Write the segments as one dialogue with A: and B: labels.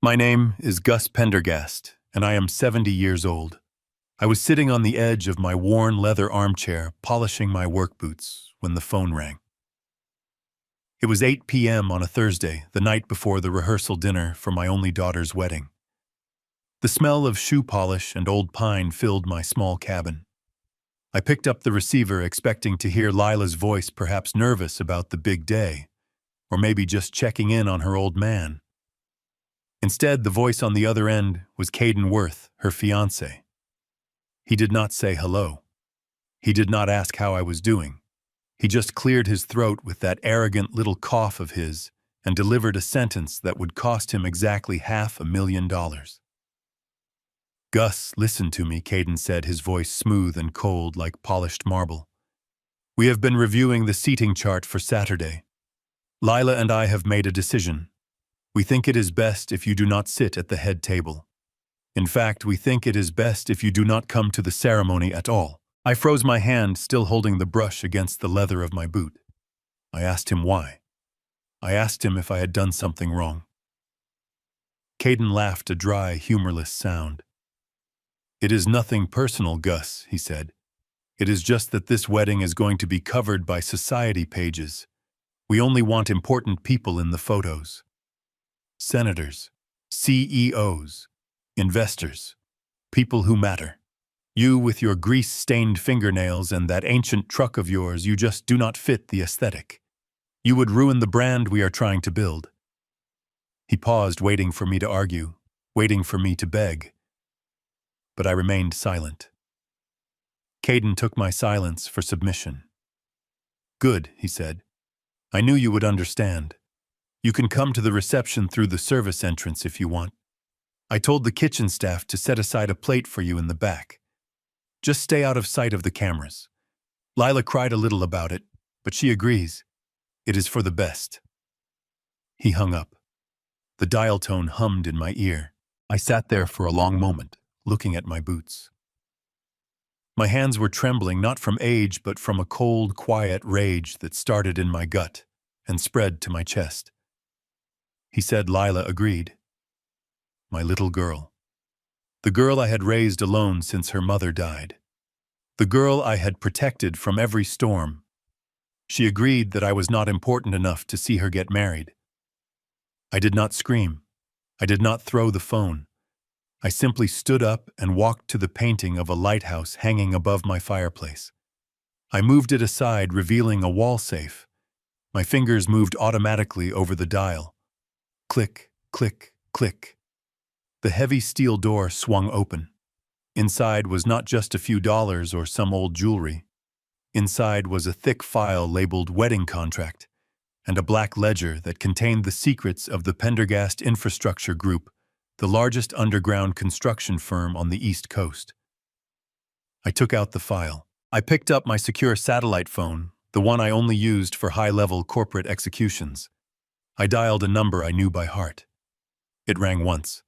A: My name is Gus Pendergast, and I am 70 years old. I was sitting on the edge of my worn leather armchair, polishing my work boots, when the phone rang. It was 8 p.m. on a Thursday, the night before the rehearsal dinner for my only daughter's wedding. The smell of shoe polish and old pine filled my small cabin. I picked up the receiver expecting to hear Lila's voice, perhaps nervous about the big day, or maybe just checking in on her old man. Instead, the voice on the other end was Caden Worth, her fiancé. He did not say hello. He did not ask how I was doing. He just cleared his throat with that arrogant little cough of his and delivered a sentence that would cost him exactly $500,000. "Gus, listen to me," Caden said, his voice smooth and cold like polished marble. "We have been reviewing the seating chart for Saturday. Lila and I have made a decision. We think it is best if you do not sit at the head table. In fact, we think it is best if you do not come to the ceremony at all." I froze my hand, still holding the brush against the leather of my boot. I asked him why. I asked him if I had done something wrong. Caden laughed, a dry, humorless sound. "It is nothing personal, Gus," he said. "It is just that this wedding is going to be covered by society pages. We only want important people in the photos. Senators, CEOs, investors, people who matter. You with your grease-stained fingernails and that ancient truck of yours, you just do not fit the aesthetic. You would ruin the brand we are trying to build." He paused, waiting for me to argue, waiting for me to beg. But I remained silent. Caden took my silence for submission. "Good," he said. "I knew you would understand. You can come to the reception through the service entrance if you want. I told the kitchen staff to set aside a plate for you in the back. Just stay out of sight of the cameras." Lila cried a little about it, but she agrees. It is for the best. He hung up. The dial tone hummed in my ear. I sat there for a long moment, looking at my boots. My hands were trembling, not from age, but from a cold, quiet rage that started in my gut and spread to my chest. He said Lila agreed. My little girl. The girl I had raised alone since her mother died. The girl I had protected from every storm. She agreed that I was not important enough to see her get married. I did not scream. I did not throw the phone. I simply stood up and walked to the painting of a lighthouse hanging above my fireplace. I moved it aside, revealing a wall safe. My fingers moved automatically over the dial. Click, click, click. The heavy steel door swung open. Inside was not just a few dollars or some old jewelry. Inside was a thick file labeled wedding contract and a black ledger that contained the secrets of the Pendergast Infrastructure Group, the largest underground construction firm on the East Coast. I took out the file. I picked up my secure satellite phone, the one I only used for high-level corporate executions. I dialed a number I knew by heart. It rang once.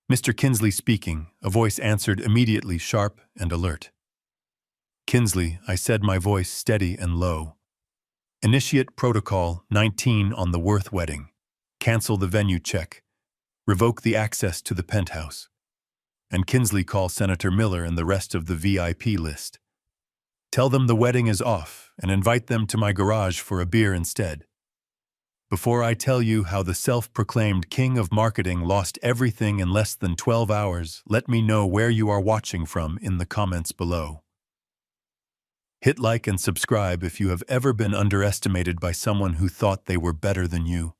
A: "Mr. Kinsley speaking," a voice answered immediately, sharp and alert. "Kinsley," I said, my voice steady and low. "Initiate Protocol 19 on the Worth wedding. Cancel the venue check. Revoke the access to the penthouse. And Kinsley, call Senator Miller and the rest of the VIP list. Tell them the wedding is off and invite them to my garage for a beer instead. Before I tell you how the self-proclaimed king of marketing lost everything in less than 12 hours, let me know where you are watching from in the comments below. Hit like and subscribe if you have ever been underestimated by someone who thought they were better than you.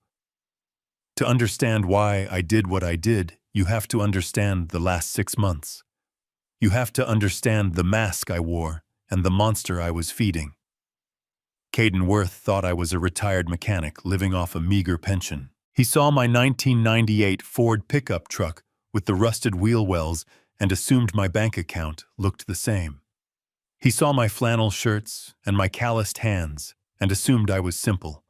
A: To understand why I did what I did, you have to understand the last 6 months. You have to understand the mask I wore and the monster I was feeding. Caden Worth thought I was a retired mechanic living off a meager pension. He saw my 1998 Ford pickup truck with the rusted wheel wells and assumed my bank account looked the same. He saw my flannel shirts and my calloused hands and assumed I was simple.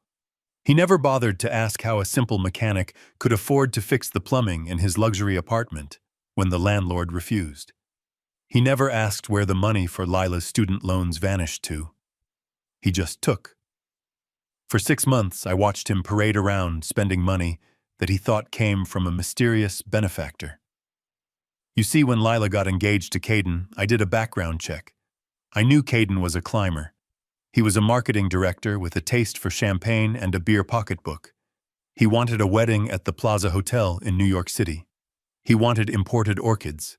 A: He never bothered to ask how a simple mechanic could afford to fix the plumbing in his luxury apartment when the landlord refused. He never asked where the money for Lila's student loans vanished to. He just took. For 6 months, I watched him parade around, spending money, that he thought came from a mysterious benefactor. You see, when Lila got engaged to Caden, I did a background check. I knew Caden was a climber. He was a marketing director with a taste for champagne and a beer pocketbook. He wanted a wedding at the Plaza Hotel in New York City. He wanted imported orchids.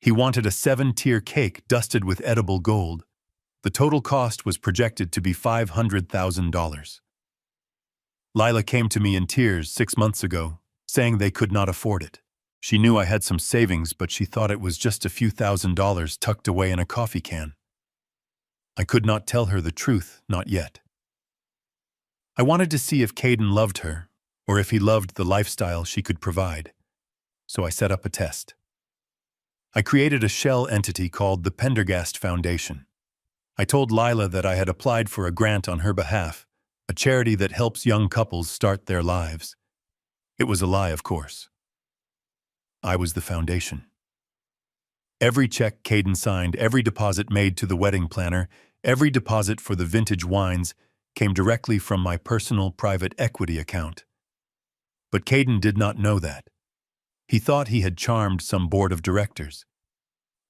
A: He wanted a 7-tier cake dusted with edible gold. The total cost was projected to be $500,000. Lila came to me in tears 6 months ago, saying they could not afford it. She knew I had some savings, but she thought it was just a few $1,000s tucked away in a coffee can. I could not tell her the truth, not yet. I wanted to see if Caden loved her, or if he loved the lifestyle she could provide. So I set up a test. I created a shell entity called the Pendergast Foundation. I told Lila that I had applied for a grant on her behalf, a charity that helps young couples start their lives. It was a lie, of course. I was the foundation. Every check Caden signed, every deposit made to the wedding planner, every deposit for the vintage wines came directly from my personal private equity account. But Caden did not know that. He thought he had charmed some board of directors.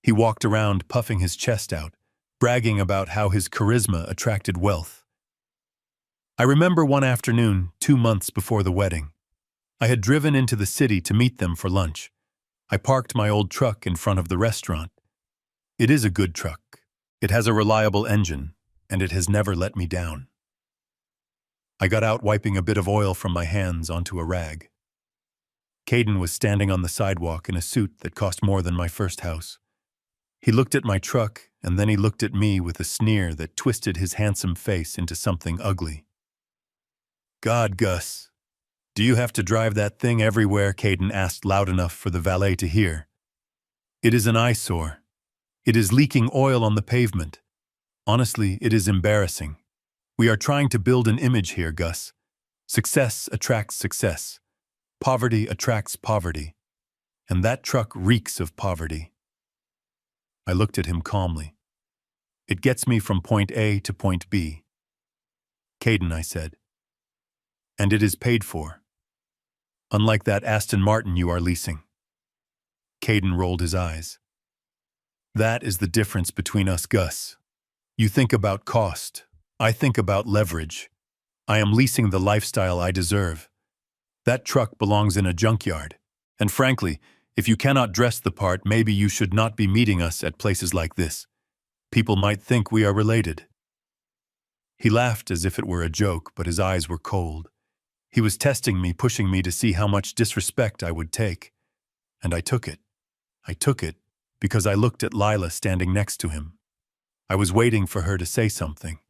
A: He walked around puffing his chest out, bragging about how his charisma attracted wealth. I remember one afternoon, 2 months before the wedding. I had driven into the city to meet them for lunch. I parked my old truck in front of the restaurant. It is a good truck. It has a reliable engine, and it has never let me down. I got out wiping a bit of oil from my hands onto a rag. Caden was standing on the sidewalk in a suit that cost more than my first house. He looked at my truck, and then he looked at me with a sneer that twisted his handsome face into something ugly. "God, Gus, do you have to drive that thing everywhere?" Caden asked loud enough for the valet to hear. "It is an eyesore. It is leaking oil on the pavement. Honestly, it is embarrassing. We are trying to build an image here, Gus. Success attracts success. Poverty attracts poverty. And that truck reeks of poverty." I looked at him calmly. "It gets me from point A to point B." "Caden," I said. "And it is paid for. Unlike that Aston Martin you are leasing." Caden rolled his eyes. "That is the difference between us, Gus. You think about cost. I think about leverage. I am leasing the lifestyle I deserve. That truck belongs in a junkyard. And frankly, if you cannot dress the part, maybe you should not be meeting us at places like this. People might think we are related." He laughed as if it were a joke, but his eyes were cold. He was testing me, pushing me to see how much disrespect I would take. And I took it. I took it because I looked at Lila standing next to him. I was waiting for her to say something.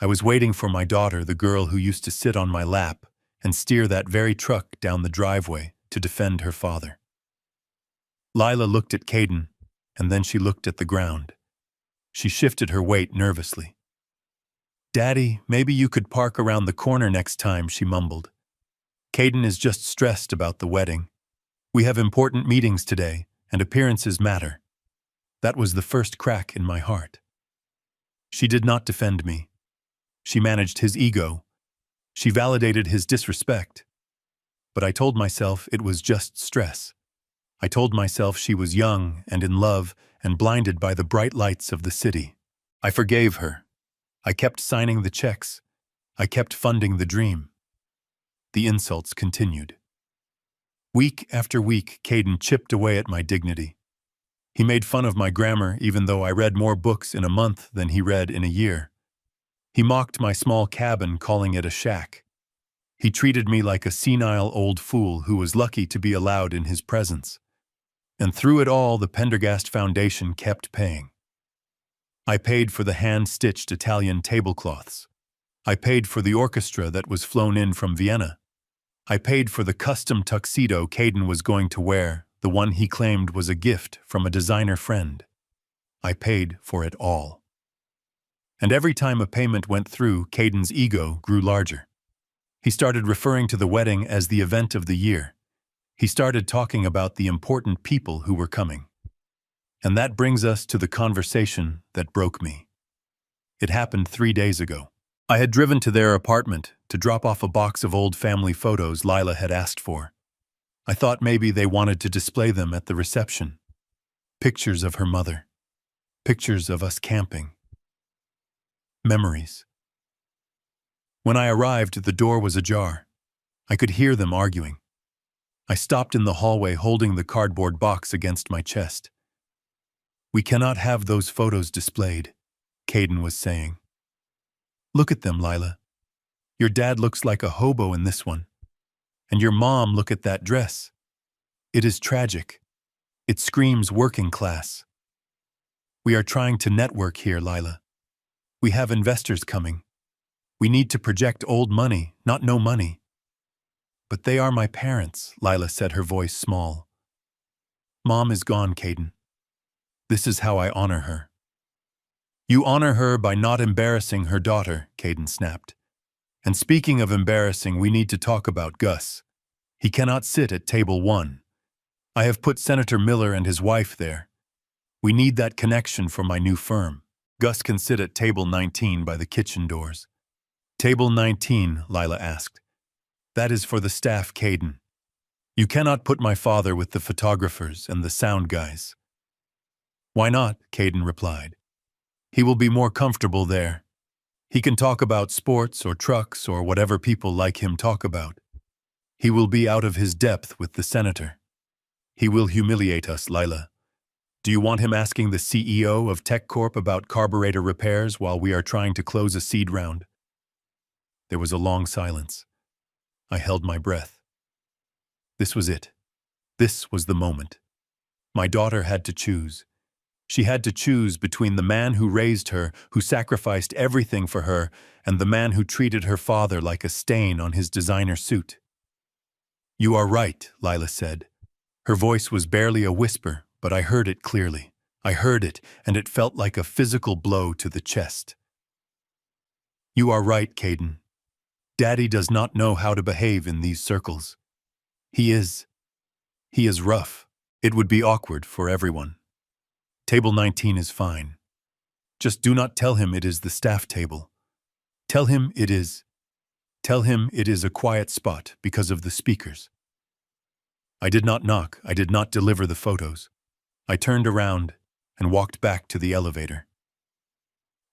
A: I was waiting for my daughter, the girl who used to sit on my lap and steer that very truck down the driveway to defend her father. Lila looked at Caden, and then she looked at the ground. She shifted her weight nervously. "Daddy, maybe you could park around the corner next time," she mumbled. "Caden is just stressed about the wedding. We have important meetings today, and appearances matter." That was the first crack in my heart. She did not defend me. She managed his ego. She validated his disrespect. But I told myself it was just stress. I told myself she was young and in love and blinded by the bright lights of the city. I forgave her. I kept signing the checks. I kept funding the dream. The insults continued. Week after week, Caden chipped away at my dignity. He made fun of my grammar, even though I read more books in a month than he read in a year. He mocked my small cabin, calling it a shack. He treated me like a senile old fool who was lucky to be allowed in his presence. And through it all, the Pendergast Foundation kept paying. I paid for the hand-stitched Italian tablecloths. I paid for the orchestra that was flown in from Vienna. I paid for the custom tuxedo Caden was going to wear, the one he claimed was a gift from a designer friend. I paid for it all. And every time a payment went through, Caden's ego grew larger. He started referring to the wedding as the event of the year. He started talking about the important people who were coming. And that brings us to the conversation that broke me. It happened 3 days ago. I had driven to their apartment to drop off a box of old family photos Lila had asked for. I thought maybe they wanted to display them at the reception. Pictures of her mother. Pictures of us camping. Memories. When I arrived, the door was ajar. I could hear them arguing. I stopped in the hallway holding the cardboard box against my chest. "We cannot have those photos displayed," Caden was saying. "Look at them, Lila. Your dad looks like a hobo in this one. And your mom, look at that dress. It is tragic. It screams working class. We are trying to network here, Lila. We have investors coming. We need to project old money, not no money." "But they are my parents," Lila said, her voice small. "Mom is gone, Caden. This is how I honor her." "You honor her by not embarrassing her daughter," Caden snapped. "And speaking of embarrassing, we need to talk about Gus. He cannot sit at table 1. I have put Senator Miller and his wife there. We need that connection for my new firm. Gus can sit at table 19 by the kitchen doors." "Table 19, Lila asked. "That is for the staff, Caden. You cannot put my father with the photographers and the sound guys." "Why not?" Caden replied. "He will be more comfortable there. He can talk about sports or trucks or whatever people like him talk about. He will be out of his depth with the senator. He will humiliate us, Lila. Do you want him asking the CEO of Tech Corp about carburetor repairs while we are trying to close a seed round?" There was a long silence. I held my breath. This was it. This was the moment. My daughter had to choose. She had to choose between the man who raised her, who sacrificed everything for her, and the man who treated her father like a stain on his designer suit. "You are right," Lila said. Her voice was barely a whisper, but I heard it clearly. I heard it, and it felt like a physical blow to the chest. "You are right, Caden. Daddy does not know how to behave in these circles. He is rough. It would be awkward for everyone. Table 19 is fine. Just do not tell him it is the staff table. Tell him it is a quiet spot because of the speakers." I did not knock. I did not deliver the photos. I turned around and walked back to the elevator.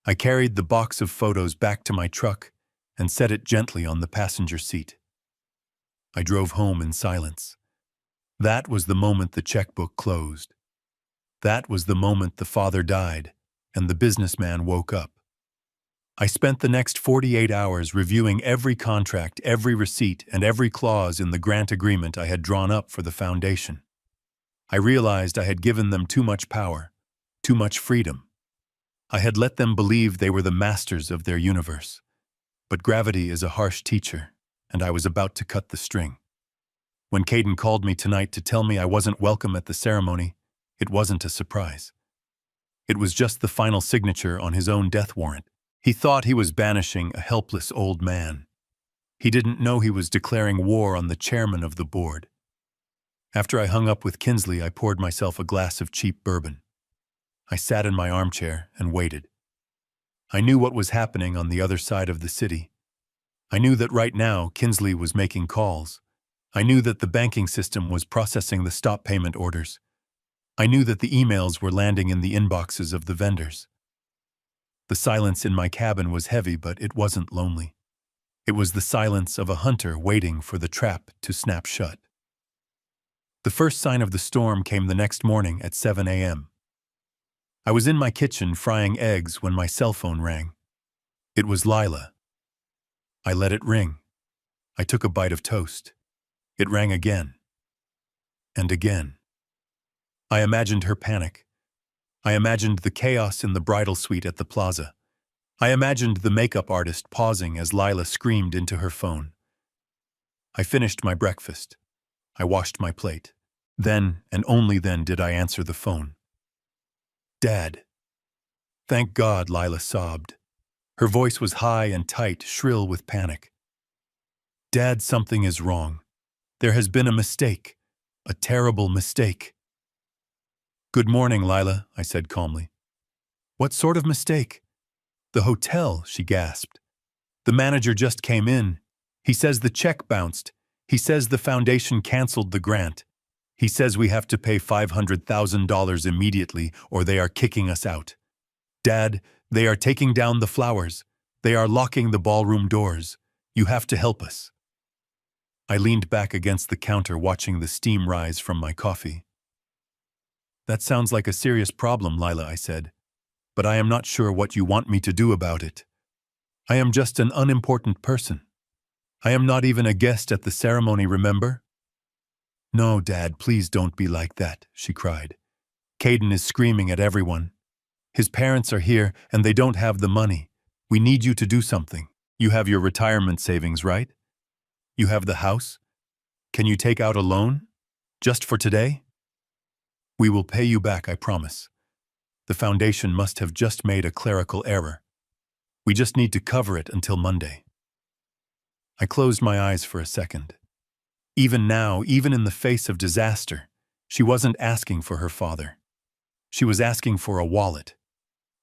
A: I carried the box of photos back to my truck and set it gently on the passenger seat. I drove home in silence. That was the moment the checkbook closed. That was the moment the father died and the businessman woke up. I spent the next 48 hours reviewing every contract, every receipt, and every clause in the grant agreement I had drawn up for the foundation. I realized I had given them too much power, too much freedom. I had let them believe they were the masters of their universe. But gravity is a harsh teacher, and I was about to cut the string. When Caden called me tonight to tell me I wasn't welcome at the ceremony, it wasn't a surprise. It was just the final signature on his own death warrant. He thought he was banishing a helpless old man. He didn't know he was declaring war on the chairman of the board. After I hung up with Kinsley, I poured myself a glass of cheap bourbon. I sat in my armchair and waited. I knew what was happening on the other side of the city. I knew that right now Kinsley was making calls. I knew that the banking system was processing the stop payment orders. I knew that the emails were landing in the inboxes of the vendors. The silence in my cabin was heavy, but it wasn't lonely. It was the silence of a hunter waiting for the trap to snap shut. The first sign of the storm came the next morning at 7 a.m. I was in my kitchen frying eggs when my cell phone rang. It was Lila. I let it ring. I took a bite of toast. It rang again. And again. I imagined her panic. I imagined the chaos in the bridal suite at the plaza. I imagined the makeup artist pausing as Lila screamed into her phone. I finished my breakfast. I washed my plate. Then, and only then, did I answer the phone. "Dad." "Thank God," Lila sobbed. Her voice was high and tight, shrill with panic. "Dad, something is wrong. There has been a mistake. A terrible mistake." "Good morning, Lila," I said calmly. "What sort of mistake?" "The hotel," she gasped. The manager just came in. He says the check bounced. He says the foundation canceled the grant. He says we have to pay $500,000 immediately or they are kicking us out. Dad, they are taking down the flowers. They are locking the ballroom doors. You have to help us. I leaned back against the counter watching the steam rise from my coffee. That sounds like a serious problem, Lila, I said. But I am not sure what you want me to do about it. I am just an unimportant person. I am not even a guest at the ceremony, remember? No, Dad, please don't be like that, she cried. Caden is screaming at everyone. His parents are here and they don't have the money. We need you to do something. You have your retirement savings, right? You have the house? Can you take out a loan? Just for today? We will pay you back, I promise. The foundation must have just made a clerical error. We just need to cover it until Monday. I closed my eyes for a second. Even now, even in the face of disaster, she wasn't asking for her father. She was asking for a wallet.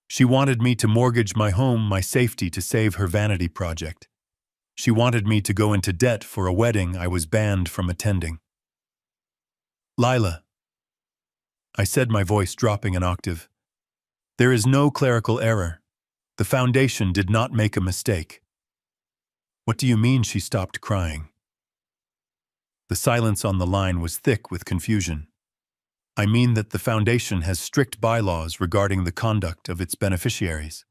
A: She wanted me to mortgage my home, my safety, to save her vanity project. She wanted me to go into debt for a wedding I was banned from attending. Lila, I said, my voice dropping an octave. There is no clerical error. The foundation did not make a mistake. What do you mean? She stopped crying. The silence on the line was thick with confusion. I mean that the foundation has strict bylaws regarding the conduct of its beneficiaries.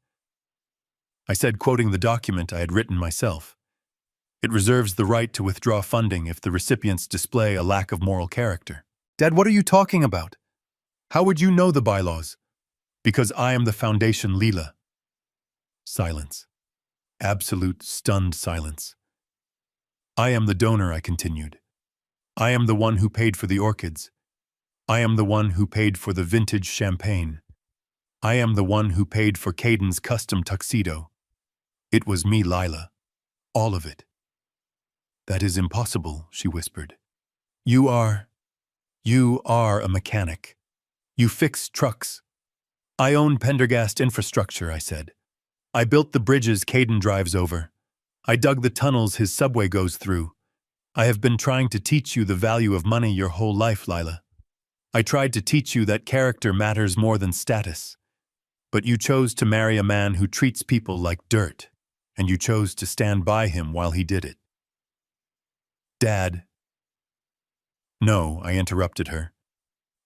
A: I said, quoting the document I had written myself. It reserves the right to withdraw funding if the recipients display a lack of moral character. Dad, what are you talking about? How would you know the bylaws? Because I am the foundation, Lila. Silence. Absolute, stunned silence. I am the donor, I continued. I am the one who paid for the orchids. I am the one who paid for the vintage champagne. I am the one who paid for Caden's custom tuxedo. It was me, Lila. All of it. That is impossible, she whispered. You are a mechanic. You fix trucks. I own Pendergast infrastructure, I said. I built the bridges Caden drives over. I dug the tunnels his subway goes through. I have been trying to teach you the value of money your whole life, Lila. I tried to teach you that character matters more than status. But you chose to marry a man who treats people like dirt, and you chose to stand by him while he did it. Dad. No, I interrupted her.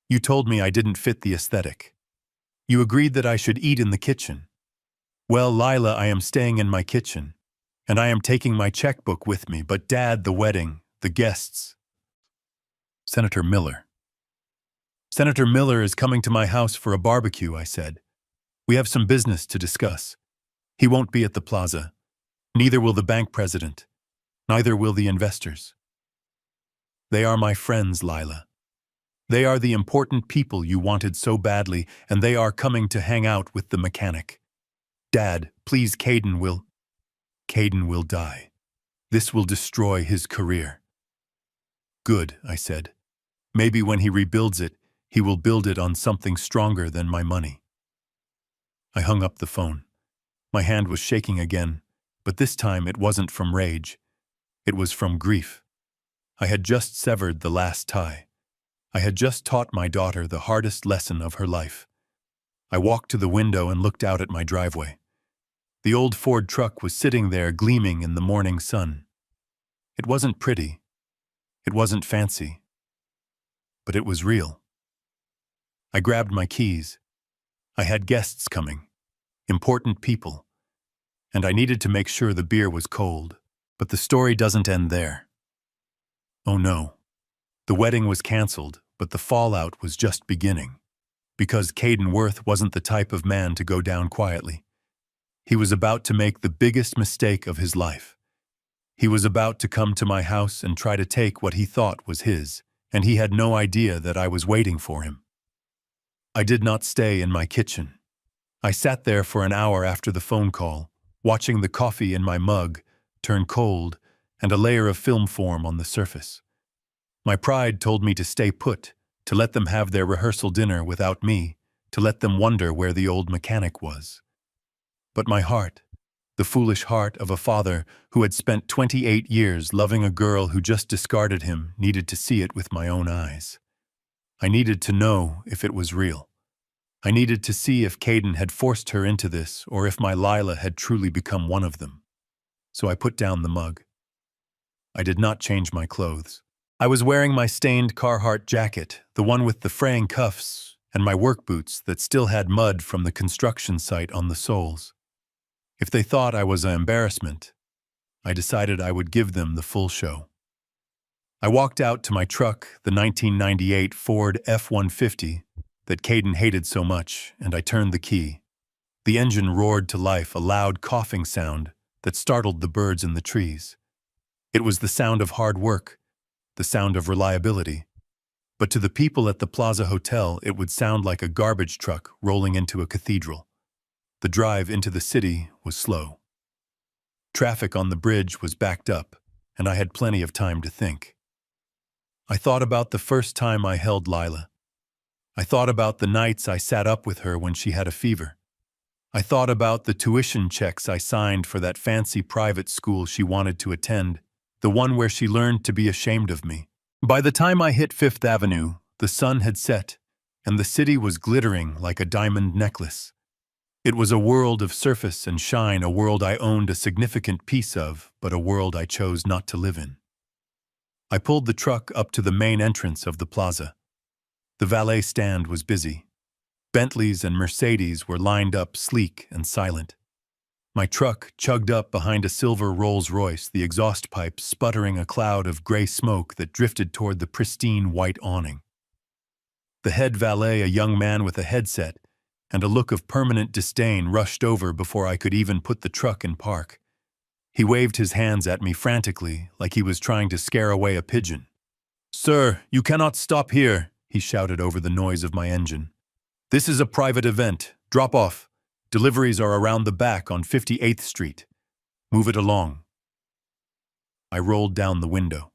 A: You told me I didn't fit the aesthetic. You agreed that I should eat in the kitchen. Well, Lila, I am staying in my kitchen, and I am taking my checkbook with me, but Dad, the wedding, the guests. Senator Miller. Senator Miller is coming to my house for a barbecue, I said. We have some business to discuss. He won't be at the plaza. Neither will the bank president. Neither will the investors. They are my friends, Lila. They are the important people you wanted so badly, and they are coming to hang out with the mechanic. Dad, please, Caden will die. This will destroy his career. Good, I said. Maybe when he rebuilds it, he will build it on something stronger than my money. I hung up the phone. My hand was shaking again, but this time it wasn't from rage. It was from grief. I had just severed the last tie. I had just taught my daughter the hardest lesson of her life. I walked to the window and looked out at my driveway. The old Ford truck was sitting there gleaming in the morning sun. It wasn't pretty. It wasn't fancy. But it was real. I grabbed my keys. I had guests coming. Important people. And I needed to make sure the beer was cold. But the story doesn't end there. Oh no. The wedding was canceled, but the fallout was just beginning. Because Caden Worth wasn't the type of man to go down quietly. He was about to make the biggest mistake of his life. He was about to come to my house and try to take what he thought was his, and he had no idea that I was waiting for him. I did not stay in my kitchen. I sat there for an hour after the phone call, watching the coffee in my mug turn cold and a layer of film form on the surface. My pride told me to stay put, to let them have their rehearsal dinner without me, to let them wonder where the old mechanic was. But my heart The foolish heart of a father who had spent 28 years loving a girl who just discarded him needed to see it with my own eyes. I needed to know if it was real. I needed to see if Caden had forced her into this or if my Lila had truly become one of them. So I put down the mug. I did not change my clothes. I was wearing my stained Carhartt jacket, the one with the fraying cuffs, and my work boots that still had mud from the construction site on the soles. If they thought I was an embarrassment, I decided I would give them the full show. I walked out to my truck, the 1998 Ford F-150 that Caden hated so much, and I turned the key. The engine roared to life, a loud coughing sound that startled the birds in the trees. It was the sound of hard work, the sound of reliability. But to the people at the Plaza Hotel, it would sound like a garbage truck rolling into a cathedral. The drive into the city was slow. Traffic on the bridge was backed up, and I had plenty of time to think. I thought about the first time I held Lila. I thought about the nights I sat up with her when she had a fever. I thought about the tuition checks I signed for that fancy private school she wanted to attend, the one where she learned to be ashamed of me. By the time I hit Fifth Avenue, the sun had set, and the city was glittering like a diamond necklace. It was a world of surface and shine, a world I owned a significant piece of, but a world I chose not to live in. I pulled the truck up to the main entrance of the plaza. The valet stand was busy. Bentleys and Mercedes were lined up, sleek and silent. My truck chugged up behind a silver Rolls-Royce, the exhaust pipe sputtering a cloud of gray smoke that drifted toward the pristine white awning. The head valet, a young man with a headset and a look of permanent disdain, rushed over before I could even put the truck in park. He waved his hands at me frantically, like he was trying to scare away a pigeon. "Sir, you cannot stop here," he shouted over the noise of my engine. "This is a private event. Drop off. Deliveries are around the back on 58th Street. Move it along." I rolled down the window.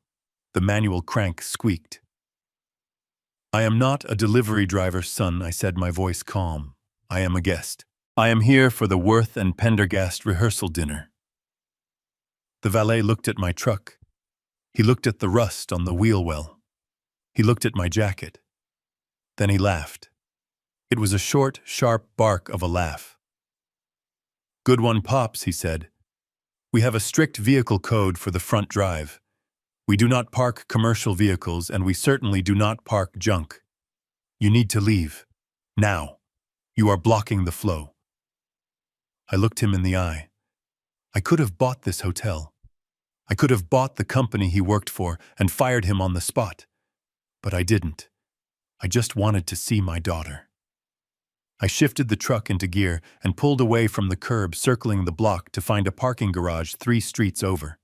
A: The manual crank squeaked. "I am not a delivery driver's son," I said, my voice calm. "I am a guest. I am here for the Worth and Pendergast rehearsal dinner." The valet looked at my truck. He looked at the rust on the wheel well. He looked at my jacket. Then he laughed. It was a short, sharp bark of a laugh. "Good one, Pops," he said. "We have a strict vehicle code for the front drive. We do not park commercial vehicles, and we certainly do not park junk. You need to leave. Now. You are blocking the flow." I looked him in the eye. I could have bought this hotel. I could have bought the company he worked for and fired him on the spot. But I didn't. I just wanted to see my daughter. I shifted the truck into gear and pulled away from the curb, circling the block to find a parking garage 3 streets over.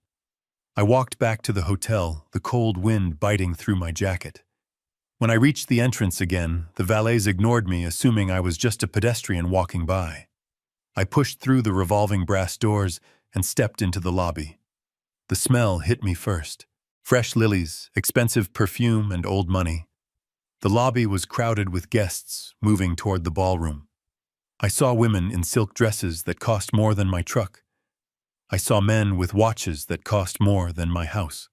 A: I walked back to the hotel, the cold wind biting through my jacket. When I reached the entrance again, the valets ignored me, assuming I was just a pedestrian walking by. I pushed through the revolving brass doors and stepped into the lobby. The smell hit me first. Fresh lilies, expensive perfume, and old money. The lobby was crowded with guests moving toward the ballroom. I saw women in silk dresses that cost more than my truck. I saw men with watches that cost more than my house.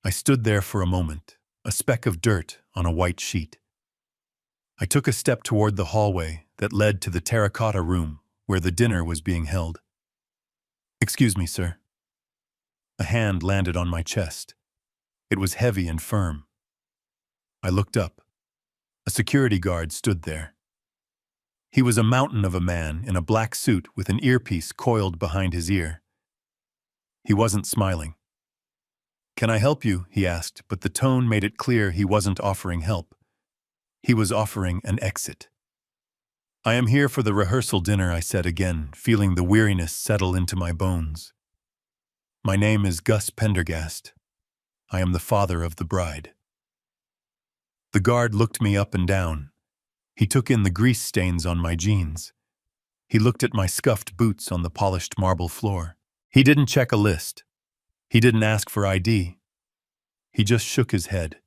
A: I stood there for a moment, a speck of dirt on a white sheet. I took a step toward the hallway that led to the terracotta room where the dinner was being held. "Excuse me, sir." A hand landed on my chest. It was heavy and firm. I looked up. A security guard stood there. He was a mountain of a man in a black suit with an earpiece coiled behind his ear. He wasn't smiling. "Can I help you?" he asked, but the tone made it clear he wasn't offering help. He was offering an exit. "I am here for the rehearsal dinner," I said again, feeling the weariness settle into my bones. "My name is Gus Pendergast. I am the father of the bride." The guard looked me up and down. He took in the grease stains on my jeans. He looked at my scuffed boots on the polished marble floor. He didn't check a list. He didn't ask for ID. He just shook his head.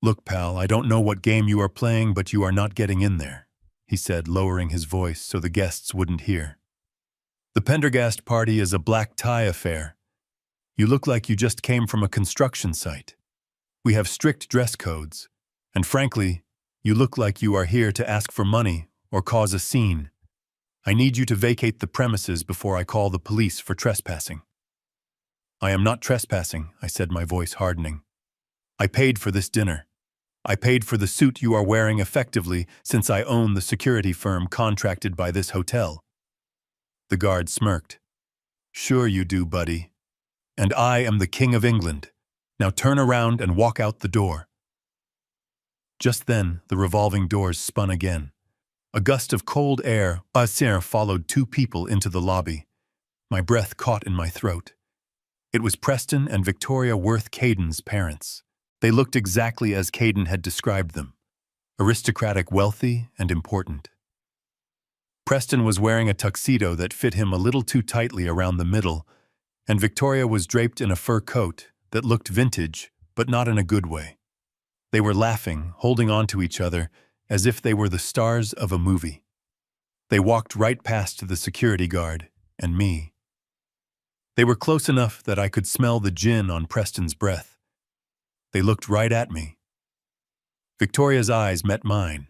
A: "Look, pal, I don't know what game you are playing, but you are not getting in there," he said, lowering his voice so the guests wouldn't hear. The Pendergast party is a black tie affair. You look like you just came from a construction site. We have strict dress codes. And frankly, you look like you are here to ask for money or cause a scene. I need you to vacate the premises before I call the police for trespassing. I am not trespassing, I said, my voice hardening. I paid for this dinner. I paid for the suit you are wearing effectively since I own the security firm contracted by this hotel. The guard smirked. Sure you do, buddy. And I am the King of England. Now turn around and walk out the door. Just then, the revolving doors spun again. A gust of cold air followed two people into the lobby. My breath caught in my throat. It was Preston and Victoria Worth Caden's parents. They looked exactly as Caden had described them. Aristocratic, wealthy, and important. Preston was wearing a tuxedo that fit him a little too tightly around the middle, and Victoria was draped in a fur coat that looked vintage, but not in a good way. They were laughing, holding on to each other, as if they were the stars of a movie. They walked right past the security guard and me. They were close enough that I could smell the gin on Preston's breath. They looked right at me. Victoria's eyes met mine.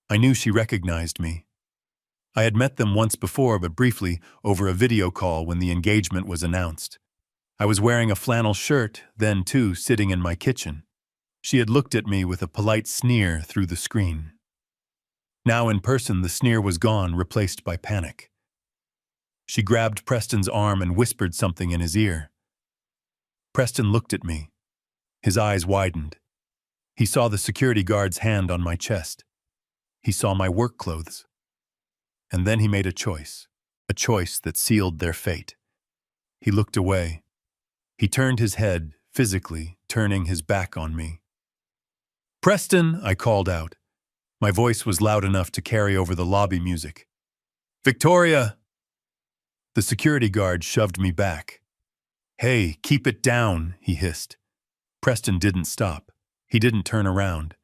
A: I knew she recognized me. I had met them once before, but briefly, over a video call when the engagement was announced. I was wearing a flannel shirt, then too, sitting in my kitchen. She had looked at me with a polite sneer through the screen. Now in person, the sneer was gone, replaced by panic. She grabbed Preston's arm and whispered something in his ear. Preston looked at me. His eyes widened. He saw the security guard's hand on my chest. He saw my work clothes. And then he made a choice that sealed their fate. He looked away. He turned his head, physically, turning his back on me. "Preston," I called out. My voice was loud enough to carry over the lobby music. "Victoria!" The security guard shoved me back. "Hey, keep it down," he hissed. Preston didn't stop. He didn't turn around.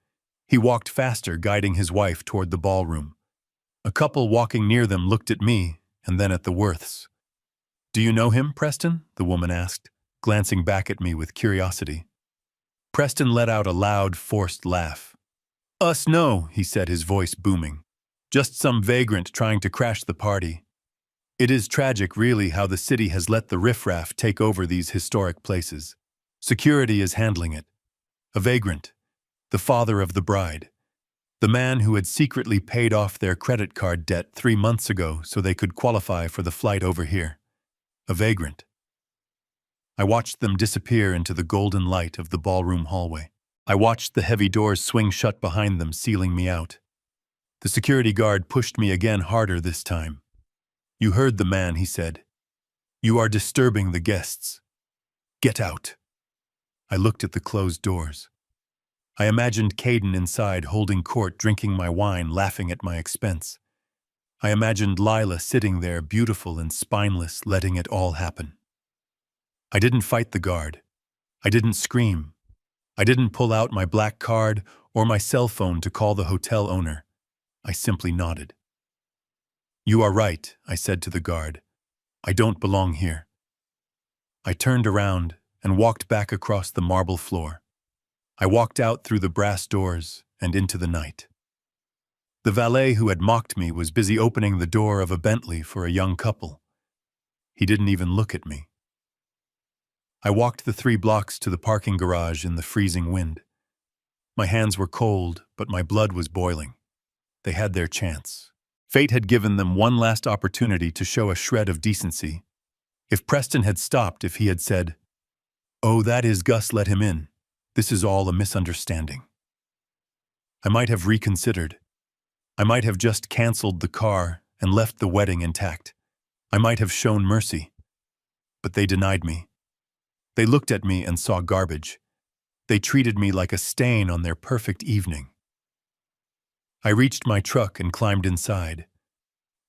A: He walked faster, guiding his wife toward the ballroom. A couple walking near them looked at me, and then at the Worths. "Do you know him, Preston?" the woman asked, glancing back at me with curiosity. Preston let out a loud, forced laugh. "Us no," he said, his voice booming. "Just some vagrant trying to crash the party. It is tragic, really, how the city has let the riffraff take over these historic places. Security is handling it. A vagrant, the father of the bride. The man who had secretly paid off their credit card debt 3 months ago so they could qualify for the flight over here. A vagrant." I watched them disappear into the golden light of the ballroom hallway. I watched the heavy doors swing shut behind them, sealing me out. The security guard pushed me again, harder this time. "You heard the man," he said. "You are disturbing the guests. Get out." I looked at the closed doors. I imagined Caden inside, holding court, drinking my wine, laughing at my expense. I imagined Lila sitting there, beautiful and spineless, letting it all happen. I didn't fight the guard. I didn't scream. I didn't pull out my black card or my cell phone to call the hotel owner. I simply nodded. "You are right," I said to the guard. "I don't belong here." I turned around and walked back across the marble floor. I walked out through the brass doors and into the night. The valet who had mocked me was busy opening the door of a Bentley for a young couple. He didn't even look at me. I walked the 3 blocks to the parking garage in the freezing wind. My hands were cold, but my blood was boiling. They had their chance. Fate had given them one last opportunity to show a shred of decency. If Preston had stopped, if he had said, "Oh, that is Gus, let him in. This is all a misunderstanding," I might have reconsidered. I might have just canceled the car and left the wedding intact. I might have shown mercy. But they denied me. They looked at me and saw garbage. They treated me like a stain on their perfect evening. I reached my truck and climbed inside.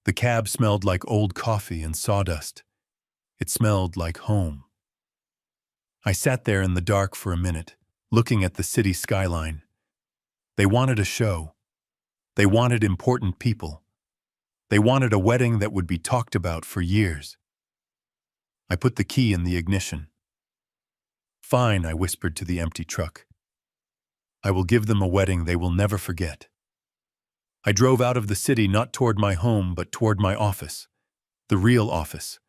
A: The cab smelled like old coffee and sawdust. It smelled like home. I sat there in the dark for a minute, looking at the city skyline. They wanted a show. They wanted important people. They wanted a wedding that would be talked about for years. I put the key in the ignition. "Fine," I whispered to the empty truck. "I will give them a wedding they will never forget." I drove out of the city, not toward my home, but toward my office. The real office.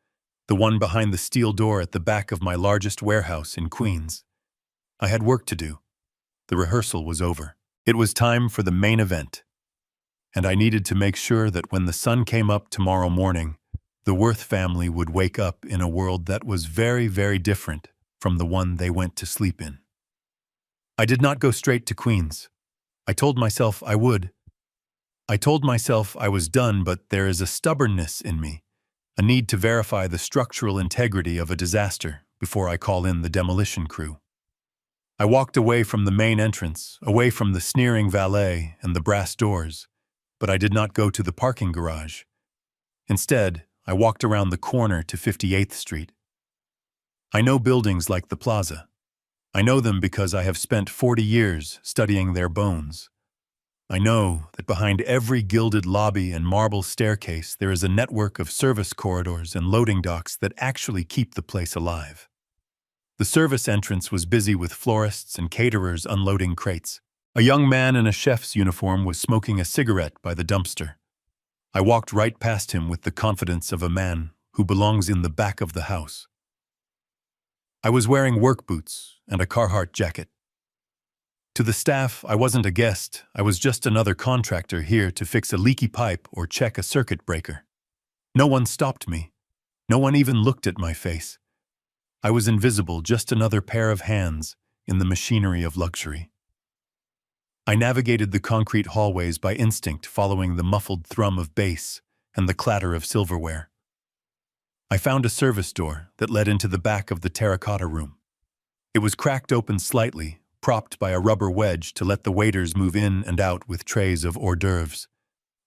A: The one behind the steel door at the back of my largest warehouse in Queens. I had work to do. The rehearsal was over. It was time for the main event. And I needed to make sure that when the sun came up tomorrow morning, the Worth family would wake up in a world that was very, very different from the one they went to sleep in. I did not go straight to Queens. I told myself I would. I told myself I was done, but there is a stubbornness in me, a need to verify the structural integrity of a disaster before I call in the demolition crew. I walked away from the main entrance, away from the sneering valet and the brass doors, but I did not go to the parking garage. Instead, I walked around the corner to 58th Street. I know buildings like the Plaza. I know them because I have spent 40 years studying their bones. I know that behind every gilded lobby and marble staircase there is a network of service corridors and loading docks that actually keep the place alive. The service entrance was busy with florists and caterers unloading crates. A young man in a chef's uniform was smoking a cigarette by the dumpster. I walked right past him with the confidence of a man who belongs in the back of the house. I was wearing work boots and a Carhartt jacket. To the staff, I wasn't a guest, I was just another contractor here to fix a leaky pipe or check a circuit breaker. No one stopped me. No one even looked at my face. I was invisible, just another pair of hands in the machinery of luxury. I navigated the concrete hallways by instinct, following the muffled thrum of bass and the clatter of silverware. I found a service door that led into the back of the terracotta room. It was cracked open slightly, propped by a rubber wedge to let the waiters move in and out with trays of hors d'oeuvres.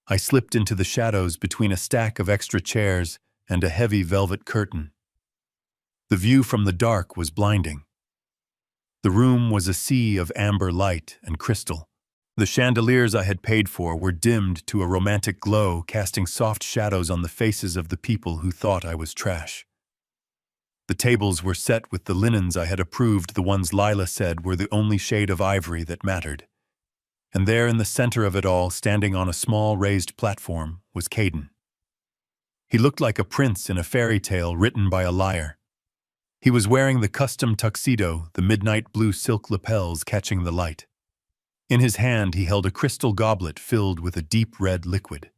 A: I slipped into the shadows between a stack of extra chairs and a heavy velvet curtain. The view from the dark was blinding. The room was a sea of amber light and crystal. The chandeliers I had paid for were dimmed to a romantic glow, casting soft shadows on the faces of the people who thought I was trash. The tables were set with the linens I had approved, the ones Lila said were the only shade of ivory that mattered. And there in the center of it all, standing on a small raised platform, was Caden. He looked like a prince in a fairy tale written by a liar. He was wearing the custom tuxedo, the midnight blue silk lapels catching the light. In his hand he held a crystal goblet filled with a deep red liquid.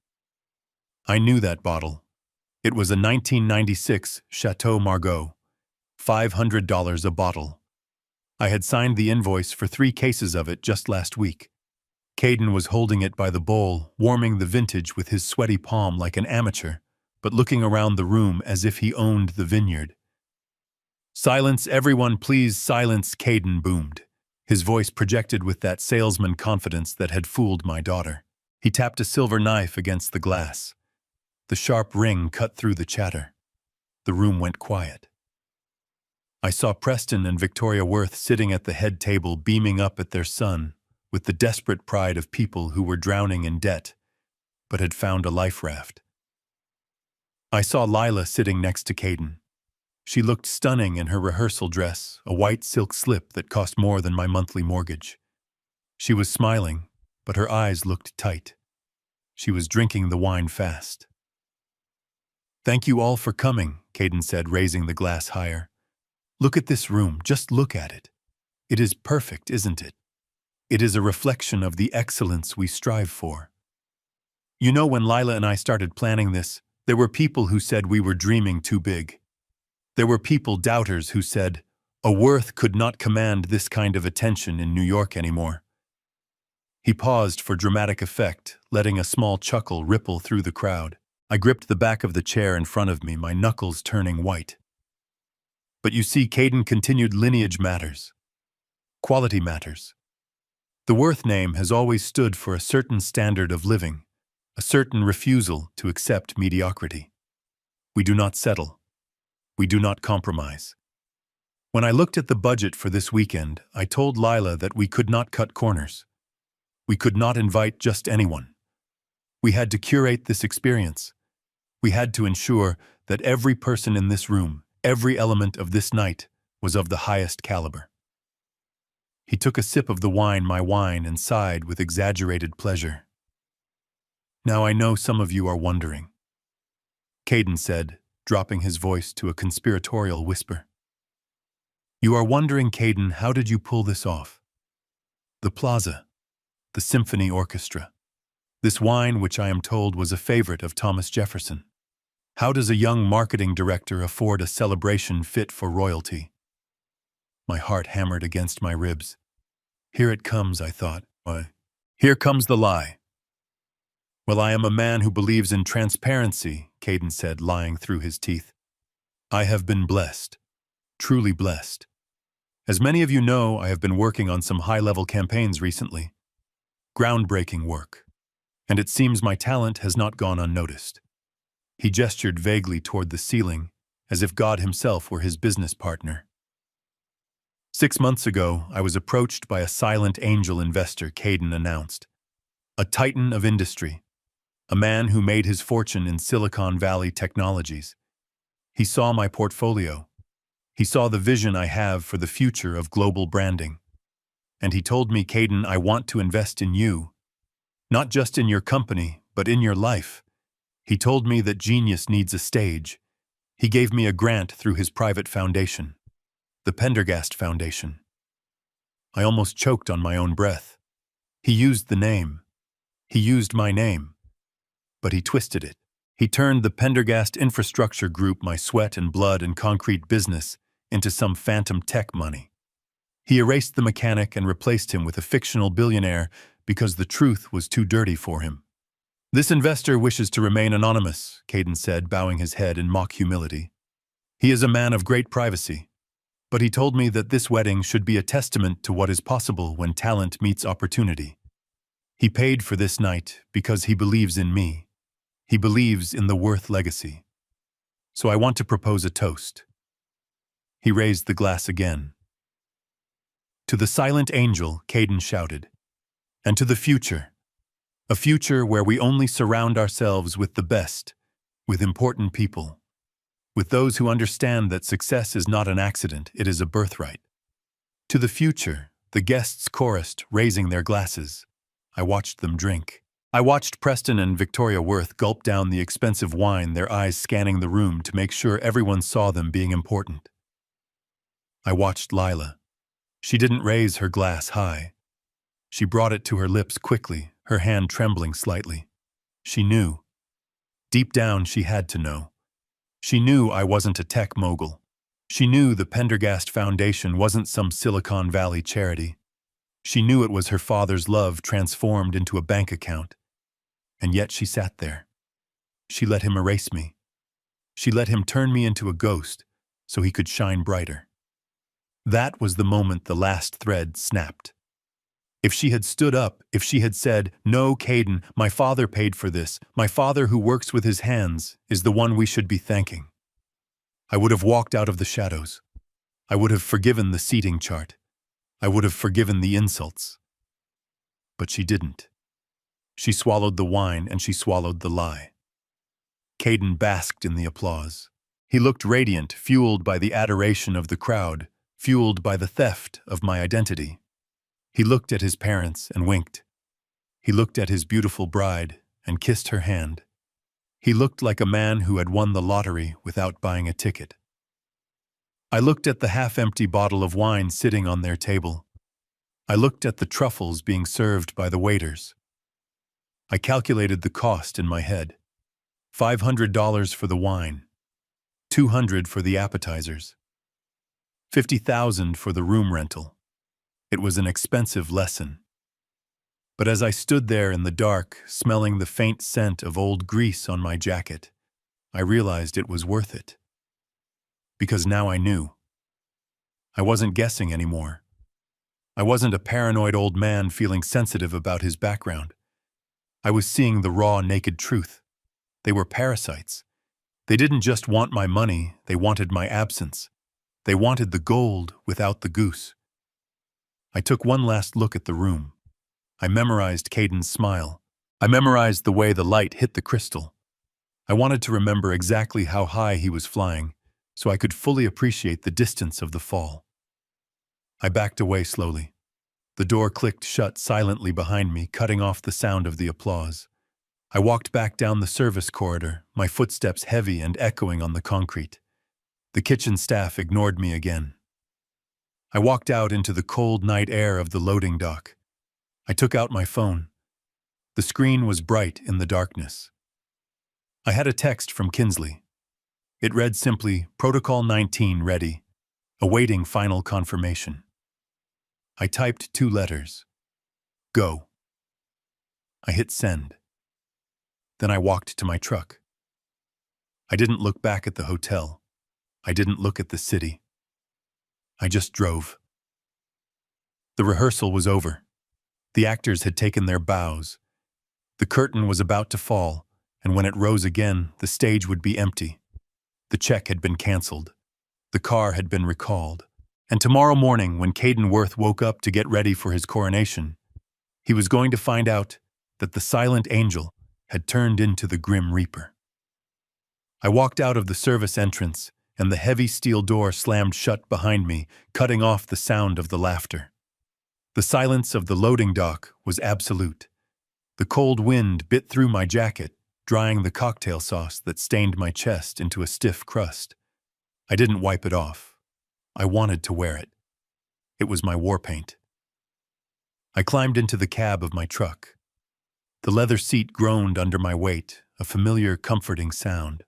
A: I knew that bottle. It was a 1996 Chateau Margaux, $500 a bottle. I had signed the invoice for 3 cases of it just last week. Caden was holding it by the bowl, warming the vintage with his sweaty palm like an amateur, but looking around the room as if he owned the vineyard. "Silence, everyone, please, silence," Caden boomed. His voice projected with that salesman confidence that had fooled my daughter. He tapped a silver knife against the glass. The sharp ring cut through the chatter. The room went quiet. I saw Preston and Victoria Worth sitting at the head table, beaming up at their son with the desperate pride of people who were drowning in debt but had found a life raft. I saw Lila sitting next to Caden. She looked stunning in her rehearsal dress, a white silk slip that cost more than my monthly mortgage. She was smiling, but her eyes looked tight. She was drinking the wine fast. "Thank you all for coming," Caden said, raising the glass higher. "Look at this room, just look at it. It is perfect, isn't it? It is a reflection of the excellence we strive for. You know, when Lila and I started planning this, there were people who said we were dreaming too big. There were people, doubters, who said, a Worth could not command this kind of attention in New York anymore." He paused for dramatic effect, letting a small chuckle ripple through the crowd. I gripped the back of the chair in front of me, my knuckles turning white. "But you see," Caden continued, "lineage matters. Quality matters. The Worth name has always stood for a certain standard of living, a certain refusal to accept mediocrity. We do not settle. We do not compromise. When I looked at the budget for this weekend, I told Lila that we could not cut corners. We could not invite just anyone. We had to curate this experience. We had to ensure that every person in this room, every element of this night, was of the highest caliber. He took a sip of my wine, and sighed with exaggerated pleasure. "Now I know some of you are wondering," Caden said, dropping his voice to a conspiratorial whisper. "You are wondering, Caden, how did you pull this off? The plaza, the symphony orchestra, this wine which I am told was a favorite of Thomas Jefferson. How does a young marketing director afford a celebration fit for royalty?" My heart hammered against my ribs. Here it comes, I thought. Here comes the lie. "Well, I am a man who believes in transparency," Caden said, lying through his teeth. "I have been blessed, truly blessed. As many of you know, I have been working on some high-level campaigns recently. Groundbreaking work. And it seems my talent has not gone unnoticed." He gestured vaguely toward the ceiling, as if God himself were his business partner. 6 months ago, I was approached by a silent angel investor, Caden announced. A titan of industry. A man who made his fortune in Silicon Valley technologies. He saw my portfolio. He saw the vision I have for the future of global branding. And he told me, "Caden, I want to invest in you. Not just in your company, but in your life." He told me that genius needs a stage. He gave me a grant through his private foundation, the Pendergast Foundation. I almost choked on my own breath. He used the name. He used my name. But he twisted it. He turned the Pendergast Infrastructure Group, my sweat and blood and concrete business, into some phantom tech money. He erased the mechanic and replaced him with a fictional billionaire because the truth was too dirty for him. "This investor wishes to remain anonymous," Caden said, bowing his head in mock humility. "He is a man of great privacy. But he told me that this wedding should be a testament to what is possible when talent meets opportunity. He paid for this night because he believes in me. He believes in the Worth legacy. So I want to propose a toast." He raised the glass again. "To the silent angel," Caden shouted, "and to the future. A future where we only surround ourselves with the best, with important people, with those who understand that success is not an accident, it is a birthright." To the future, the guests chorused, raising their glasses. I watched them drink. I watched Preston and Victoria Worth gulp down the expensive wine, their eyes scanning the room to make sure everyone saw them being important. I watched Lila. She didn't raise her glass high. She brought it to her lips quickly, her hand trembling slightly. She knew. Deep down, she had to know. She knew I wasn't a tech mogul. She knew the Pendergast Foundation wasn't some Silicon Valley charity. She knew it was her father's love transformed into a bank account. And yet she sat there. She let him erase me. She let him turn me into a ghost so he could shine brighter. That was the moment the last thread snapped. If she had stood up, if she had said, "No, Caden, my father paid for this. My father who works with his hands is the one we should be thanking," I would have walked out of the shadows. I would have forgiven the seating chart. I would have forgiven the insults. But she didn't. She swallowed the wine and she swallowed the lie. Caden basked in the applause. He looked radiant, fueled by the adoration of the crowd, fueled by the theft of my identity. He looked at his parents and winked. He looked at his beautiful bride and kissed her hand. He looked like a man who had won the lottery without buying a ticket. I looked at the half-empty bottle of wine sitting on their table. I looked at the truffles being served by the waiters. I calculated the cost in my head. $500 for the wine, $200 for the appetizers, $50,000 for the room rental. It was an expensive lesson. But as I stood there in the dark, smelling the faint scent of old grease on my jacket, I realized it was worth it. Because now I knew. I wasn't guessing anymore. I wasn't a paranoid old man feeling sensitive about his background. I was seeing the raw, naked truth. They were parasites. They didn't just want my money, they wanted my absence. They wanted the gold without the goose. I took one last look at the room. I memorized Caden's smile, I memorized the way the light hit the crystal. I wanted to remember exactly how high he was flying, so I could fully appreciate the distance of the fall. I backed away slowly. The door clicked shut silently behind me, cutting off the sound of the applause. I walked back down the service corridor, my footsteps heavy and echoing on the concrete. The kitchen staff ignored me again. I walked out into the cold night air of the loading dock. I took out my phone. The screen was bright in the darkness. I had a text from Kinsley. It read simply, Protocol 19 ready, awaiting final confirmation. I typed 2 letters. Go. I hit send. Then I walked to my truck. I didn't look back at the hotel. I didn't look at the city. I just drove. The rehearsal was over. The actors had taken their bows. The curtain was about to fall, and when it rose again, the stage would be empty. The check had been canceled. The car had been recalled. And tomorrow morning, when Caden Worth woke up to get ready for his coronation, he was going to find out that the silent angel had turned into the grim reaper. I walked out of the service entrance, and the heavy steel door slammed shut behind me, cutting off the sound of the laughter. The silence of the loading dock was absolute. The cold wind bit through my jacket, drying the cocktail sauce that stained my chest into a stiff crust. I didn't wipe it off. I wanted to wear it. It was my war paint. I climbed into the cab of my truck. The leather seat groaned under my weight, a familiar, comforting sound.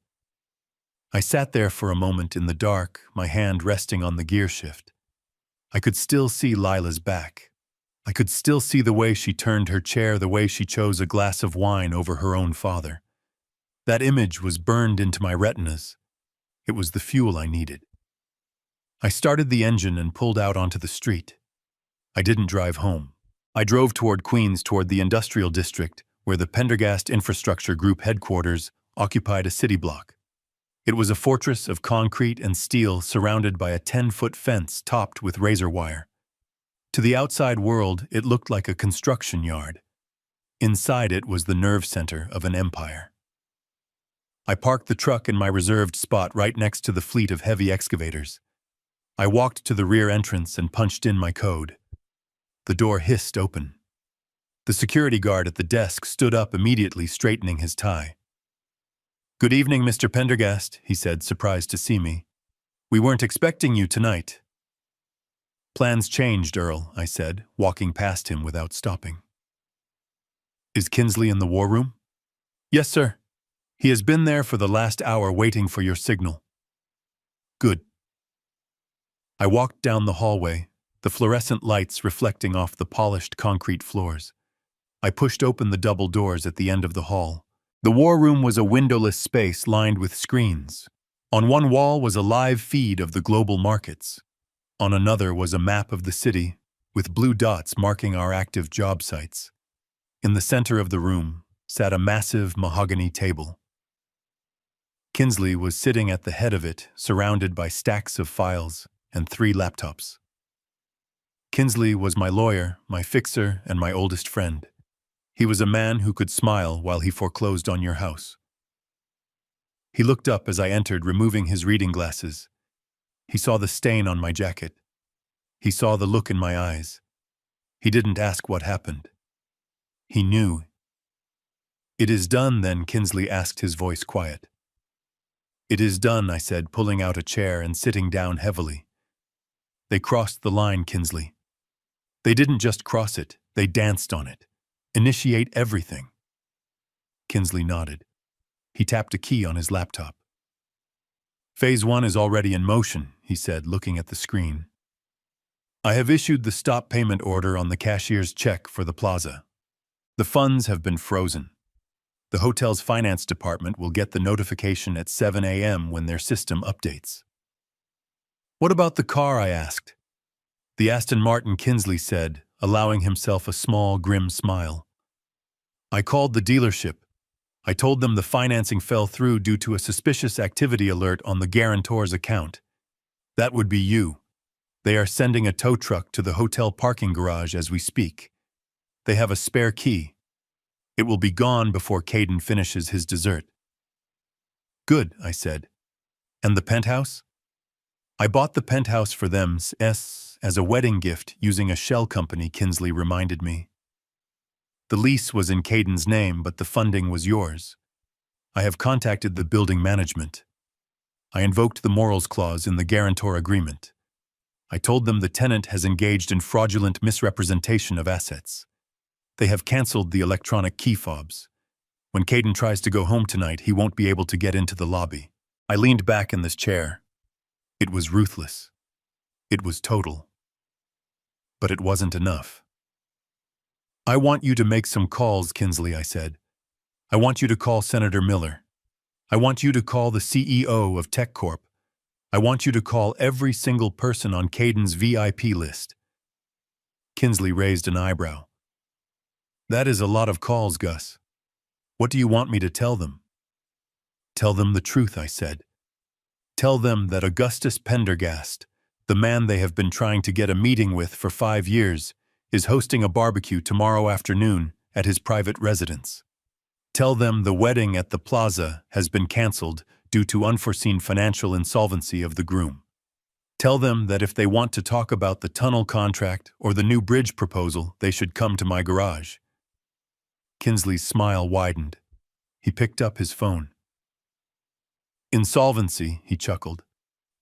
A: I sat there for a moment in the dark, my hand resting on the gear shift. I could still see Lila's back. I could still see the way she turned her chair, the way she chose a glass of wine over her own father. That image was burned into my retinas. It was the fuel I needed. I started the engine and pulled out onto the street. I didn't drive home. I drove toward Queens, toward the industrial district, where the Pendergast Infrastructure Group headquarters occupied a city block. It was a fortress of concrete and steel surrounded by a 10-foot fence topped with razor wire. To the outside world, it looked like a construction yard. Inside it was the nerve center of an empire. I parked the truck in my reserved spot right next to the fleet of heavy excavators. I walked to the rear entrance and punched in my code. The door hissed open. The security guard at the desk stood up immediately, straightening his tie. "Good evening, Mr. Pendergast," he said, surprised to see me. "We weren't expecting you tonight." "Plans changed, Earl," I said, walking past him without stopping. "Is Kinsley in the war room?" "Yes, sir. He has been there for the last hour waiting for your signal." "Good." I walked down the hallway, the fluorescent lights reflecting off the polished concrete floors. I pushed open the double doors at the end of the hall. The war room was a windowless space lined with screens. On one wall was a live feed of the global markets. On another was a map of the city, with blue dots marking our active job sites. In the center of the room sat a massive mahogany table. Kinsley was sitting at the head of it, surrounded by stacks of files and 3 laptops. Kinsley was my lawyer, my fixer, and my oldest friend. He was a man who could smile while he foreclosed on your house. He looked up as I entered, removing his reading glasses. He saw the stain on my jacket. He saw the look in my eyes. He didn't ask what happened. He knew. "It is done, then?" Kinsley asked, his voice quiet. "It is done," I said, pulling out a chair and sitting down heavily. "They crossed the line, Kinsley. They didn't just cross it, they danced on it. Initiate everything." Kinsley nodded. He tapped a key on his laptop. "Phase 1 is already in motion," he said, looking at the screen. "I have issued the stop payment order on the cashier's check for the plaza. The funds have been frozen. The hotel's finance department will get the notification at 7 a.m. when their system updates." "What about the car?" I asked. "The Aston Martin," Kinsley said, allowing himself a small, grim smile. "I called the dealership. I told them the financing fell through due to a suspicious activity alert on the guarantor's account. That would be you. They are sending a tow truck to the hotel parking garage as we speak. They have a spare key. It will be gone before Caden finishes his dessert. Good, I said. And the penthouse? I bought the penthouse for them as a wedding gift using a shell company, Kinsley reminded me. The lease was in Caden's name, but the funding was yours. I have contacted the building management. I invoked the morals clause in the guarantor agreement. I told them the tenant has engaged in fraudulent misrepresentation of assets. They have cancelled the electronic key fobs. When Caden tries to go home tonight, he won't be able to get into the lobby. I leaned back in this chair. It was ruthless. It was total. But it wasn't enough. I want you to make some calls, Kinsley, I said. I want you to call Senator Miller. I want you to call the CEO of Tech Corp. I want you to call every single person on Caden's VIP list. Kinsley raised an eyebrow. That is a lot of calls, Gus. What do you want me to tell them? Tell them the truth, I said. Tell them that Augustus Pendergast, the man they have been trying to get a meeting with for 5 years, is hosting a barbecue tomorrow afternoon at his private residence. Tell them the wedding at the plaza has been canceled due to unforeseen financial insolvency of the groom. Tell them that if they want to talk about the tunnel contract or the new bridge proposal, they should come to my garage. Kinsley's smile widened. He picked up his phone. Insolvency, he chuckled.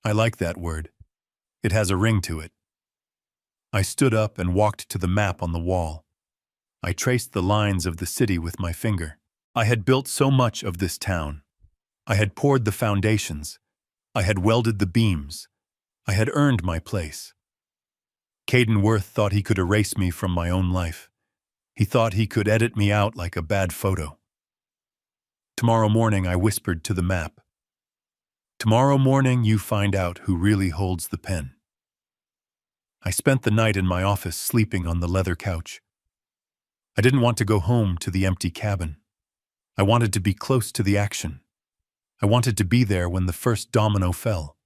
A: I like that word. It has a ring to it. I stood up and walked to the map on the wall. I traced the lines of the city with my finger. I had built so much of this town. I had poured the foundations. I had welded the beams. I had earned my place. Caden Worth thought he could erase me from my own life. He thought he could edit me out like a bad photo. Tomorrow morning, I whispered to the map. Tomorrow morning, you find out who really holds the pen. I spent the night in my office sleeping on the leather couch. I didn't want to go home to the empty cabin. I wanted to be close to the action. I wanted to be there when the first domino fell.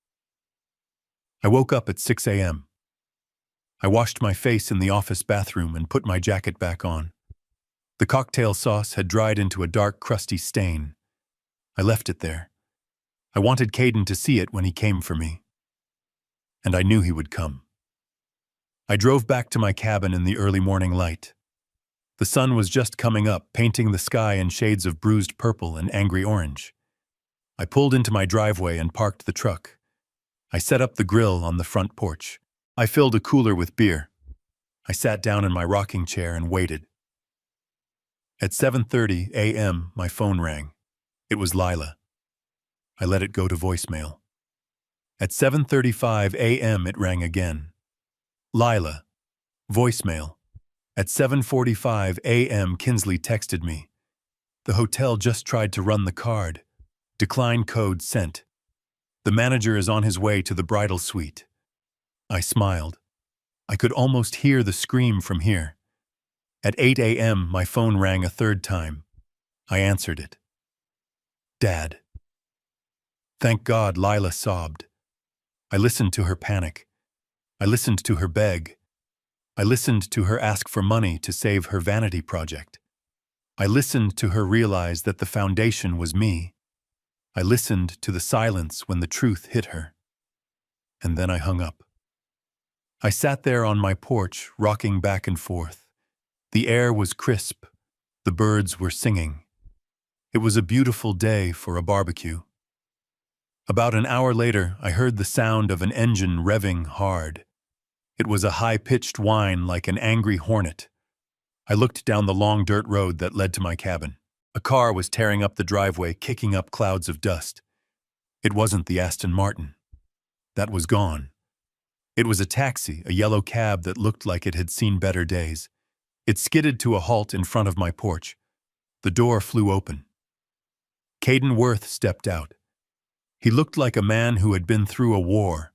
A: I woke up at 6 a.m. I washed my face in the office bathroom and put my jacket back on. The cocktail sauce had dried into a dark, crusty stain. I left it there. I wanted Caden to see it when he came for me. And I knew he would come. I drove back to my cabin in the early morning light. The sun was just coming up, painting the sky in shades of bruised purple and angry orange. I pulled into my driveway and parked the truck. I set up the grill on the front porch. I filled a cooler with beer. I sat down in my rocking chair and waited. At 7:30 a.m., my phone rang. It was Lila. I let it go to voicemail. At 7:35 a.m., it rang again. Lila. Voicemail. At 7:45 a.m., Kinsley texted me. The hotel just tried to run the card. Decline code sent. The manager is on his way to the bridal suite. I smiled. I could almost hear the scream from here. At 8 a.m., my phone rang a third time. I answered it. Dad. Thank God, Lila sobbed. I listened to her panic. I listened to her beg. I listened to her ask for money to save her vanity project. I listened to her realize that the foundation was me. I listened to the silence when the truth hit her. And then I hung up. I sat there on my porch, rocking back and forth. The air was crisp. The birds were singing. It was a beautiful day for a barbecue. About an hour later, I heard the sound of an engine revving hard. It was a high-pitched whine like an angry hornet. I looked down the long dirt road that led to my cabin. A car was tearing up the driveway, kicking up clouds of dust. It wasn't the Aston Martin. That was gone. It was a taxi, a yellow cab that looked like it had seen better days. It skidded to a halt in front of my porch. The door flew open. Caden Worth stepped out. He looked like a man who had been through a war.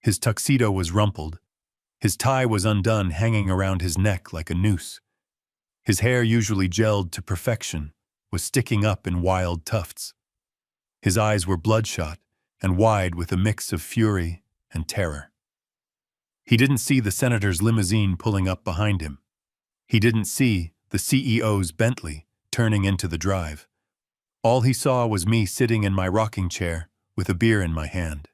A: His tuxedo was rumpled. His tie was undone, hanging around his neck like a noose. His hair, usually gelled to perfection, was sticking up in wild tufts. His eyes were bloodshot and wide with a mix of fury and terror. He didn't see the senator's limousine pulling up behind him. He didn't see the CEO's Bentley turning into the drive. All he saw was me sitting in my rocking chair with a beer in my hand.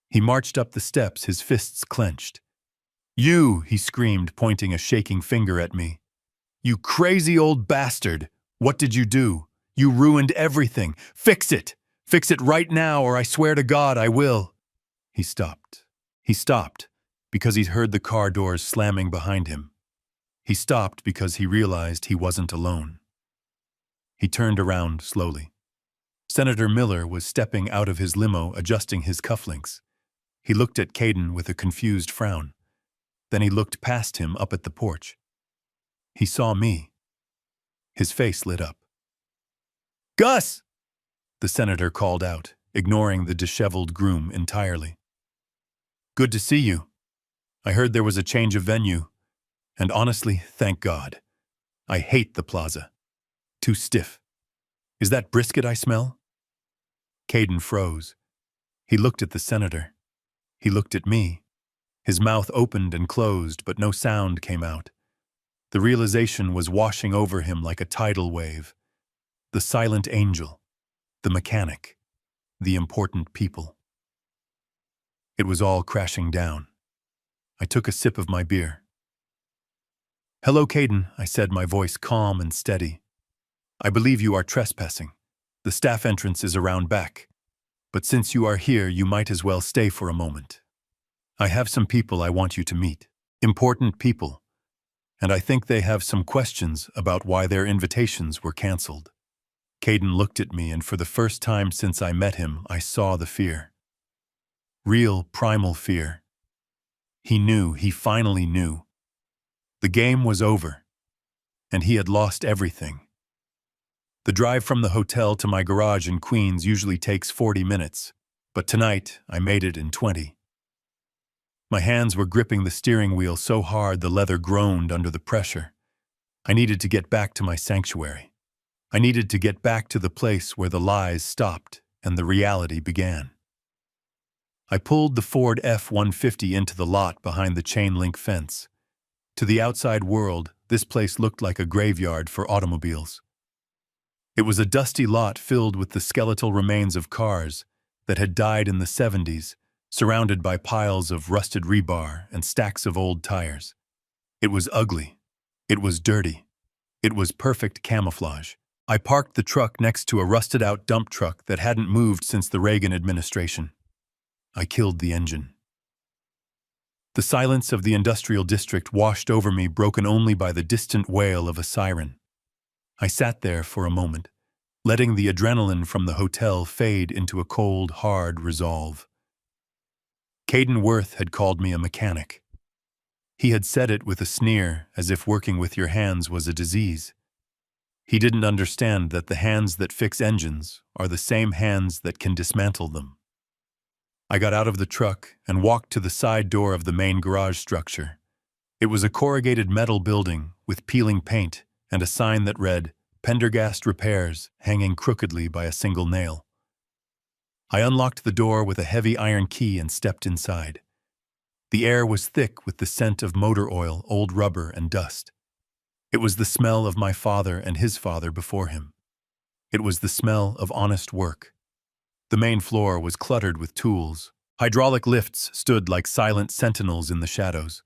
A: He marched up the steps, his fists clenched. "You," he screamed, pointing a shaking finger at me. "You crazy old bastard! What did you do? You ruined everything! Fix it! Fix it right now, or I swear to God I will!" He stopped. He stopped because he'd heard the car doors slamming behind him. He stopped because he realized he wasn't alone. He turned around slowly. Senator Miller was stepping out of his limo, adjusting his cufflinks. He looked at Caden with a confused frown. Then he looked past him up at the porch. He saw me. His face lit up. "Gus!" the senator called out, ignoring the disheveled groom entirely. "Good to see you. I heard there was a change of venue. And honestly, thank God. I hate the plaza. Too stiff. Is that brisket I smell?" Caden froze. He looked at the senator. He looked at me. His mouth opened and closed, but no sound came out. The realization was washing over him like a tidal wave. The silent angel, the mechanic, the important people. It was all crashing down. I took a sip of my beer. "Hello, Caden," I said, my voice calm and steady. "I believe you are trespassing. The staff entrance is around back. But since you are here, you might as well stay for a moment. I have some people I want you to meet. Important people. And I think they have some questions about why their invitations were canceled." Caden looked at me, and for the first time since I met him, I saw the fear. Real, primal fear. He knew, he finally knew. The game was over, and he had lost everything. The drive from the hotel to my garage in Queens usually takes 40 minutes, but tonight I made it in 20. My hands were gripping the steering wheel so hard the leather groaned under the pressure. I needed to get back to my sanctuary. I needed to get back to the place where the lies stopped and the reality began. I pulled the Ford F-150 into the lot behind the chain-link fence. To the outside world, this place looked like a graveyard for automobiles. It was a dusty lot filled with the skeletal remains of cars that had died in the 70s, surrounded by piles of rusted rebar and stacks of old tires. It was ugly. It was dirty. It was perfect camouflage. I parked the truck next to a rusted-out dump truck that hadn't moved since the Reagan administration. I killed the engine. The silence of the industrial district washed over me, broken only by the distant wail of a siren. I sat there for a moment, letting the adrenaline from the hotel fade into a cold, hard resolve. Caden Worth had called me a mechanic. He had said it with a sneer, as if working with your hands was a disease. He didn't understand that the hands that fix engines are the same hands that can dismantle them. I got out of the truck and walked to the side door of the main garage structure. It was a corrugated metal building with peeling paint and a sign that read, "Pendergast Repairs," hanging crookedly by a single nail. I unlocked the door with a heavy iron key and stepped inside. The air was thick with the scent of motor oil, old rubber, and dust. It was the smell of my father and his father before him. It was the smell of honest work. The main floor was cluttered with tools. Hydraulic lifts stood like silent sentinels in the shadows.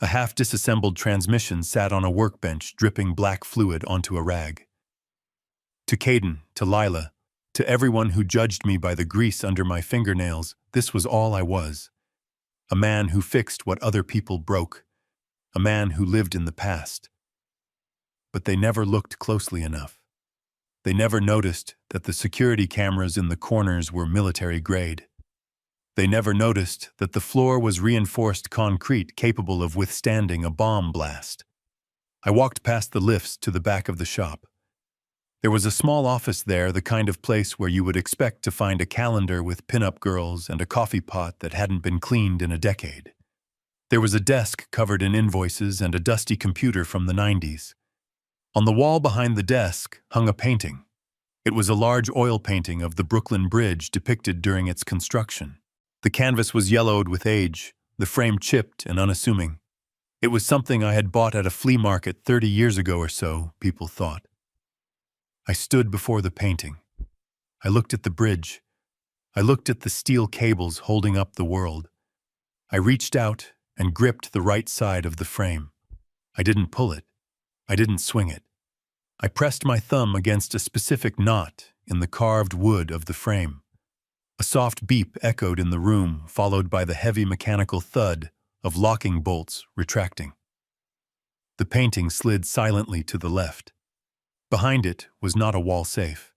A: A half-disassembled transmission sat on a workbench, dripping black fluid onto a rag. To Caden, to Lila, to everyone who judged me by the grease under my fingernails, this was all I was. A man who fixed what other people broke. A man who lived in the past. But they never looked closely enough. They never noticed that the security cameras in the corners were military grade. They never noticed that the floor was reinforced concrete capable of withstanding a bomb blast. I walked past the lifts to the back of the shop. There was a small office there, the kind of place where you would expect to find a calendar with pin-up girls and a coffee pot that hadn't been cleaned in a decade. There was a desk covered in invoices and a dusty computer from the 90s. On the wall behind the desk hung a painting. It was a large oil painting of the Brooklyn Bridge depicted during its construction. The canvas was yellowed with age, the frame chipped and unassuming. It was something I had bought at a flea market 30 years ago or so, people thought. I stood before the painting. I looked at the bridge. I looked at the steel cables holding up the world. I reached out and gripped the right side of the frame. I didn't pull it. I didn't swing it. I pressed my thumb against a specific knot in the carved wood of the frame. A soft beep echoed in the room, followed by the heavy mechanical thud of locking bolts retracting. The painting slid silently to the left. Behind it was not a wall safe.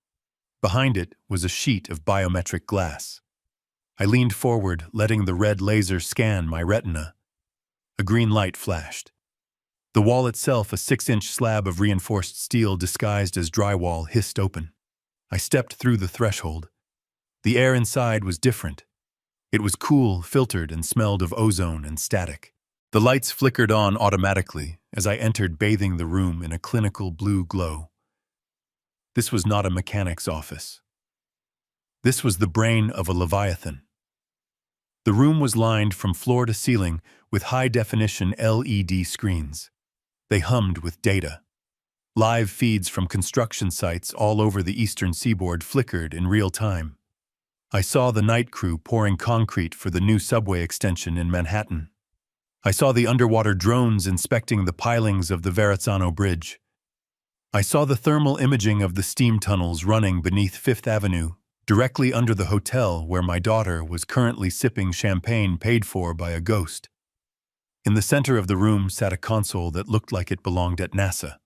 A: Behind it was a sheet of biometric glass. I leaned forward, letting the red laser scan my retina. A green light flashed. The wall itself, a 6-inch slab of reinforced steel disguised as drywall, hissed open. I stepped through the threshold. The air inside was different. It was cool, filtered, and smelled of ozone and static. The lights flickered on automatically as I entered, bathing the room in a clinical blue glow. This was not a mechanic's office. This was the brain of a leviathan. The room was lined from floor to ceiling with high-definition LED screens. They hummed with data. Live feeds from construction sites all over the eastern seaboard flickered in real time. I saw the night crew pouring concrete for the new subway extension in Manhattan. I saw the underwater drones inspecting the pilings of the Verrazzano Bridge. I saw the thermal imaging of the steam tunnels running beneath Fifth Avenue, directly under the hotel where my daughter was currently sipping champagne paid for by a ghost. In the center of the room sat a console that looked like it belonged at NASA.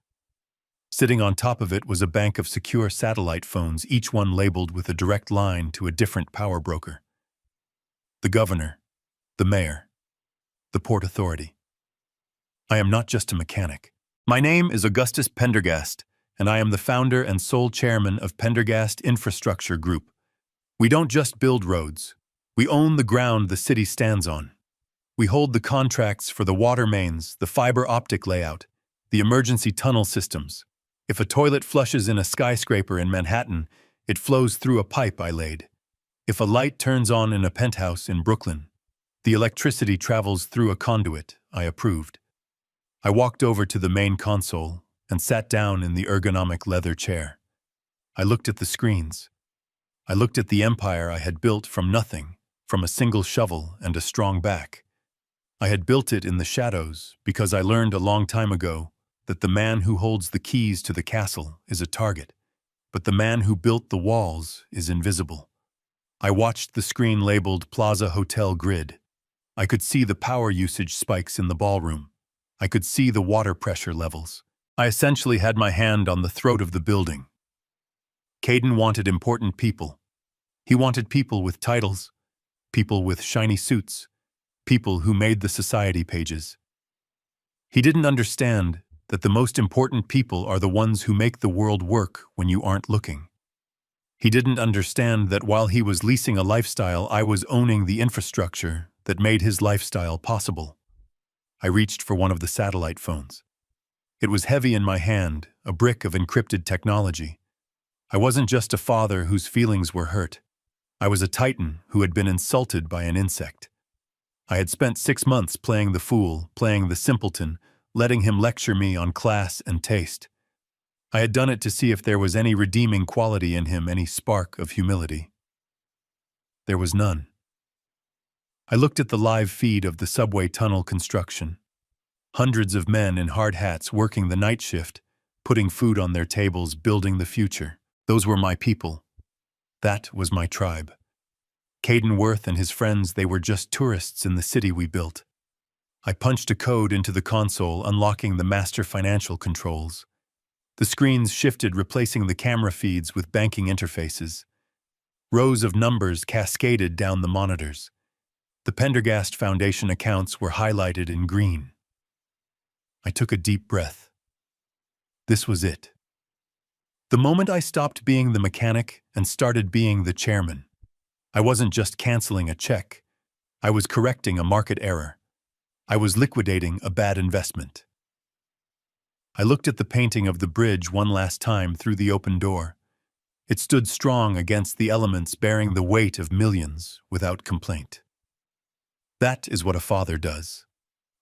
A: Sitting on top of it was a bank of secure satellite phones, each one labeled with a direct line to a different power broker. The governor, the mayor, the Port Authority. I am not just a mechanic. My name is Augustus Pendergast, and I am the founder and sole chairman of Pendergast Infrastructure Group. We don't just build roads. We own the ground the city stands on. We hold the contracts for the water mains, the fiber optic layout, the emergency tunnel systems. If a toilet flushes in a skyscraper in Manhattan, it flows through a pipe I laid. If a light turns on in a penthouse in Brooklyn, the electricity travels through a conduit I approved. I walked over to the main console and sat down in the ergonomic leather chair. I looked at the screens. I looked at the empire I had built from nothing, from a single shovel and a strong back. I had built it in the shadows because I learned a long time ago that the man who holds the keys to the castle is a target, but the man who built the walls is invisible. I watched the screen labeled Plaza Hotel Grid. I could see the power usage spikes in the ballroom. I could see the water pressure levels. I essentially had my hand on the throat of the building. Caden wanted important people. He wanted people with titles, people with shiny suits, people who made the society pages. He didn't understand that the most important people are the ones who make the world work when you aren't looking. He didn't understand that while he was leasing a lifestyle, I was owning the infrastructure that made his lifestyle possible. I reached for one of the satellite phones. It was heavy in my hand, a brick of encrypted technology. I wasn't just a father whose feelings were hurt. I was a titan who had been insulted by an insect. I had spent 6 months playing the fool, playing the simpleton, letting him lecture me on class and taste. I had done it to see if there was any redeeming quality in him, any spark of humility. There was none. I looked at the live feed of the subway tunnel construction. Hundreds of men in hard hats working the night shift, putting food on their tables, building the future. Those were my people. That was my tribe. Caden Worth and his friends, they were just tourists in the city we built. I punched a code into the console, unlocking the master financial controls. The screens shifted, replacing the camera feeds with banking interfaces. Rows of numbers cascaded down the monitors. The Pendergast Foundation accounts were highlighted in green. I took a deep breath. This was it. The moment I stopped being the mechanic and started being the chairman. I wasn't just canceling a check. I was correcting a market error. I was liquidating a bad investment. I looked at the painting of the bridge one last time through the open door. It stood strong against the elements, bearing the weight of millions without complaint. That is what a father does.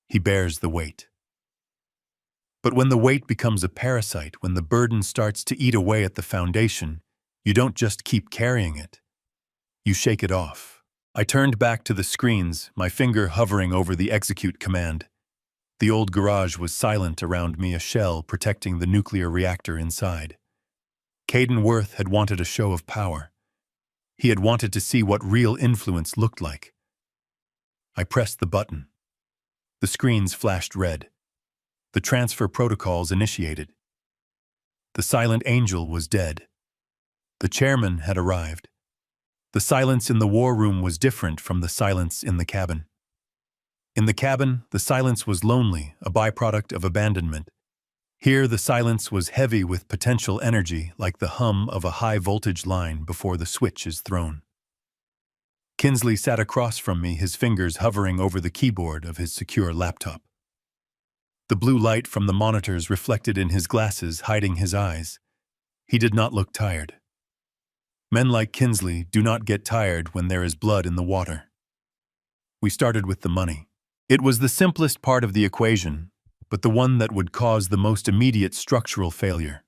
A: He bears the weight. But when the weight becomes a parasite, when the burden starts to eat away at the foundation, you don't just keep carrying it. You shake it off. I turned back to the screens, my finger hovering over the execute command. The old garage was silent around me, a shell protecting the nuclear reactor inside. Caden Worth had wanted a show of power. He had wanted to see what real influence looked like. I pressed the button. The screens flashed red. The transfer protocols initiated. The silent angel was dead. The chairman had arrived. The silence in the war room was different from the silence in the cabin. In the cabin, the silence was lonely, a byproduct of abandonment. Here, the silence was heavy with potential energy, like the hum of a high-voltage line before the switch is thrown. Kinsley sat across from me, his fingers hovering over the keyboard of his secure laptop. The blue light from the monitors reflected in his glasses, hiding his eyes. He did not look tired. Men like Kinsley do not get tired when there is blood in the water. We started with the money. It was the simplest part of the equation, but the one that would cause the most immediate structural failure.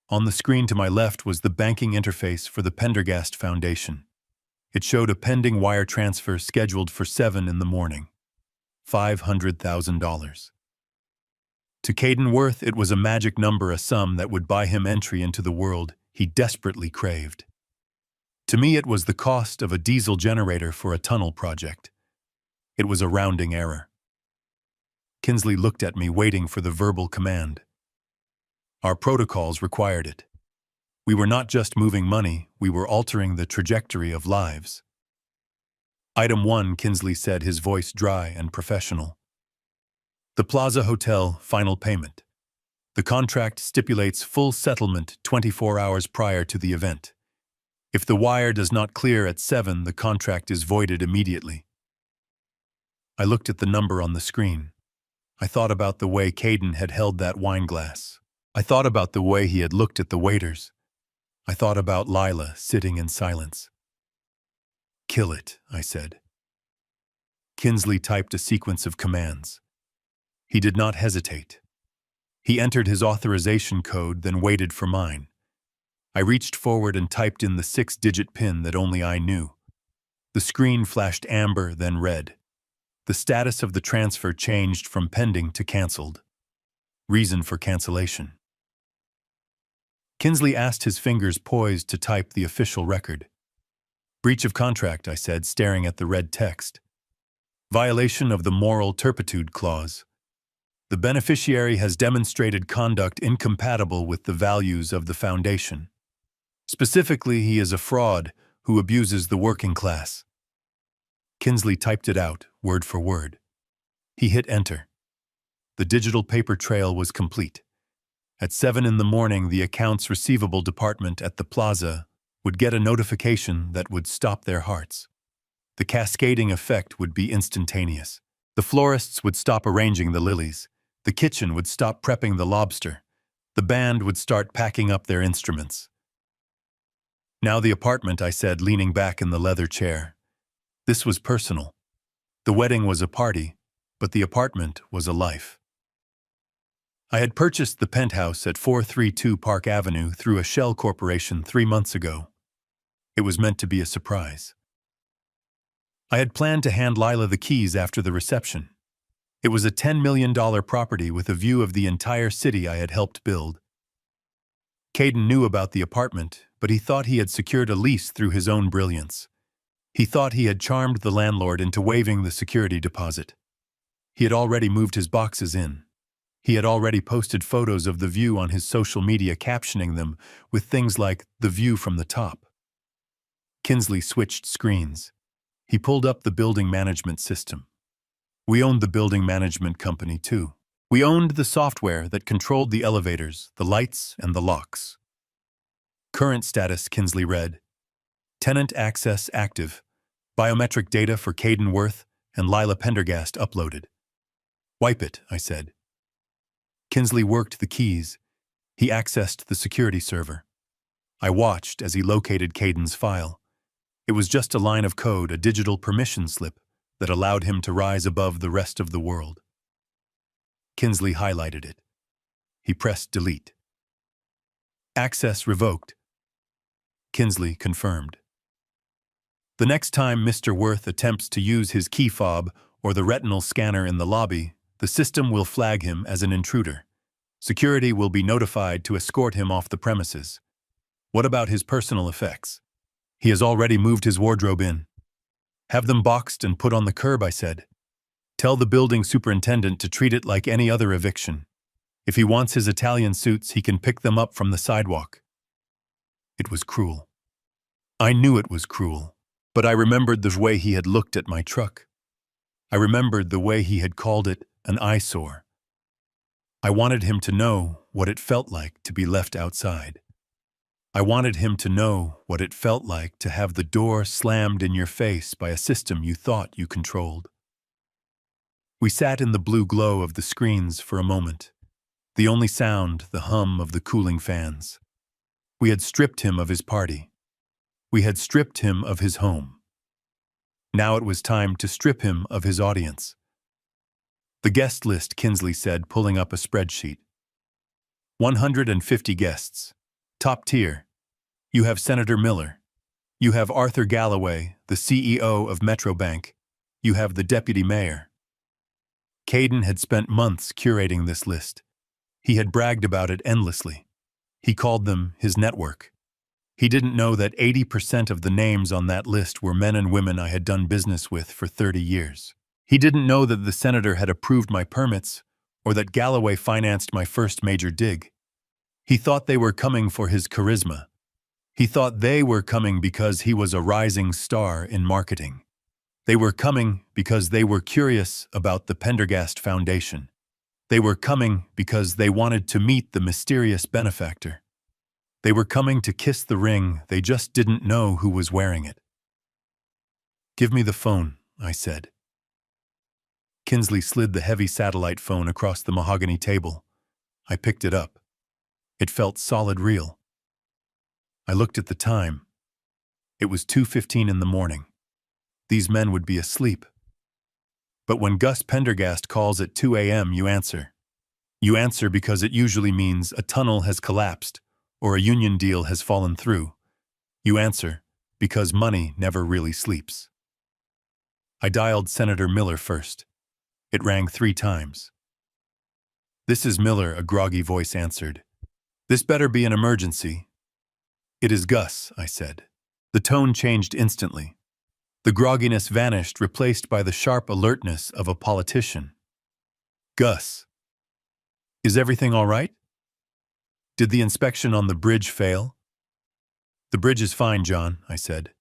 A: On the screen to my left was the banking interface for the Pendergast Foundation. It showed a pending wire transfer scheduled for 7 in the morning. $500,000. To Caden Worth, it was a magic number, a sum that would buy him entry into the world he desperately craved. To me, it was the cost of a diesel generator for a tunnel project. It was a rounding error. Kinsley looked at me, waiting for the verbal command. Our protocols required it. We were not just moving money, we were altering the trajectory of lives. Item 1, Kinsley said, his voice dry and professional. The Plaza Hotel final payment. The contract stipulates full settlement 24 hours prior to the event. If the wire does not clear at 7, the contract is voided immediately. I looked at the number on the screen. I thought about the way Caden had held that wine glass. I thought about the way he had looked at the waiters. I thought about Lila sitting in silence. Kill it, I said. Kinsley typed a sequence of commands. He did not hesitate. He entered his authorization code, then waited for mine. I reached forward and typed in the 6-digit PIN that only I knew. The screen flashed amber, then red. The status of the transfer changed from pending to canceled. Reason for cancellation. Kinsley asked, his fingers poised to type the official record. Breach of contract, I said, staring at the red text. Violation of the moral turpitude clause. The beneficiary has demonstrated conduct incompatible with the values of the foundation. Specifically, he is a fraud who abuses the working class. Kinsley typed it out, word for word. He hit enter. The digital paper trail was complete. At 7 in the morning, the accounts receivable department at the plaza would get a notification that would stop their hearts. The cascading effect would be instantaneous. The florists would stop arranging the lilies. The kitchen would stop prepping the lobster. The band would start packing up their instruments. Now the apartment, I said, leaning back in the leather chair. This was personal. The wedding was a party, but the apartment was a life. I had purchased the penthouse at 432 Park Avenue through a shell corporation 3 months ago. It was meant to be a surprise. I had planned to hand Lila the keys after the reception. It was a $10 million property with a view of the entire city I had helped build. Caden knew about the apartment, but he thought he had secured a lease through his own brilliance. He thought he had charmed the landlord into waiving the security deposit. He had already moved his boxes in. He had already posted photos of the view on his social media, captioning them with things like "the view from the top." Kinsley switched screens. He pulled up the building management system. We owned the building management company too. We owned the software that controlled the elevators, the lights, and the locks. Current status, Kinsley read. Tenant access active. Biometric data for Caden Worth and Lila Pendergast uploaded. Wipe it, I said. Kinsley worked the keys. He accessed the security server. I watched as he located Caden's file. It was just a line of code, a digital permission slip that allowed him to rise above the rest of the world. Kinsley highlighted it. He pressed delete. Access revoked. Kinsley confirmed. The next time Mr. Worth attempts to use his key fob or the retinal scanner in the lobby, the system will flag him as an intruder. Security will be notified to escort him off the premises. What about his personal effects? He has already moved his wardrobe in. Have them boxed and put on the curb, I said. Tell the building superintendent to treat it like any other eviction. If he wants his Italian suits, he can pick them up from the sidewalk. It was cruel. I knew it was cruel, but I remembered the way he had looked at my truck. I remembered the way he had called it an eyesore. I wanted him to know what it felt like to be left outside. I wanted him to know what it felt like to have the door slammed in your face by a system you thought you controlled. We sat in the blue glow of the screens for a moment. The only sound, the hum of the cooling fans. We had stripped him of his party. We had stripped him of his home. Now it was time to strip him of his audience. The guest list, Kinsley said, pulling up a spreadsheet. 150 guests. Top tier. You have Senator Miller. You have Arthur Galloway, the CEO of Metro Bank. You have the deputy mayor. Caden had spent months curating this list. He had bragged about it endlessly. He called them his network. He didn't know that 80% of the names on that list were men and women I had done business with for 30 years. He didn't know that the senator had approved my permits or that Galloway financed my first major dig. He thought they were coming for his charisma. He thought they were coming because he was a rising star in marketing. They were coming because they were curious about the Pendergast Foundation. They were coming because they wanted to meet the mysterious benefactor. They were coming to kiss the ring, they just didn't know who was wearing it. Give me the phone, I said. Kinsley slid the heavy satellite phone across the mahogany table. I picked it up. It felt solid real. I looked at the time. It was 2:15 in the morning. These men would be asleep. But when Gus Pendergast calls at 2 a.m., you answer. You answer because it usually means a tunnel has collapsed or a union deal has fallen through. You answer because money never really sleeps. I dialed Senator Miller first. It rang 3 times. This is Miller, a groggy voice answered. This better be an emergency. It is Gus, I said. The tone changed instantly. The grogginess vanished, replaced by the sharp alertness of a politician. Gus. Is everything all right? Did the inspection on the bridge fail? The bridge is fine, John, I said.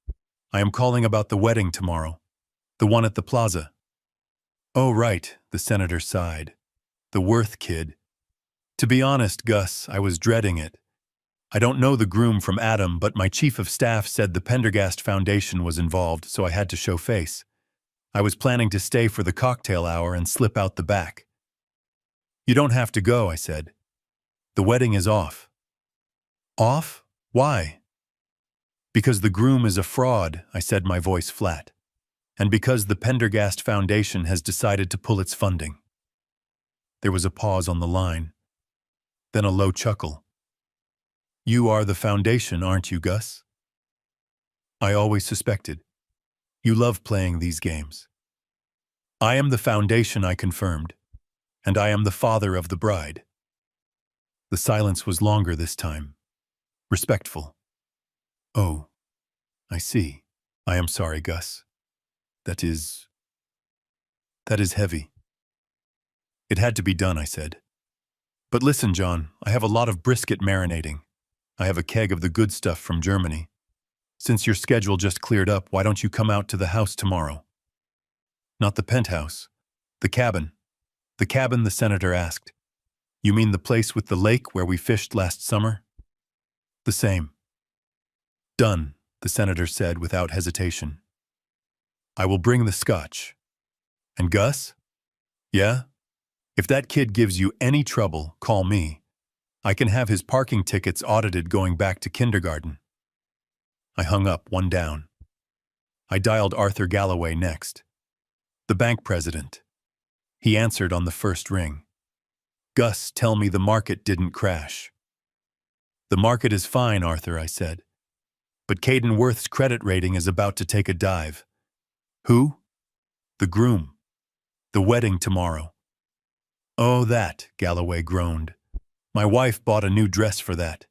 A: I am calling about the wedding tomorrow. The one at the plaza. Oh, right, the senator sighed. The Worth kid. To be honest, Gus, I was dreading it. I don't know the groom from Adam, but my chief of staff said the Pendergast Foundation was involved, so I had to show face. I was planning to stay for the cocktail hour and slip out the back. You don't have to go, I said. The wedding is off. Off? Why? Because the groom is a fraud, I said, my voice flat. And because the Pendergast Foundation has decided to pull its funding. There was a pause on the line. Then a low chuckle. You are the foundation, aren't you, Gus? I always suspected. You love playing these games. I am the foundation, I confirmed, and I am the father of the bride. The silence was longer this time, respectful. Oh, I see. I am sorry, Gus. That is heavy. It had to be done, I said. But listen, John, I have a lot of brisket marinating. I have a keg of the good stuff from Germany. Since your schedule just cleared up, why don't you come out to the house tomorrow? Not the penthouse. The cabin. The cabin, the senator asked. You mean the place with the lake where we fished last summer? The same. Done, the senator said without hesitation. I will bring the scotch. And Gus? Yeah? If that kid gives you any trouble, call me. I can have his parking tickets audited going back to kindergarten. I hung up, one down. I dialed Arthur Galloway next. The bank president. He answered on the first ring. Gus, tell me the market didn't crash. The market is fine, Arthur, I said. But Caden Worth's credit rating is about to take a dive. Who? The groom. The wedding tomorrow. Oh, that, Galloway groaned. My wife bought a new dress for that.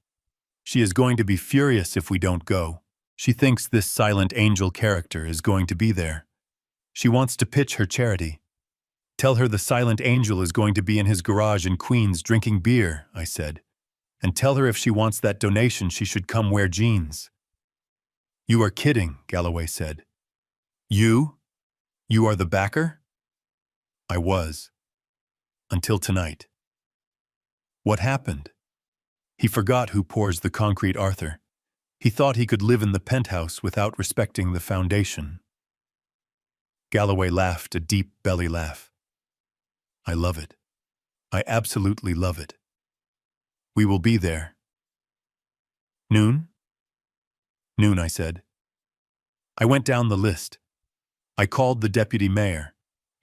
A: She is going to be furious if we don't go. She thinks this silent angel character is going to be there. She wants to pitch her charity. Tell her the silent angel is going to be in his garage in Queens drinking beer, I said. And tell her if she wants that donation she should come wear jeans. You are kidding, Galloway said. You? You are the backer? I was. Until tonight. What happened? He forgot who pours the concrete, Arthur. He thought he could live in the penthouse without respecting the foundation. Galloway laughed a deep belly laugh. I love it. I absolutely love it. We will be there. Noon? Noon, I said. I went down the list. I called the deputy mayor.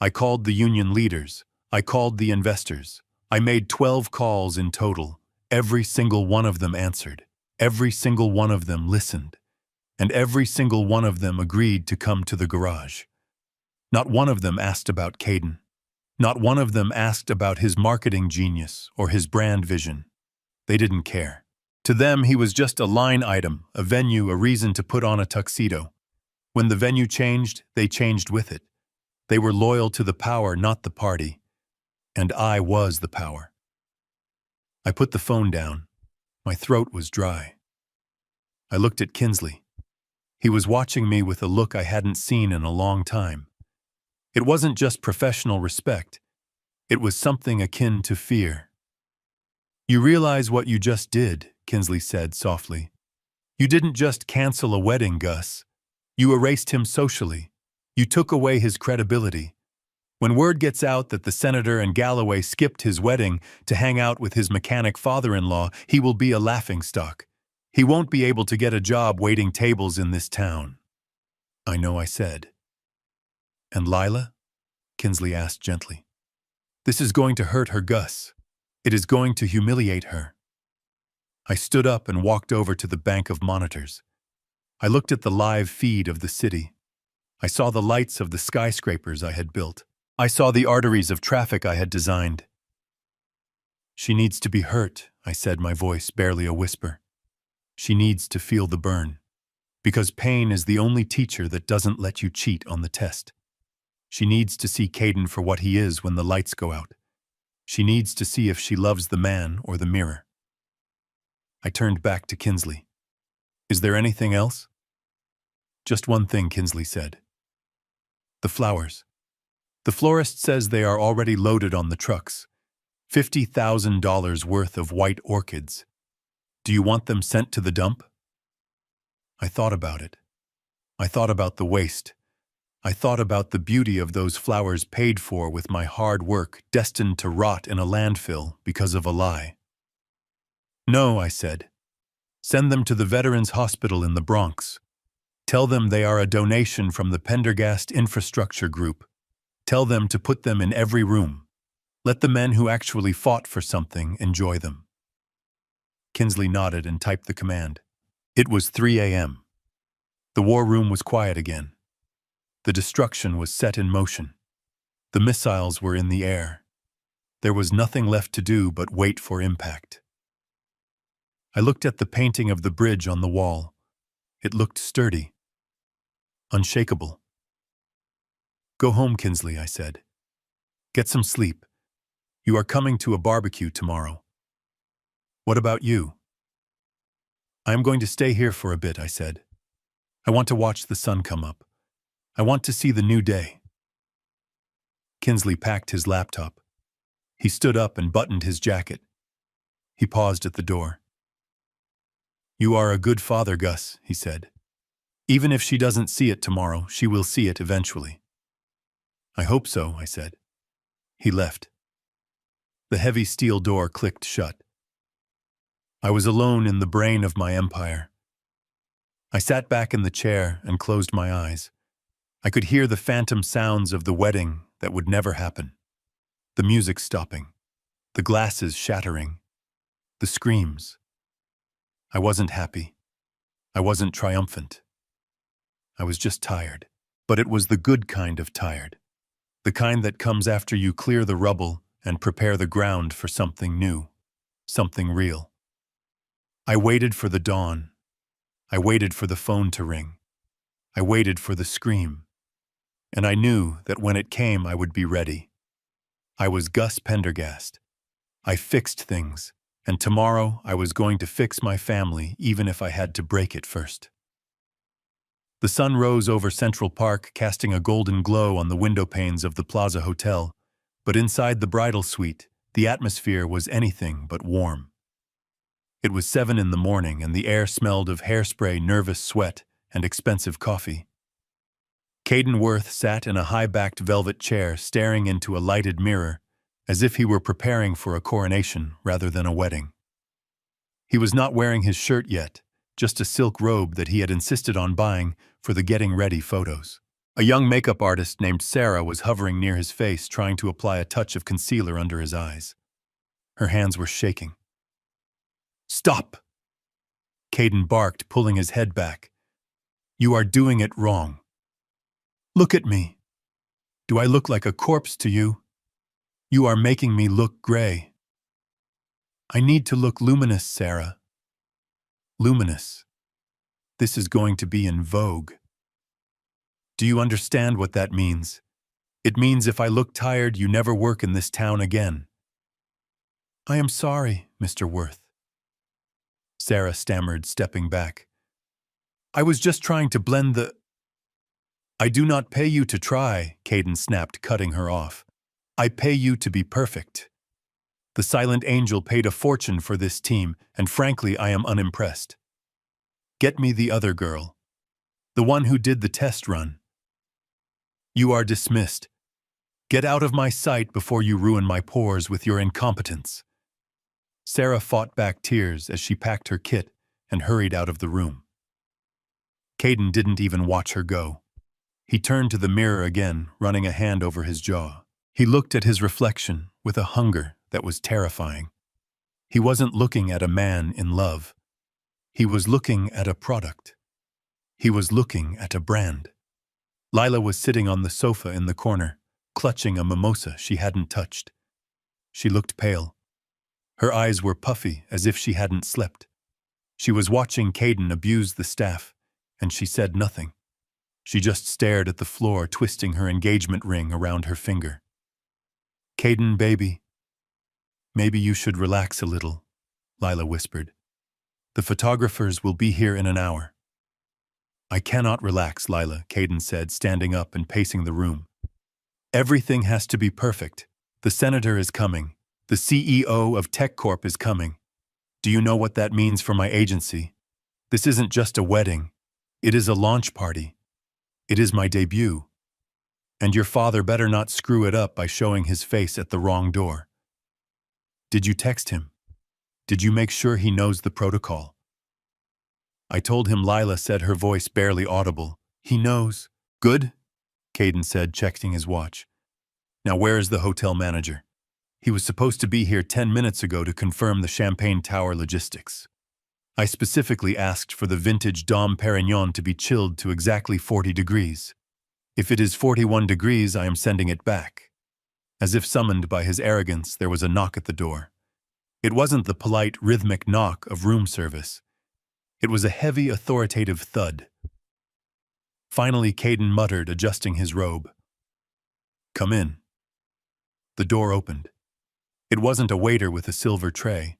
A: I called the union leaders. I called the investors. I made 12 calls in total. Every single one of them answered. Every single one of them listened. And every single one of them agreed to come to the garage. Not one of them asked about Caden. Not one of them asked about his marketing genius or his brand vision. They didn't care. To them, he was just a line item, a venue, a reason to put on a tuxedo. When the venue changed, they changed with it. They were loyal to the power, not the party. And I was the power. I put the phone down. My throat was dry. I looked at Kinsley. He was watching me with a look I hadn't seen in a long time. It wasn't just professional respect. It was something akin to fear. You realize what you just did, Kinsley said softly. You didn't just cancel a wedding, Gus. You erased him socially. You took away his credibility. When word gets out that the senator and Galloway skipped his wedding to hang out with his mechanic father-in-law, he will be a laughingstock. He won't be able to get a job waiting tables in this town. I know, I said. And Lila? Kinsley asked gently. This is going to hurt her, Gus. It is going to humiliate her. I stood up and walked over to the bank of monitors. I looked at the live feed of the city. I saw the lights of the skyscrapers I had built. I saw the arteries of traffic I had designed. She needs to be hurt, I said, my voice barely a whisper. She needs to feel the burn. Because pain is the only teacher that doesn't let you cheat on the test. She needs to see Caden for what he is when the lights go out. She needs to see if she loves the man or the mirror. I turned back to Kinsley. Is there anything else? Just one thing, Kinsley said. The flowers. The florist says they are already loaded on the trucks. $50,000 worth of white orchids. Do you want them sent to the dump? I thought about it. I thought about the waste. I thought about the beauty of those flowers paid for with my hard work, destined to rot in a landfill because of a lie. No, I said. Send them to the Veterans Hospital in the Bronx. Tell them they are a donation from the Pendergast Infrastructure Group. Tell them to put them in every room. Let the men who actually fought for something enjoy them. Kinsley nodded and typed the command. It was 3 a.m. The war room was quiet again. The destruction was set in motion. The missiles were in the air. There was nothing left to do but wait for impact. I looked at the painting of the bridge on the wall. It looked sturdy, unshakable. Go home, Kinsley, I said. Get some sleep. You are coming to a barbecue tomorrow. What about you? I am going to stay here for a bit, I said. I want to watch the sun come up. I want to see the new day. Kinsley packed his laptop. He stood up and buttoned his jacket. He paused at the door. You are a good father, Gus, he said. Even if she doesn't see it tomorrow, she will see it eventually. I hope so, I said. He left. The heavy steel door clicked shut. I was alone in the brain of my empire. I sat back in the chair and closed my eyes. I could hear the phantom sounds of the wedding that would never happen. The music stopping. The glasses shattering. The screams. I wasn't happy. I wasn't triumphant. I was just tired. But it was the good kind of tired. The kind that comes after you clear the rubble and prepare the ground for something new, something real. I waited for the dawn. I waited for the phone to ring. I waited for the scream. And I knew that when it came, I would be ready. I was Gus Pendergast. I fixed things, and tomorrow I was going to fix my family even if I had to break it first. The sun rose over Central Park, casting a golden glow on the window panes of the Plaza Hotel, but inside the bridal suite, the atmosphere was anything but warm. It was 7 in the morning, and the air smelled of hairspray, nervous sweat, and expensive coffee. Caden Worth sat in a high-backed velvet chair, staring into a lighted mirror, as if he were preparing for a coronation rather than a wedding. He was not wearing his shirt yet, just a silk robe that he had insisted on buying for the getting ready photos. A young makeup artist named Sarah was hovering near his face, trying to apply a touch of concealer under his eyes. Her hands were shaking. "Stop!" Caden barked, pulling his head back. "You are doing it wrong. Look at me. Do I look like a corpse to you? You are making me look gray. I need to look luminous, Sarah. Luminous. This is going to be in vogue. Do you understand what that means? It means if I look tired, you never work in this town again." "I am sorry, Mr. Worth," Sarah stammered, stepping back. "I was just trying to blend the—" "I do not pay you to try," Caden snapped, cutting her off. "I pay you to be perfect. The silent angel paid a fortune for this team, and frankly, I am unimpressed. Get me the other girl. The one who did the test run. You are dismissed. Get out of my sight before you ruin my pores with your incompetence." Sarah fought back tears as she packed her kit and hurried out of the room. Caden didn't even watch her go. He turned to the mirror again, running a hand over his jaw. He looked at his reflection with a hunger that was terrifying. He wasn't looking at a man in love. He was looking at a product. He was looking at a brand. Lila was sitting on the sofa in the corner, clutching a mimosa she hadn't touched. She looked pale. Her eyes were puffy, as if she hadn't slept. She was watching Caden abuse the staff, and she said nothing. She just stared at the floor, twisting her engagement ring around her finger. "Caden, baby, maybe you should relax a little," Lila whispered. "The photographers will be here in an hour." "I cannot relax, Lila," Caden said, standing up and pacing the room. "Everything has to be perfect. The senator is coming. The CEO of TechCorp is coming. Do you know what that means for my agency? This isn't just a wedding. It is a launch party. It is my debut. And your father better not screw it up by showing his face at the wrong door. Did you text him? Did you make sure he knows the protocol?" "I told him," Lila said, her voice barely audible. "He knows." "Good," Caden said, checking his watch. "Now where is the hotel manager? He was supposed to be here 10 minutes ago to confirm the Champagne Tower logistics. I specifically asked for the vintage Dom Perignon to be chilled to exactly 40 degrees. If it is 41 degrees, I am sending it back." As if summoned by his arrogance, there was a knock at the door. It wasn't the polite, rhythmic knock of room service. It was a heavy, authoritative thud. Finally, Caden muttered, adjusting his robe. "Come in." The door opened. It wasn't a waiter with a silver tray.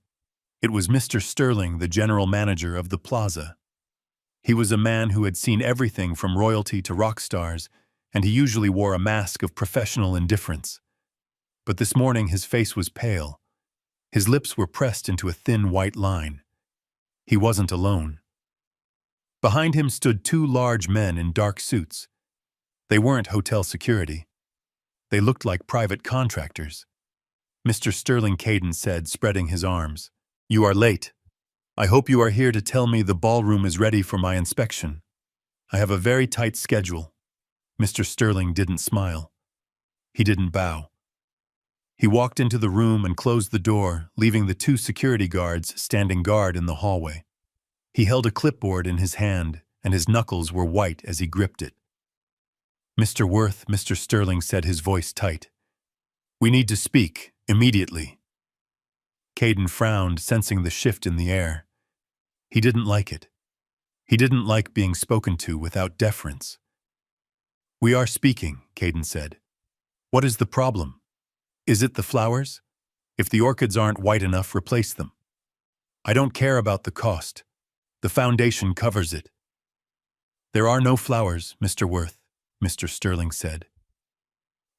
A: It was Mr. Sterling, the general manager of the Plaza. He was a man who had seen everything from royalty to rock stars, and he usually wore a mask of professional indifference. But this morning his face was pale. His lips were pressed into a thin white line. He wasn't alone. Behind him stood 2 large men in dark suits. They weren't hotel security. They looked like private contractors. "Mr. Sterling," Caden said, spreading his arms. "You are late. I hope you are here to tell me the ballroom is ready for my inspection. I have a very tight schedule." Mr. Sterling didn't smile. He didn't bow. He walked into the room and closed the door, leaving the two security guards standing guard in the hallway. He held a clipboard in his hand, and his knuckles were white as he gripped it. "Mr. Worth," Mr. Sterling said, his voice tight. "We need to speak, immediately." Caden frowned, sensing the shift in the air. He didn't like it. He didn't like being spoken to without deference. "We are speaking," Caden said. "What is the problem? Is it the flowers? If the orchids aren't white enough, replace them. I don't care about the cost. The foundation covers it." "There are no flowers, Mr. Worth," Mr. Sterling said.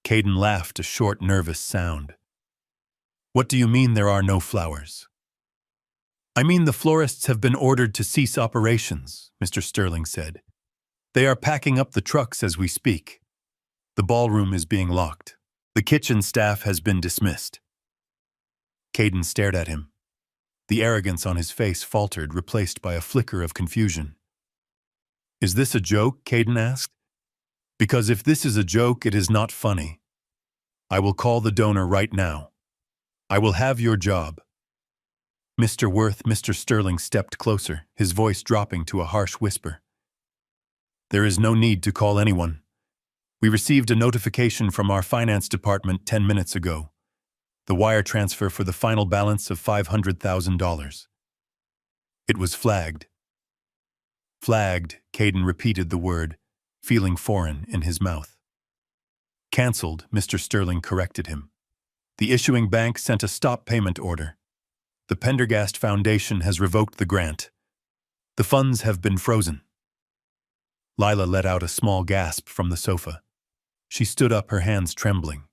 A: Caden laughed, a short, nervous sound. "What do you mean there are no flowers?" "I mean the florists have been ordered to cease operations," Mr. Sterling said. "They are packing up the trucks as we speak. The ballroom is being locked. The kitchen staff has been dismissed." Caden stared at him. The arrogance on his face faltered, replaced by a flicker of confusion. "Is this a joke?" Caden asked. "Because if this is a joke, it is not funny. I will call the donor right now. I will have your job." "Mr. Worth," Mr. Sterling stepped closer, his voice dropping to a harsh whisper. "There is no need to call anyone. We received a notification from our finance department 10 minutes ago. The wire transfer for the final balance of $500,000. It was flagged." "Flagged," Caden repeated the word, feeling foreign in his mouth. "Cancelled," Mr. Sterling corrected him. "The issuing bank sent a stop payment order. The Pendergast Foundation has revoked the grant. The funds have been frozen." Lila let out a small gasp from the sofa. She stood up, her hands trembling.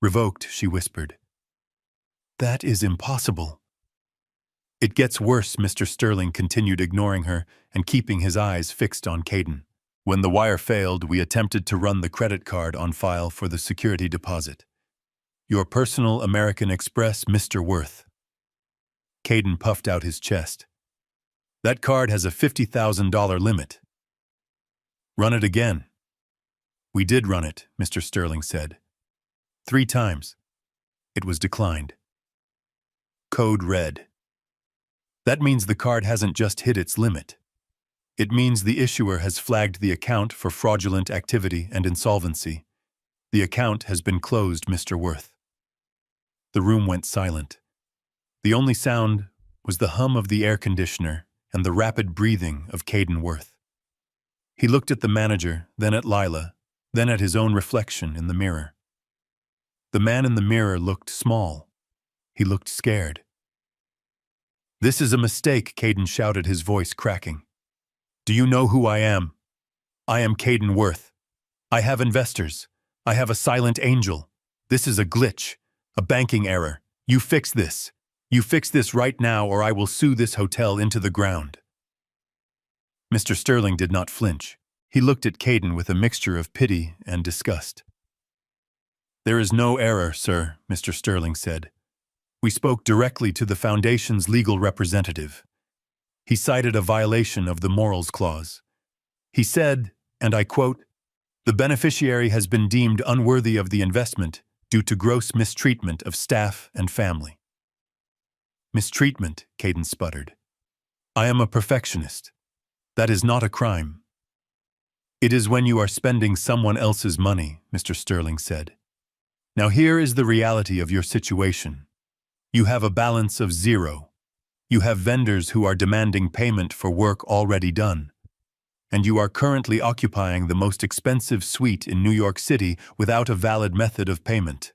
A: "Revoked," she whispered. "That is impossible." "It gets worse," Mr. Sterling continued, ignoring her and keeping his eyes fixed on Caden. "When the wire failed, we attempted to run the credit card on file for the security deposit. Your personal American Express, Mr. Worth." Caden puffed out his chest. "That card has a $50,000 limit." "Run it again." "We did run it," Mr. Sterling said. 3 times. It was declined. Code red. That means the card hasn't just hit its limit. It means the issuer has flagged the account for fraudulent activity and insolvency. The account has been closed, Mr. Worth. The room went silent. The only sound was the hum of the air conditioner and the rapid breathing of Caden Worth. He looked at the manager, then at Lila, then at his own reflection in the mirror. The man in the mirror looked small. He looked scared. "This is a mistake," Caden shouted, his voice cracking. "Do you know who I am? I am Caden Worth. I have investors. I have a silent angel. This is a glitch, a banking error. You fix this. You fix this right now, or I will sue this hotel into the ground." Mr. Sterling did not flinch. He looked at Caden with a mixture of pity and disgust. "There is no error, sir," Mr. Sterling said. "We spoke directly to the Foundation's legal representative. He cited a violation of the Morals Clause. He said, and I quote, 'The beneficiary has been deemed unworthy of the investment due to gross mistreatment of staff and family.'" "Mistreatment," Caden sputtered. "I am a perfectionist. That is not a crime." "It is when you are spending someone else's money," Mr. Sterling said. "Now here is the reality of your situation. You have a balance of 0. You have vendors who are demanding payment for work already done. And you are currently occupying the most expensive suite in New York City without a valid method of payment."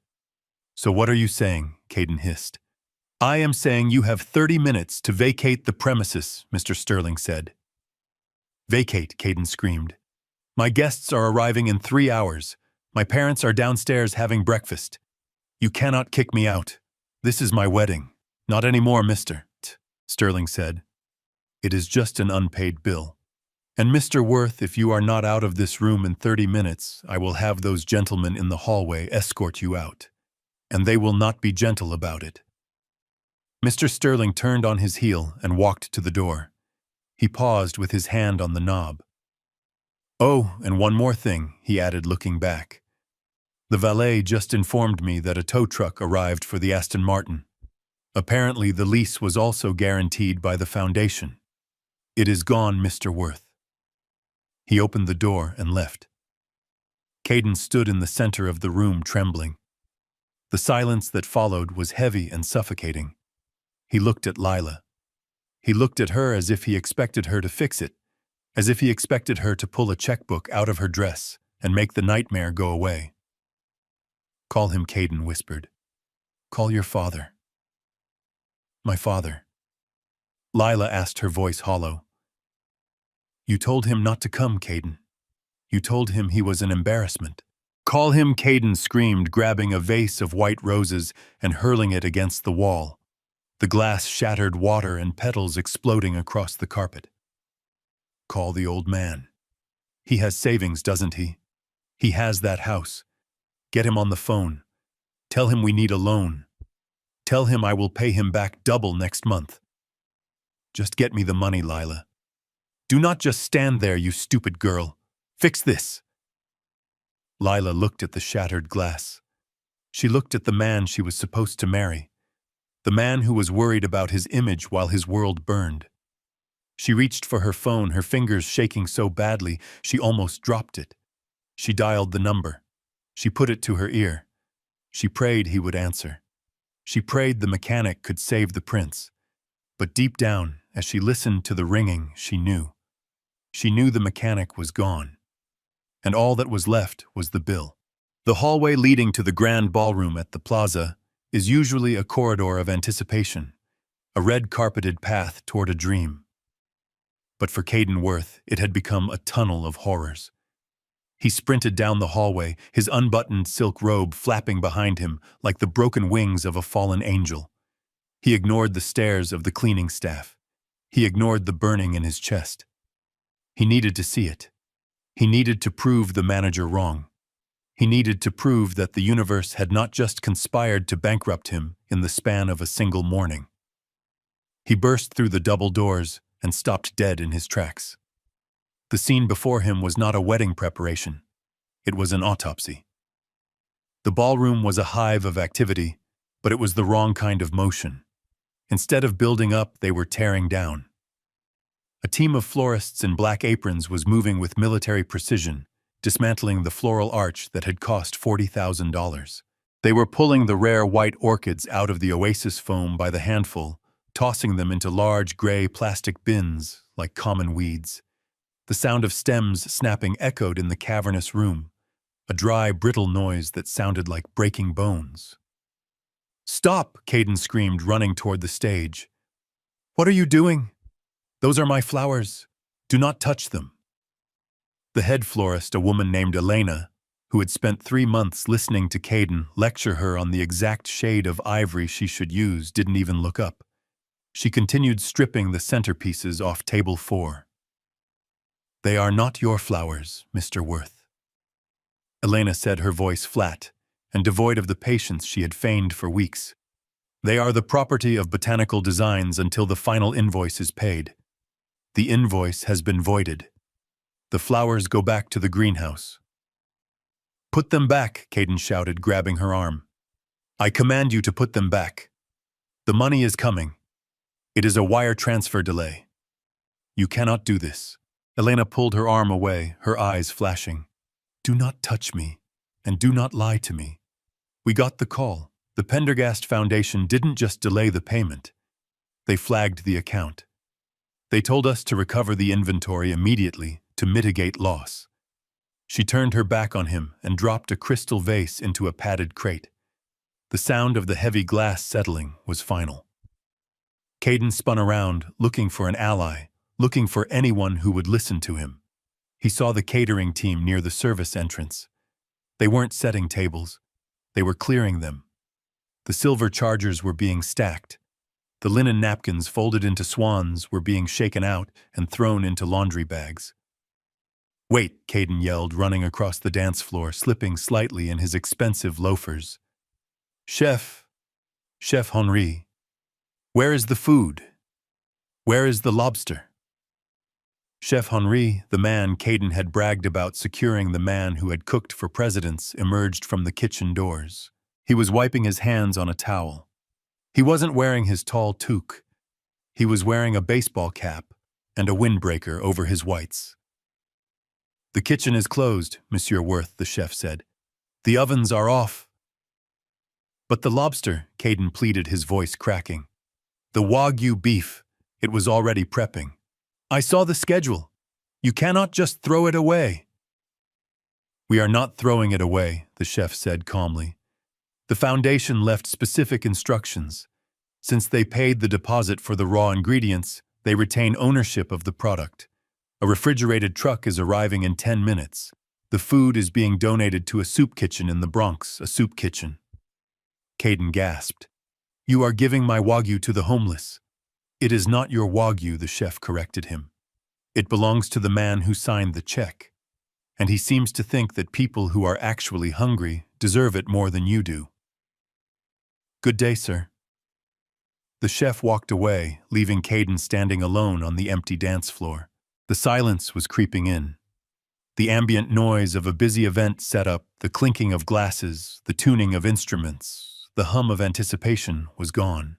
A: "So what are you saying?" Caden hissed. "I am saying you have 30 minutes to vacate the premises," Mr. Sterling said. "Vacate," Caden screamed. "My guests are arriving in 3 hours. My parents are downstairs having breakfast. You cannot kick me out. This is my wedding." "Not anymore, Mr. Sterling said. "It is just an unpaid bill. And Mr. Worth, if you are not out of this room in 30 minutes, I will have those gentlemen in the hallway escort you out. And they will not be gentle about it." Mr. Sterling turned on his heel and walked to the door. He paused with his hand on the knob. "Oh, and one more thing," he added, looking back. The valet just informed me that a tow truck arrived for the Aston Martin. Apparently, the lease was also guaranteed by the foundation. It is gone, Mr. Worth. He opened the door and left. Caden stood in the center of the room, trembling. The silence that followed was heavy and suffocating. He looked at Lila. He looked at her as if he expected her to fix it, as if he expected her to pull a checkbook out of her dress and make the nightmare go away. "Call him," Caden whispered. "Call your father." "My father." Lila asked, her voice hollow. "You told him not to come, Caden. You told him he was an embarrassment." "Call him," Caden screamed, grabbing a vase of white roses and hurling it against the wall. The glass shattered, water and petals exploding across the carpet. "Call the old man. He has savings, doesn't he? He has that house. Get him on the phone. Tell him we need a loan. Tell him I will pay him back double next month. Just get me the money, Lila. Do not just stand there, you stupid girl. Fix this." Lila looked at the shattered glass. She looked at the man she was supposed to marry, the man who was worried about his image while his world burned. She reached for her phone, her fingers shaking so badly she almost dropped it. She dialed the number. She put it to her ear. She prayed he would answer. She prayed the mechanic could save the prince. But deep down, as she listened to the ringing, she knew. She knew the mechanic was gone. And all that was left was the bill. The hallway leading to the grand ballroom at the plaza is usually a corridor of anticipation, a red-carpeted path toward a dream. But for Caden Worth, it had become a tunnel of horrors. He sprinted down the hallway, his unbuttoned silk robe flapping behind him like the broken wings of a fallen angel. He ignored the stares of the cleaning staff. He ignored the burning in his chest. He needed to see it. He needed to prove the manager wrong. He needed to prove that the universe had not just conspired to bankrupt him in the span of a single morning. He burst through the double doors and stopped dead in his tracks. The scene before him was not a wedding preparation. It was an autopsy. The ballroom was a hive of activity, but it was the wrong kind of motion. Instead of building up, they were tearing down. A team of florists in black aprons was moving with military precision, dismantling the floral arch that had cost $40,000. They were pulling the rare white orchids out of the oasis foam by the handful, tossing them into large gray plastic bins like common weeds. The sound of stems snapping echoed in the cavernous room, a dry, brittle noise that sounded like breaking bones. "Stop!" Caden screamed, running toward the stage. "What are you doing? Those are my flowers. Do not touch them." The head florist, a woman named Elena, who had spent 3 months listening to Caden lecture her on the exact shade of ivory she should use, didn't even look up. She continued stripping the centerpieces off table 4. "They are not your flowers, Mr. Worth," Elena said, her voice flat and devoid of the patience she had feigned for weeks. "They are the property of Botanical Designs until the final invoice is paid. The invoice has been voided. The flowers go back to the greenhouse." "Put them back," Caden shouted, grabbing her arm. "I command you to put them back. The money is coming. It is a wire transfer delay. You cannot do this." Elena pulled her arm away, her eyes flashing. "Do not touch me, and do not lie to me. We got the call. The Pendergast Foundation didn't just delay the payment. They flagged the account. They told us to recover the inventory immediately to mitigate loss." She turned her back on him and dropped a crystal vase into a padded crate. The sound of the heavy glass settling was final. Caden spun around, looking for an ally, looking for anyone who would listen to him. He saw the catering team near the service entrance. They weren't setting tables. They were clearing them. The silver chargers were being stacked. The linen napkins folded into swans were being shaken out and thrown into laundry bags. "Wait," Caden yelled, running across the dance floor, slipping slightly in his expensive loafers. Chef Henri, where is the food? Where is the lobster?" Chef Henri, the man Caden had bragged about securing the man who had cooked for presidents, emerged from the kitchen doors. He was wiping his hands on a towel. He wasn't wearing his tall toque. He was wearing a baseball cap and a windbreaker over his whites. "The kitchen is closed, Monsieur Worth," the chef said. "The ovens are off." "But the lobster," Caden pleaded, his voice cracking. "The Wagyu beef, it was already prepping. I saw the schedule. You cannot just throw it away." "We are not throwing it away," the chef said calmly. "The foundation left specific instructions. Since they paid the deposit for the raw ingredients, they retain ownership of the product. A refrigerated truck is arriving in 10 minutes. The food is being donated to a soup kitchen in the Bronx, a soup kitchen." Caden gasped. "You are giving my Wagyu to the homeless." "It is not your Wagyu," the chef corrected him. "It belongs to the man who signed the check. And he seems to think that people who are actually hungry deserve it more than you do." "Good day, sir." The chef walked away, leaving Caden standing alone on the empty dance floor. The silence was creeping in. The ambient noise of a busy event setup, the clinking of glasses, the tuning of instruments, the hum of anticipation was gone.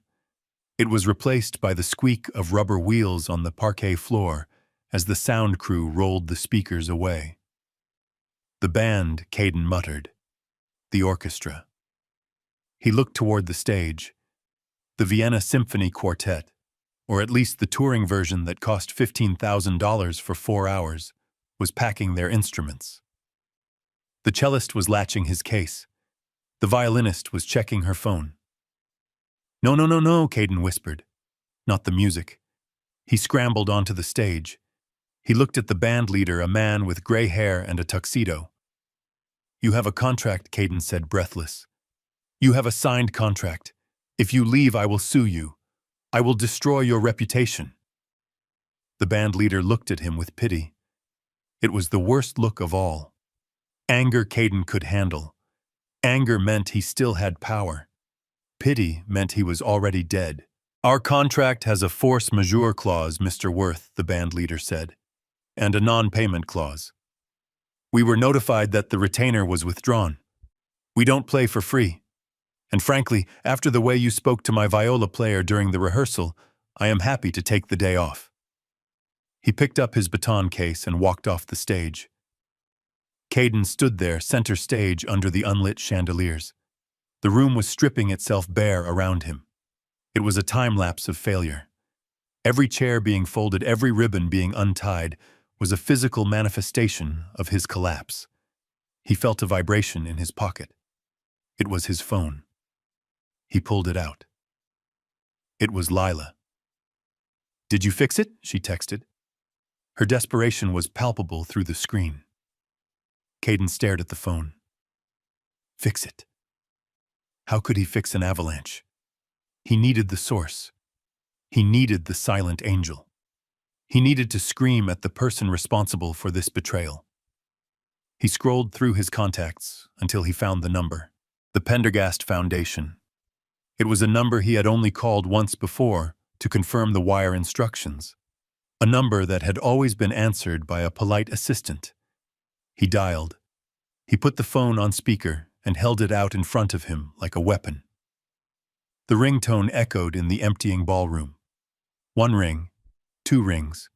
A: It was replaced by the squeak of rubber wheels on the parquet floor as the sound crew rolled the speakers away. "The band," Caden muttered. "The orchestra." He looked toward the stage. The Vienna Symphony Quartet, or at least the touring version that cost $15,000 for 4 hours, was packing their instruments. The cellist was latching his case. The violinist was checking her phone. "No, no, no, no," Caden whispered. "Not the music." He scrambled onto the stage. He looked at the band leader, a man with gray hair and a tuxedo. "You have a contract," Caden said, breathless. "You have a signed contract. If you leave, I will sue you. I will destroy your reputation." The band leader looked at him with pity. It was the worst look of all. Anger Caden could handle. Anger meant he still had power. Pity meant he was already dead. "Our contract has a force majeure clause, Mr. Worth," the band leader said, "and a non-payment clause. We were notified that the retainer was withdrawn. We don't play for free. And frankly, after the way you spoke to my viola player during the rehearsal, I am happy to take the day off." He picked up his baton case and walked off the stage. Caden stood there, center stage, under the unlit chandeliers. The room was stripping itself bare around him. It was a time-lapse of failure. Every chair being folded, every ribbon being untied, was a physical manifestation of his collapse. He felt a vibration in his pocket. It was his phone. He pulled it out. It was Lila. "Did you fix it?" she texted. Her desperation was palpable through the screen. Caden stared at the phone. Fix it. How could he fix an avalanche? He needed the source. He needed the silent angel. He needed to scream at the person responsible for this betrayal. He scrolled through his contacts until he found the number. The Pendergast Foundation. It was a number he had only called once before to confirm the wire instructions. A number that had always been answered by a polite assistant. He dialed. He put the phone on speaker and held it out in front of him like a weapon. The ringtone echoed in the emptying ballroom. 1 ring, 2 rings.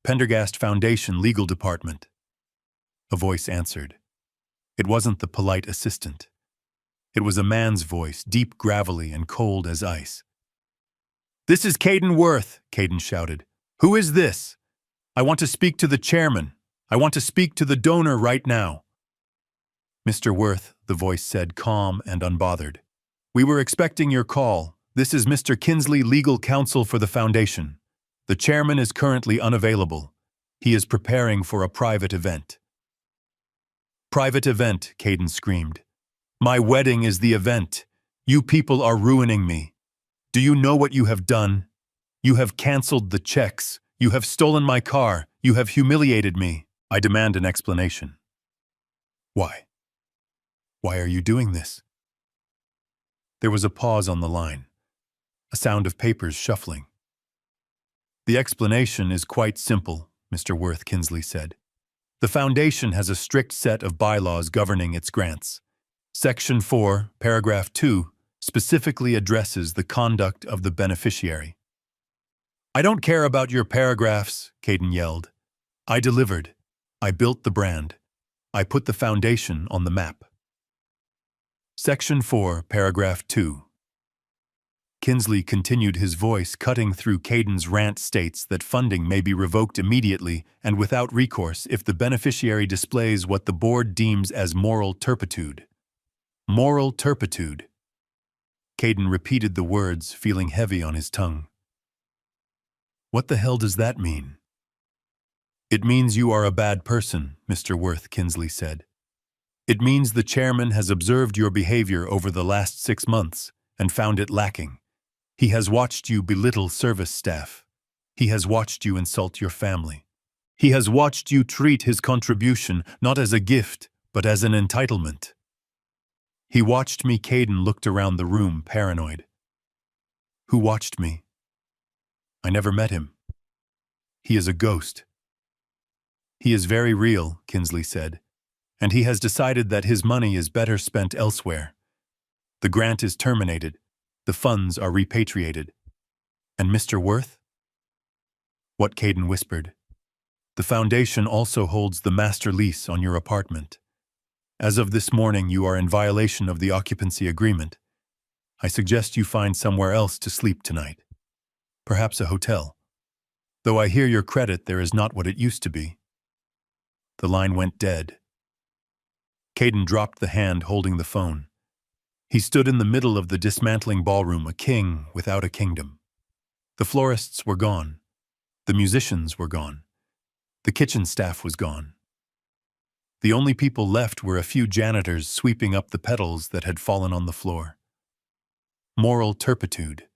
A: Pendergast Foundation Legal Department. A voice answered. It wasn't the polite assistant. It was a man's voice, deep, gravelly, and cold as ice. "This is Caden Worth," Caden shouted. "Who is this? I want to speak to the chairman. I want to speak to the donor right now." "Mr. Worth," the voice said, calm and unbothered. "We were expecting your call. This is Mr. Kinsley, legal counsel for the foundation. The chairman is currently unavailable. He is preparing for a private event." "Private event," Caden screamed. "My wedding is the event. You people are ruining me. Do you know what you have done? You have canceled the checks. You have stolen my car. You have humiliated me. I demand an explanation." "Why? Why are you doing this?" There was a pause on the line, a sound of papers shuffling. "The explanation is quite simple, Mr. Worth Kinsley said. The Foundation has a strict set of bylaws governing its grants. Section 4, paragraph 2, specifically addresses the conduct of the beneficiary. I don't care about your paragraphs, Caden yelled. I delivered. I built the brand. I put the foundation on the map. Section 4, paragraph 2. Kinsley continued, his voice cutting through Caden's rant. States that funding may be revoked immediately and without recourse if the beneficiary displays what the board deems as moral turpitude. Moral turpitude. Caden repeated the words, feeling heavy on his tongue. What the hell does that mean? It means you are a bad person, Mr. Worth Kinsley said. It means the chairman has observed your behavior over the last 6 months and found it lacking. He has watched you belittle service staff. He has watched you insult your family. He has watched you treat his contribution not as a gift, but as an entitlement. He watched me. Caden looked around the room, paranoid. Who watched me? I never met him. He is a ghost. He is very real, Kinsley said, and he has decided that his money is better spent elsewhere. The grant is terminated. The funds are repatriated. And Mr. Worth? What Caden whispered. The foundation also holds the master lease on your apartment. As of this morning, you are in violation of the occupancy agreement. I suggest you find somewhere else to sleep tonight. Perhaps a hotel. Though I hear your credit there is not what it used to be. The line went dead. Caden dropped the hand holding the phone. He stood in the middle of the dismantling ballroom, a king without a kingdom. The florists were gone. The musicians were gone. The kitchen staff was gone. The only people left were a few janitors sweeping up the petals that had fallen on the floor. Moral turpitude.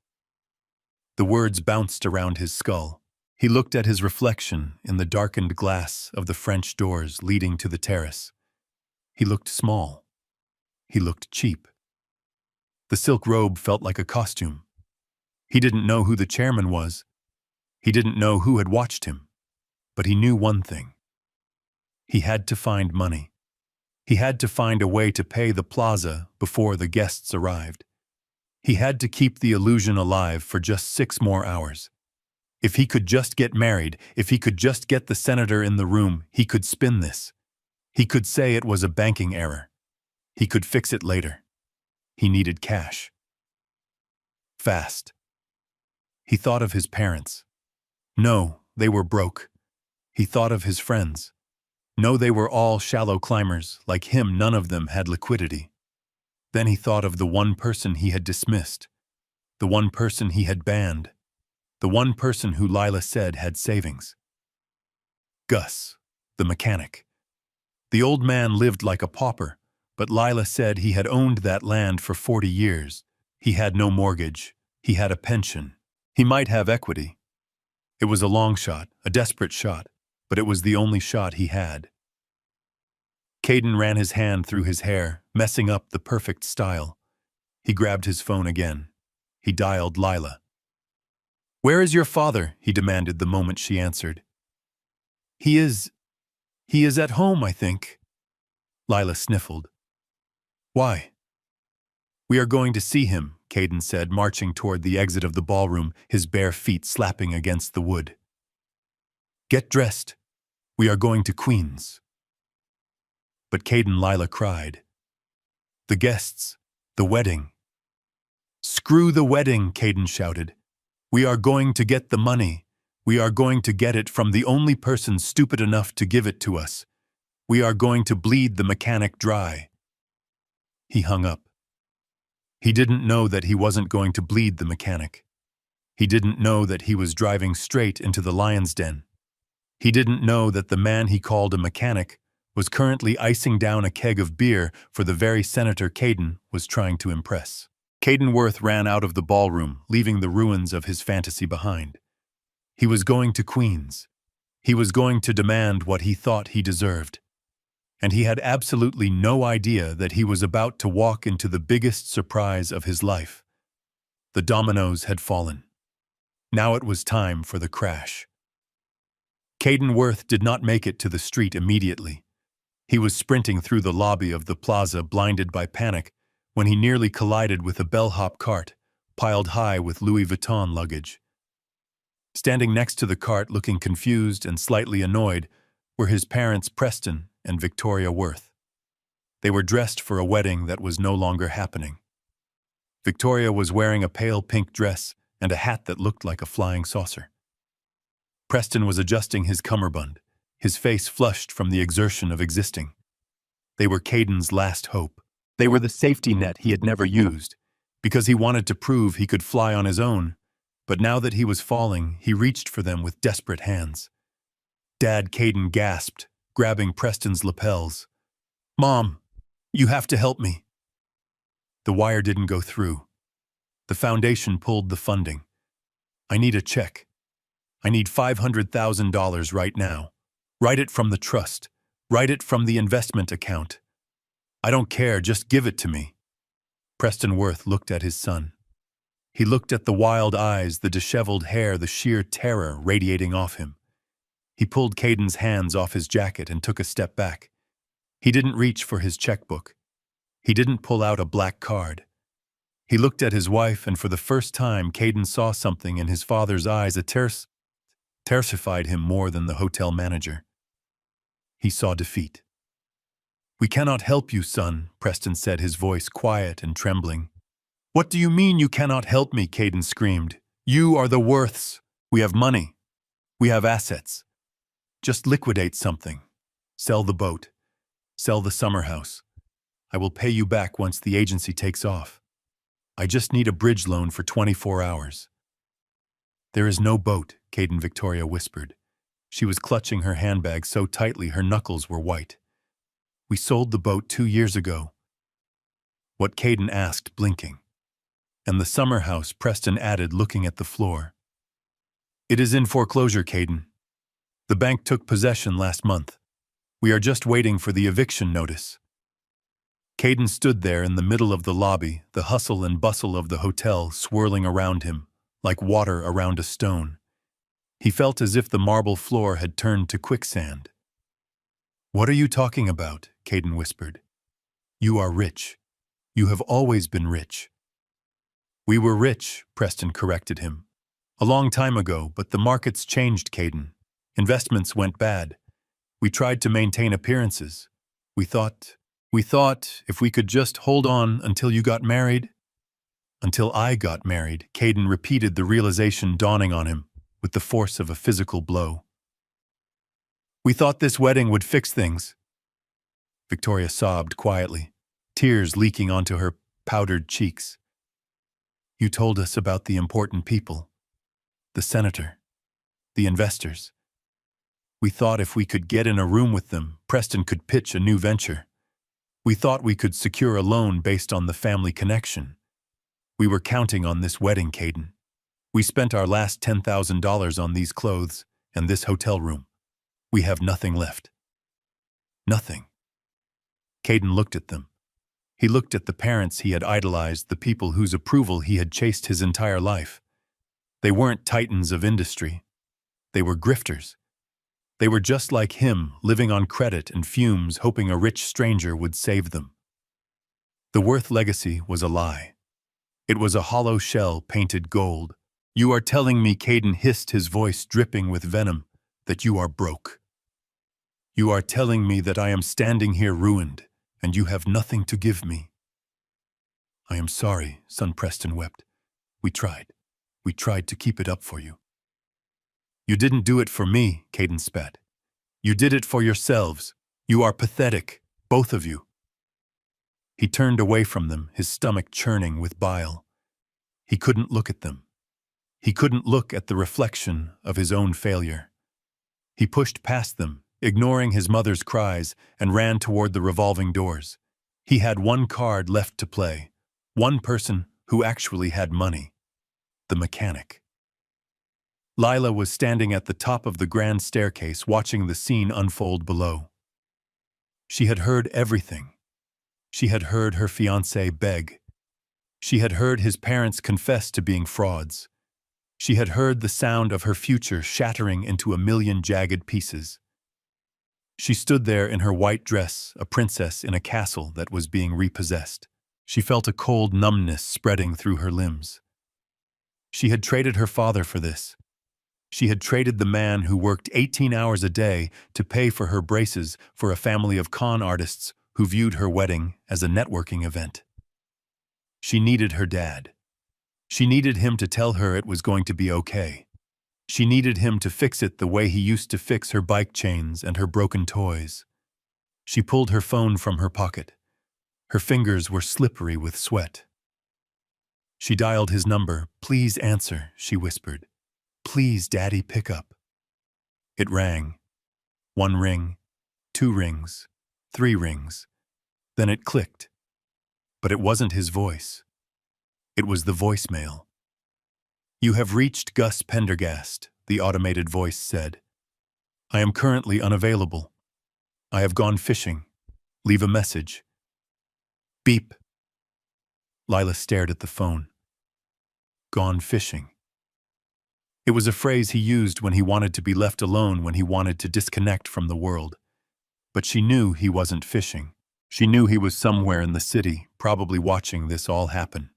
A: The words bounced around his skull. He looked at his reflection in the darkened glass of the French doors leading to the terrace. He looked small. He looked cheap. The silk robe felt like a costume. He didn't know who the chairman was. He didn't know who had watched him. But he knew one thing. He had to find money. He had to find a way to pay the plaza before the guests arrived. He had to keep the illusion alive for just 6 more hours. If he could just get married, if he could just get the senator in the room, he could spin this. He could say it was a banking error. He could fix it later. He needed cash. Fast. He thought of his parents. No, they were broke. He thought of his friends. No, they were all shallow climbers. Like him, none of them had liquidity. Then he thought of the one person he had dismissed, the one person he had banned, the one person who Lila said had savings. Gus, the mechanic. The old man lived like a pauper, but Lila said he had owned that land for 40 years. He had no mortgage. He had a pension. He might have equity. It was a long shot, a desperate shot, but it was the only shot he had. Caden ran his hand through his hair, messing up the perfect style. He grabbed his phone again. He dialed Lila. "Where is your father?" he demanded the moment she answered. He is at home, I think." Lila sniffled. "Why?" "We are going to see him," Caden said, marching toward the exit of the ballroom, his bare feet slapping against the wood. "Get dressed. We are going to Queens." But Caden, Lila cried. "The guests, the wedding." "Screw the wedding," Caden shouted. "We are going to get the money. We are going to get it from the only person stupid enough to give it to us. We are going to bleed the mechanic dry." He hung up. He didn't know that he wasn't going to bleed the mechanic. He didn't know that he was driving straight into the lion's den. He didn't know that the man he called a mechanic was currently icing down a keg of beer for the very senator Caden was trying to impress. Caden Worth ran out of the ballroom, leaving the ruins of his fantasy behind. He was going to Queens. He was going to demand what he thought he deserved. And he had absolutely no idea that he was about to walk into the biggest surprise of his life. The dominoes had fallen. Now it was time for the crash. Caden Worth did not make it to the street immediately. He was sprinting through the lobby of the plaza, blinded by panic, when he nearly collided with a bellhop cart, piled high with Louis Vuitton luggage. Standing next to the cart, looking confused and slightly annoyed, were his parents Preston and Victoria Worth. They were dressed for a wedding that was no longer happening. Victoria was wearing a pale pink dress and a hat that looked like a flying saucer. Preston was adjusting his cummerbund, his face flushed from the exertion of existing. They were Caden's last hope. They were the safety net he had never used, because he wanted to prove he could fly on his own. But now that he was falling, he reached for them with desperate hands. Dad, Caden gasped, grabbing Preston's lapels. "Mom, you have to help me." The wire didn't go through. The foundation pulled the funding. "I need a check. I need $500,000 right now. Write it from the trust. Write it from the investment account. I don't care, just give it to me." Preston Worth looked at his son. He looked at the wild eyes, the disheveled hair, the sheer terror radiating off him. He pulled Caden's hands off his jacket and took a step back. He didn't reach for his checkbook. He didn't pull out a black card. He looked at his wife, and for the first time, Caden saw something in his father's eyes that terrified him more than the hotel manager. He saw defeat. "We cannot help you, son," Preston said, his voice quiet and trembling. "What do you mean you cannot help me?" Caden screamed. "You are the Worths. We have money. We have assets. Just liquidate something. Sell the boat. Sell the summer house. I will pay you back once the agency takes off. I just need a bridge loan for 24 hours. "There is no boat," Caden Victoria whispered. She was clutching her handbag so tightly her knuckles were white. "We sold the boat 2 years ago." "What?" Caden asked, blinking. "And the summer house," Preston added, looking at the floor. "It is in foreclosure, Caden. The bank took possession last month. We are just waiting for the eviction notice." Caden stood there in the middle of the lobby, the hustle and bustle of the hotel swirling around him, like water around a stone. He felt as if the marble floor had turned to quicksand. "What are you talking about?" Caden whispered. "You are rich. You have always been rich." "We were rich," Preston corrected him. "A long time ago, but the markets changed, Caden. Investments went bad. We tried to maintain appearances. We thought if we could just hold on until you got married." "Until I got married," Caden repeated, the realization dawning on him with the force of a physical blow. "We thought this wedding would fix things." Victoria sobbed quietly, tears leaking onto her powdered cheeks. "You told us about the important people, the senator, the investors. We thought if we could get in a room with them, Preston could pitch a new venture. We thought we could secure a loan based on the family connection. We were counting on this wedding, Caden. We spent our last $10,000 on these clothes and this hotel room. We have nothing left." "Nothing." Caden looked at them. He looked at the parents he had idolized, the people whose approval he had chased his entire life. They weren't titans of industry. They were grifters. They were just like him, living on credit and fumes, hoping a rich stranger would save them. The Worth legacy was a lie. It was a hollow shell painted gold. "You are telling me," Caden hissed, his voice dripping with venom, "that you are broke. You are telling me that I am standing here ruined, and you have nothing to give me." "I am sorry," son Preston wept. We tried to keep it up for you." "You didn't do it for me," Caden spat. "You did it for yourselves. You are pathetic, both of you." He turned away from them, his stomach churning with bile. He couldn't look at them. He couldn't look at the reflection of his own failure. He pushed past them, ignoring his mother's cries, and ran toward the revolving doors. He had one card left to play, one person who actually had money: the mechanic. Lila was standing at the top of the grand staircase, watching the scene unfold below. She had heard everything. She had heard her fiancé beg. She had heard his parents confess to being frauds. She had heard the sound of her future shattering into a million jagged pieces. She stood there in her white dress, a princess in a castle that was being repossessed. She felt a cold numbness spreading through her limbs. She had traded her father for this. She had traded the man who worked 18 hours a day to pay for her braces for a family of con artists who viewed her wedding as a networking event. She needed her dad. She needed him to tell her it was going to be okay. She needed him to fix it the way he used to fix her bike chains and her broken toys. She pulled her phone from her pocket. Her fingers were slippery with sweat. She dialed his number. "Please answer," she whispered. "Please, Daddy, pick up." It rang. 1 ring, 2 rings, 3 rings. Then it clicked. But it wasn't his voice. It was the voicemail. "You have reached Gus Pendergast," the automated voice said. "I am currently unavailable. I have gone fishing. Leave a message." Beep. Lila stared at the phone. Gone fishing. It was a phrase he used when he wanted to be left alone, when he wanted to disconnect from the world. But she knew he wasn't fishing. She knew he was somewhere in the city, probably watching this all happen.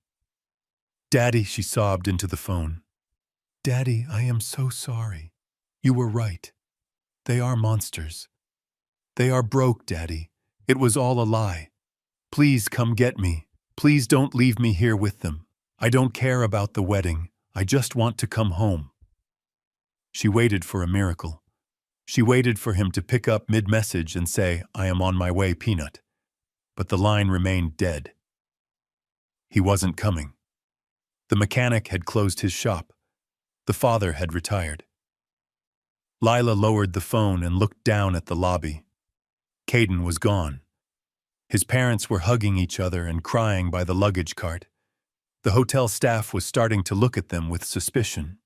A: "Daddy," she sobbed into the phone. "Daddy, I am so sorry. You were right. They are monsters. They are broke, Daddy. It was all a lie. Please come get me. Please don't leave me here with them. I don't care about the wedding. I just want to come home." She waited for a miracle. She waited for him to pick up mid-message and say, "I am on my way, Peanut." But the line remained dead. He wasn't coming. The mechanic had closed his shop. The father had retired. Lila lowered the phone and looked down at the lobby. Caden was gone. His parents were hugging each other and crying by the luggage cart. The hotel staff was starting to look at them with suspicion.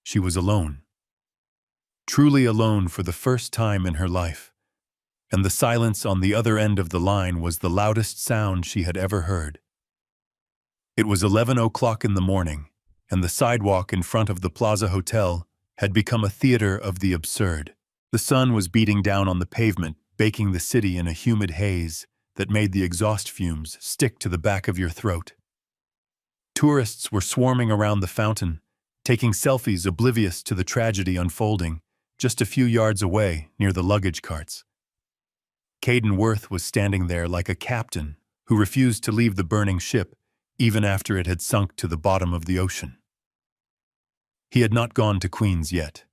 A: She was alone. Truly alone for the first time in her life. And the silence on the other end of the line was the loudest sound she had ever heard. It was 11 o'clock in the morning, and the sidewalk in front of the Plaza Hotel had become a theater of the absurd. The sun was beating down on the pavement, baking the city in a humid haze that made the exhaust fumes stick to the back of your throat. Tourists were swarming around the fountain, taking selfies oblivious to the tragedy unfolding just a few yards away near the luggage carts. Caden Worth was standing there like a captain who refused to leave the burning ship even after it had sunk to the bottom of the ocean. He had not gone to Queens yet.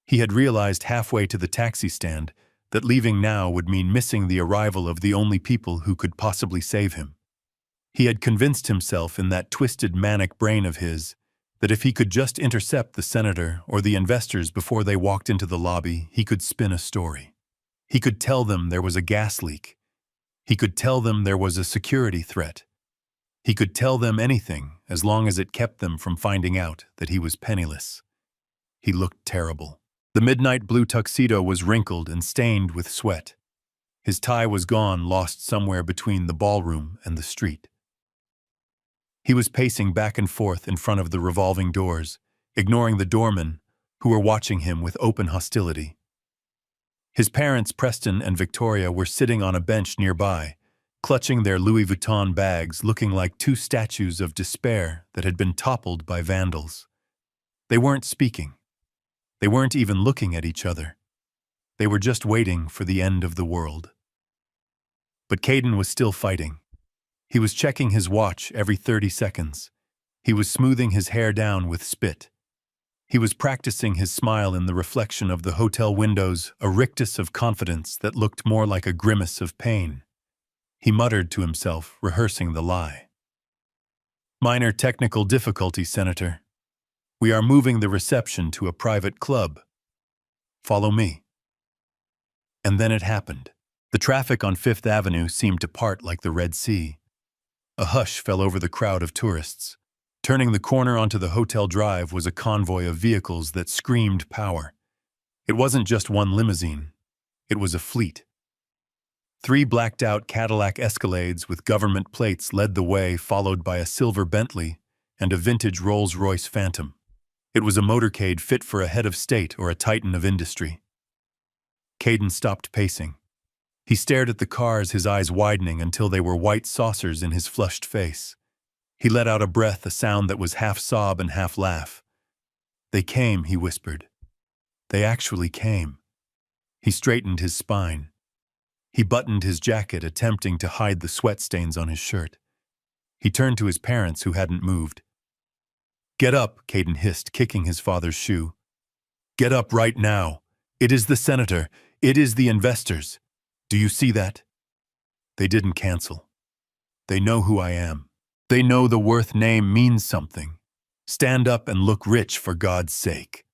A: He had realized halfway to the taxi stand that leaving now would mean missing the arrival of the only people who could possibly save him. He had convinced himself in that twisted manic brain of his that if he could just intercept the senator or the investors before they walked into the lobby, he could spin a story. He could tell them there was a gas leak. He could tell them there was a security threat. He could tell them anything as long as it kept them from finding out that he was penniless. He looked terrible. The midnight blue tuxedo was wrinkled and stained with sweat. His tie was gone, lost somewhere between the ballroom and the street. He was pacing back and forth in front of the revolving doors, ignoring the doormen who were watching him with open hostility. His parents, Preston and Victoria, were sitting on a bench nearby, clutching their Louis Vuitton bags, looking like two statues of despair that had been toppled by vandals. They weren't speaking. They weren't even looking at each other. They were just waiting for the end of the world. But Caden was still fighting. He was checking his watch every 30 seconds. He was smoothing his hair down with spit. He was practicing his smile in the reflection of the hotel windows, a rictus of confidence that looked more like a grimace of pain. He muttered to himself, rehearsing the lie. "Minor technical difficulty, Senator. We are moving the reception to a private club. Follow me." And then it happened. The traffic on Fifth Avenue seemed to part like the Red Sea. A hush fell over the crowd of tourists. Turning the corner onto the hotel drive was a convoy of vehicles that screamed power. It wasn't just one limousine. It was a fleet. 3 blacked-out Cadillac Escalades with government plates led the way, followed by a silver Bentley and a vintage Rolls-Royce Phantom. It was a motorcade fit for a head of state or a titan of industry. Caden stopped pacing. He stared at the cars, his eyes widening until they were white saucers in his flushed face. He let out a breath, a sound that was half sob and half laugh. "They came," he whispered. "They actually came." He straightened his spine. He buttoned his jacket, attempting to hide the sweat stains on his shirt. He turned to his parents, who hadn't moved. "Get up," Caden hissed, kicking his father's shoe. "Get up right now. It is the senator. It is the investors. Do you see that? They didn't cancel. They know who I am. They know the Worth name means something. Stand up and look rich, for God's sake."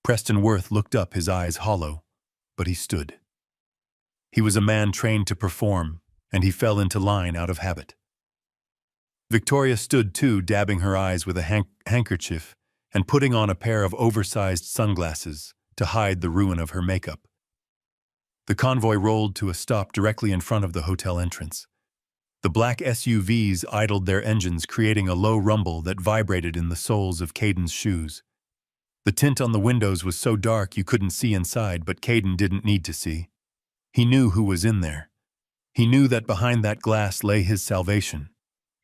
A: Preston Worth looked up, his eyes hollow, but he stood. He was a man trained to perform, and he fell into line out of habit. Victoria stood too, dabbing her eyes with a handkerchief and putting on a pair of oversized sunglasses to hide the ruin of her makeup. The convoy rolled to a stop directly in front of the hotel entrance. The black SUVs idled their engines, creating a low rumble that vibrated in the soles of Caden's shoes. The tint on the windows was so dark you couldn't see inside, but Caden didn't need to see. He knew who was in there. He knew that behind that glass lay his salvation.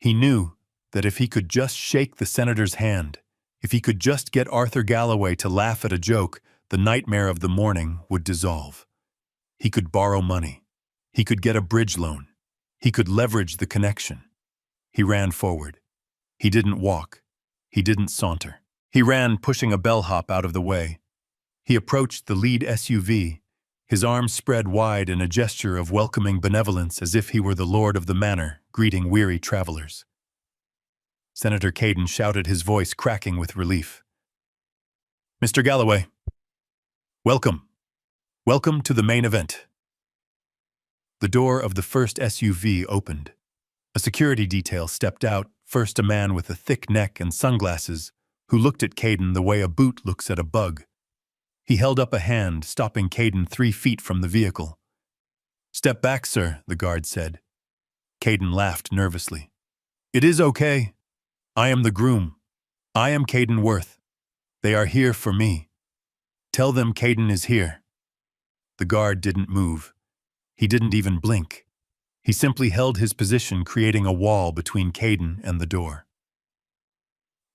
A: He knew that if he could just shake the senator's hand, if he could just get Arthur Galloway to laugh at a joke, the nightmare of the morning would dissolve. He could borrow money. He could get a bridge loan. He could leverage the connection. He ran forward. He didn't walk. He didn't saunter. He ran, pushing a bellhop out of the way. He approached the lead SUV, his arms spread wide in a gesture of welcoming benevolence, as if he were the lord of the manor, greeting weary travelers. Senator Caden shouted, his voice cracking with relief. "Mr. Galloway, welcome. Welcome to the main event." The door of the first SUV opened. A security detail stepped out, first a man with a thick neck and sunglasses, who looked at Caden the way a boot looks at a bug. He held up a hand, stopping Caden 3 feet from the vehicle. "Step back, sir," the guard said. Caden laughed nervously. "It is okay. I am the groom. I am Caden Worth. They are here for me. Tell them Caden is here." The guard didn't move. He didn't even blink. He simply held his position, creating a wall between Caden and the door.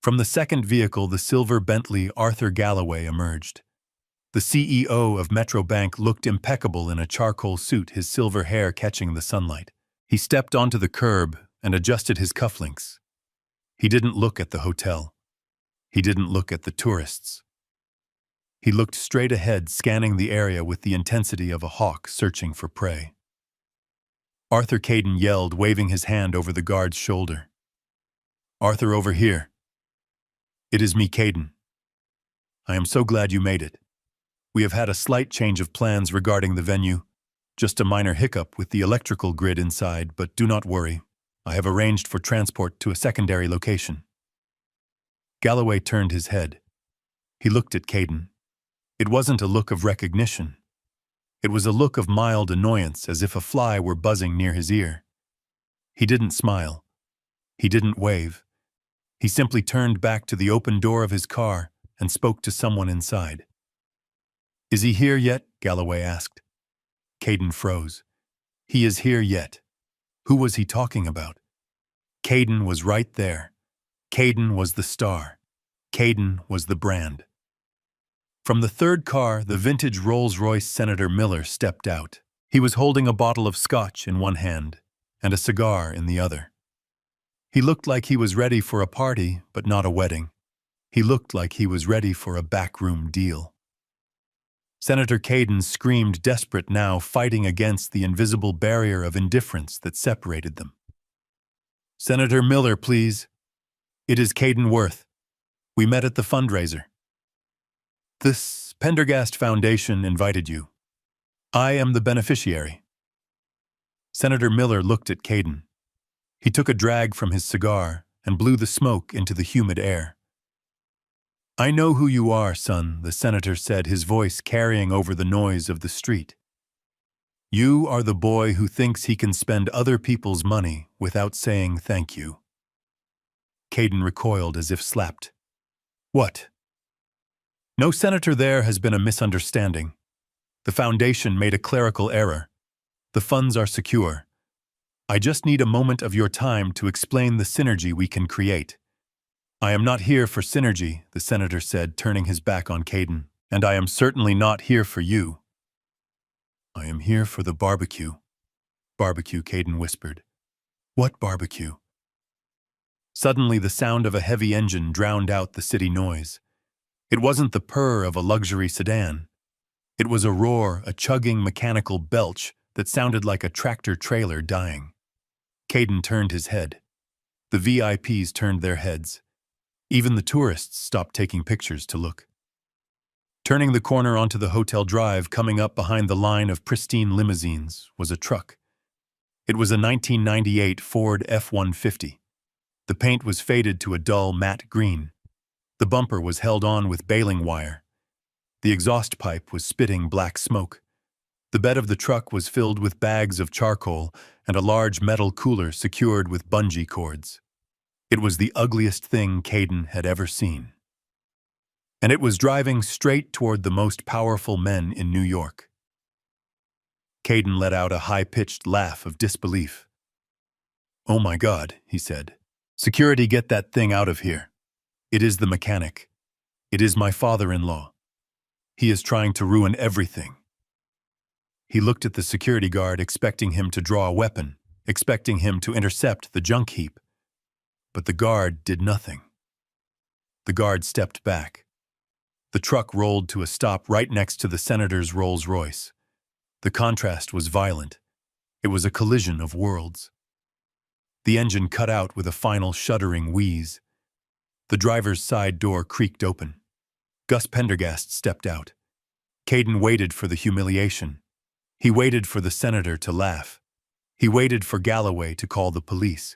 A: From the second vehicle, the silver Bentley Arthur Galloway emerged. The CEO of Metro Bank looked impeccable in a charcoal suit, his silver hair catching the sunlight. He stepped onto the curb and adjusted his cufflinks. He didn't look at the hotel. He didn't look at the tourists. He looked straight ahead, scanning the area with the intensity of a hawk searching for prey. Arthur Caden yelled, waving his hand over the guard's shoulder. "Arthur, over here. It is me, Caden. I am so glad you made it. We have had a slight change of plans regarding the venue. Just a minor hiccup with the electrical grid inside, but do not worry. I have arranged for transport to a secondary location." Galloway turned his head. He looked at Caden. It wasn't a look of recognition. It was a look of mild annoyance, as if a fly were buzzing near his ear. He didn't smile. He didn't wave. He simply turned back to the open door of his car and spoke to someone inside. "Is he here yet?" Galloway asked. Caden froze. "He is here yet." Who was he talking about? Caden was right there. Caden was the star. Caden was the brand. From the third car, the vintage Rolls-Royce Senator Miller stepped out. He was holding a bottle of scotch in one hand and a cigar in the other. He looked like he was ready for a party, but not a wedding. He looked like he was ready for a backroom deal. Senator Caden screamed, desperate now, fighting against the invisible barrier of indifference that separated them. "Senator Miller, please. It is Caden Worth. We met at the fundraiser. This Pendergast Foundation invited you. I am the beneficiary." Senator Miller looked at Caden. He took a drag from his cigar and blew the smoke into the humid air. "I know who you are, son," the senator said, his voice carrying over the noise of the street. "You are the boy who thinks he can spend other people's money without saying thank you." Caden recoiled as if slapped. What? No senator, there has been a misunderstanding. The foundation made a clerical error. The funds are secure. I just need a moment of your time to explain the synergy we can create. I am not here for synergy, the senator said, turning his back on Caden. And I am certainly not here for you. I am here for the barbecue. Barbecue, Caden whispered. What barbecue? Suddenly the sound of a heavy engine drowned out the city noise. It wasn't the purr of a luxury sedan. It was a roar, a chugging mechanical belch that sounded like a tractor-trailer dying. Caden turned his head. The VIPs turned their heads. Even the tourists stopped taking pictures to look. Turning the corner onto the hotel drive, coming up behind the line of pristine limousines, was a truck. It was a 1998 Ford F-150. The paint was faded to a dull matte green. The bumper was held on with baling wire. The exhaust pipe was spitting black smoke. The bed of the truck was filled with bags of charcoal and a large metal cooler secured with bungee cords. It was the ugliest thing Caden had ever seen. And it was driving straight toward the most powerful men in New York. Caden let out a high-pitched laugh of disbelief. "Oh my God," he said. "Security, get that thing out of here. It is the mechanic. It is my father-in-law. He is trying to ruin everything." He looked at the security guard, expecting him to draw a weapon, expecting him to intercept the junk heap. But the guard did nothing. The guard stepped back. The truck rolled to a stop right next to the senator's Rolls-Royce. The contrast was violent. It was a collision of worlds. The engine cut out with a final shuddering wheeze. The driver's side door creaked open. Gus Pendergast stepped out. Caden waited for the humiliation. He waited for the senator to laugh. He waited for Galloway to call the police.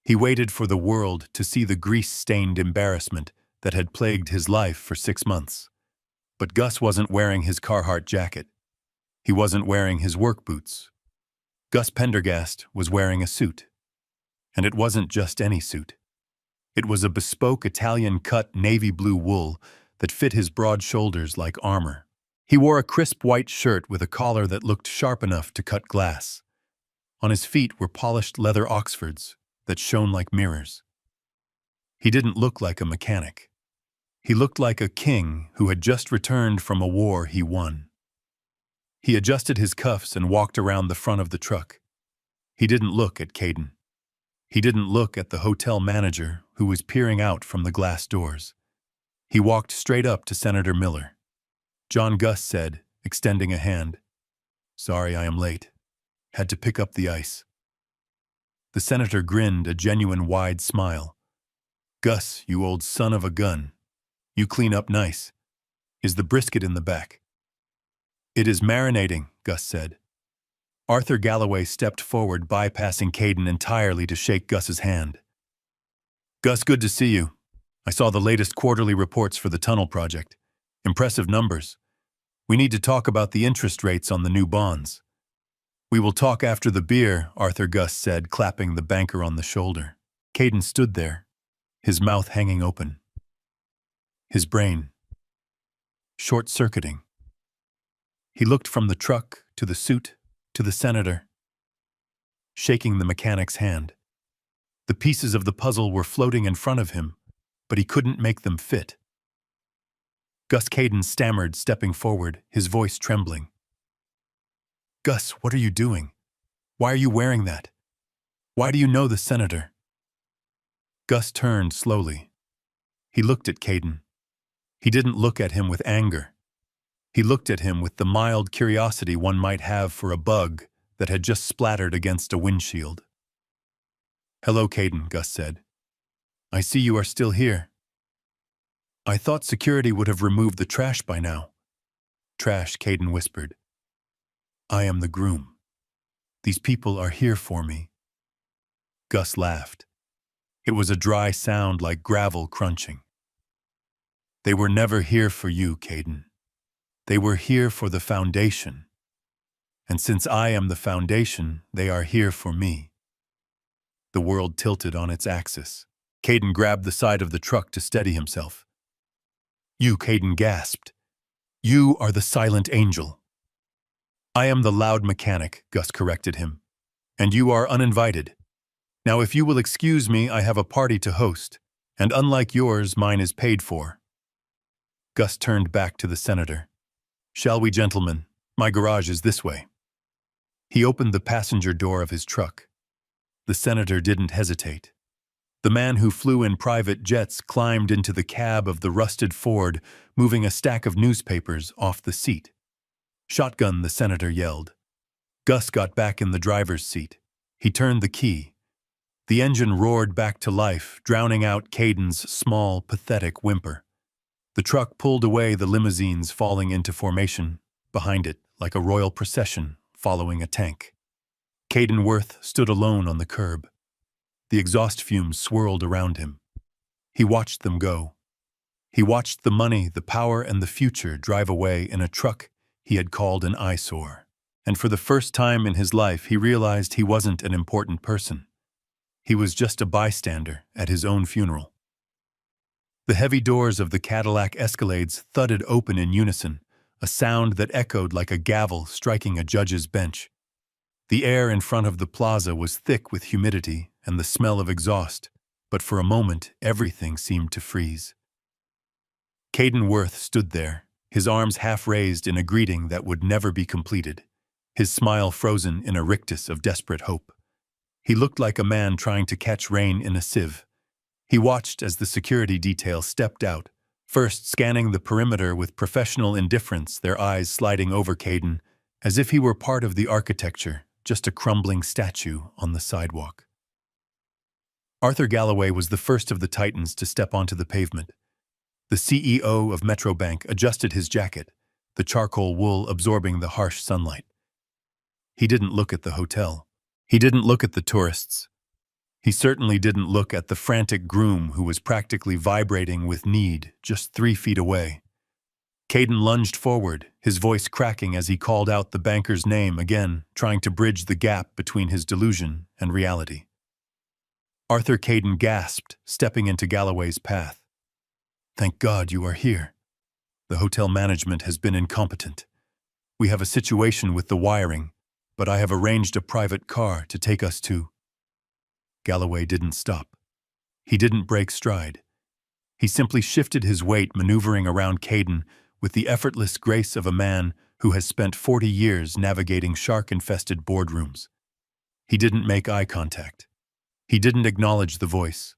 A: He waited for the world to see the grease-stained embarrassment that had plagued his life for 6 months. But Gus wasn't wearing his Carhartt jacket. He wasn't wearing his work boots. Gus Pendergast was wearing a suit. And it wasn't just any suit. It was a bespoke Italian-cut navy blue wool that fit his broad shoulders like armor. He wore a crisp white shirt with a collar that looked sharp enough to cut glass. On his feet were polished leather Oxfords that shone like mirrors. He didn't look like a mechanic. He looked like a king who had just returned from a war he won. He adjusted his cuffs and walked around the front of the truck. He didn't look at Caden. He didn't look at the hotel manager who was peering out from the glass doors. He walked straight up to Senator Miller. "John," Gus said, extending a hand. "Sorry I am late. Had to pick up the ice." The senator grinned a genuine wide smile. "Gus, you old son of a gun. You clean up nice. Is the brisket in the back?" "It is marinating," Gus said. Arthur Galloway stepped forward, bypassing Caden entirely to shake Gus's hand. "Gus, good to see you. I saw the latest quarterly reports for the tunnel project. Impressive numbers. We need to talk about the interest rates on the new bonds." "We will talk after the beer," Arthur Gus said, clapping the banker on the shoulder. Caden stood there, his mouth hanging open. His brain short-circuiting. He looked from the truck to the suit to the senator, shaking the mechanic's hand. The pieces of the puzzle were floating in front of him, but he couldn't make them fit. Gus Caden stammered, stepping forward, his voice trembling. "Gus, what are you doing? Why are you wearing that? Why do you know the senator?" Gus turned slowly. He looked at Caden. He didn't look at him with anger. He looked at him with the mild curiosity one might have for a bug that had just splattered against a windshield. "Hello, Caden," Gus said. "I see you are still here. I thought security would have removed the trash by now." "Trash," Caden whispered. "I am the groom. These people are here for me." Gus laughed. It was a dry sound like gravel crunching. "They were never here for you, Caden. They were here for the foundation. And since I am the foundation, they are here for me." The world tilted on its axis. Caden grabbed the side of the truck to steady himself. You, Caden gasped. You are the silent angel. I am the loud mechanic, Gus corrected him. And you are uninvited. Now if you will excuse me, I have a party to host, and unlike yours, mine is paid for. Gus turned back to the senator. Shall we, gentlemen? My garage is this way. He opened the passenger door of his truck. The senator didn't hesitate. The man who flew in private jets climbed into the cab of the rusted Ford, moving a stack of newspapers off the seat. Shotgun, the senator yelled. Gus got back in the driver's seat. He turned the key. The engine roared back to life, drowning out Caden's small, pathetic whimper. The truck pulled away, the limousines falling into formation behind it like a royal procession following a tank. Caden Worth stood alone on the curb. The exhaust fumes swirled around him. He watched them go. He watched the money, the power, and the future drive away in a truck he had called an eyesore. And for the first time in his life, he realized he wasn't an important person. He was just a bystander at his own funeral. The heavy doors of the Cadillac Escalades thudded open in unison, a sound that echoed like a gavel striking a judge's bench. The air in front of the plaza was thick with humidity and the smell of exhaust, but for a moment everything seemed to freeze. Caden Worth stood there, his arms half raised in a greeting that would never be completed, his smile frozen in a rictus of desperate hope. He looked like a man trying to catch rain in a sieve. He watched as the security detail stepped out, first scanning the perimeter with professional indifference, their eyes sliding over Caden, as if he were part of the architecture, just a crumbling statue on the sidewalk. Arthur Galloway was the first of the titans to step onto the pavement. The CEO of Metrobank adjusted his jacket, the charcoal wool absorbing the harsh sunlight. He didn't look at the hotel. He didn't look at the tourists. He certainly didn't look at the frantic groom who was practically vibrating with need just 3 feet away. Caden lunged forward, his voice cracking as he called out the banker's name again, trying to bridge the gap between his delusion and reality. Arthur Caden gasped, stepping into Galloway's path. Thank God you are here. The hotel management has been incompetent. We have a situation with the wiring, but I have arranged a private car to take us to. Galloway didn't stop. He didn't break stride. He simply shifted his weight, maneuvering around Caden with the effortless grace of a man who has spent 40 years navigating shark-infested boardrooms. He didn't make eye contact. He didn't acknowledge the voice.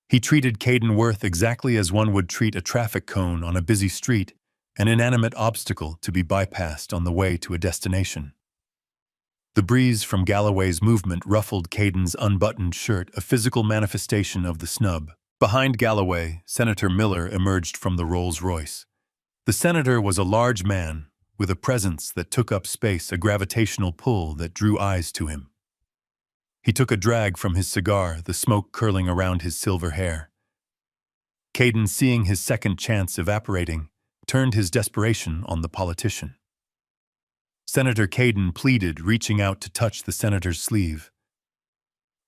A: He treated Caden Worth exactly as one would treat a traffic cone on a busy street, an inanimate obstacle to be bypassed on the way to a destination. The breeze from Galloway's movement ruffled Caden's unbuttoned shirt, a physical manifestation of the snub. Behind Galloway, Senator Miller emerged from the Rolls-Royce. The senator was a large man, with a presence that took up space, a gravitational pull that drew eyes to him. He took a drag from his cigar, the smoke curling around his silver hair. Caden, seeing his second chance evaporating, turned his desperation on the politician. Senator Caden pleaded, reaching out to touch the senator's sleeve.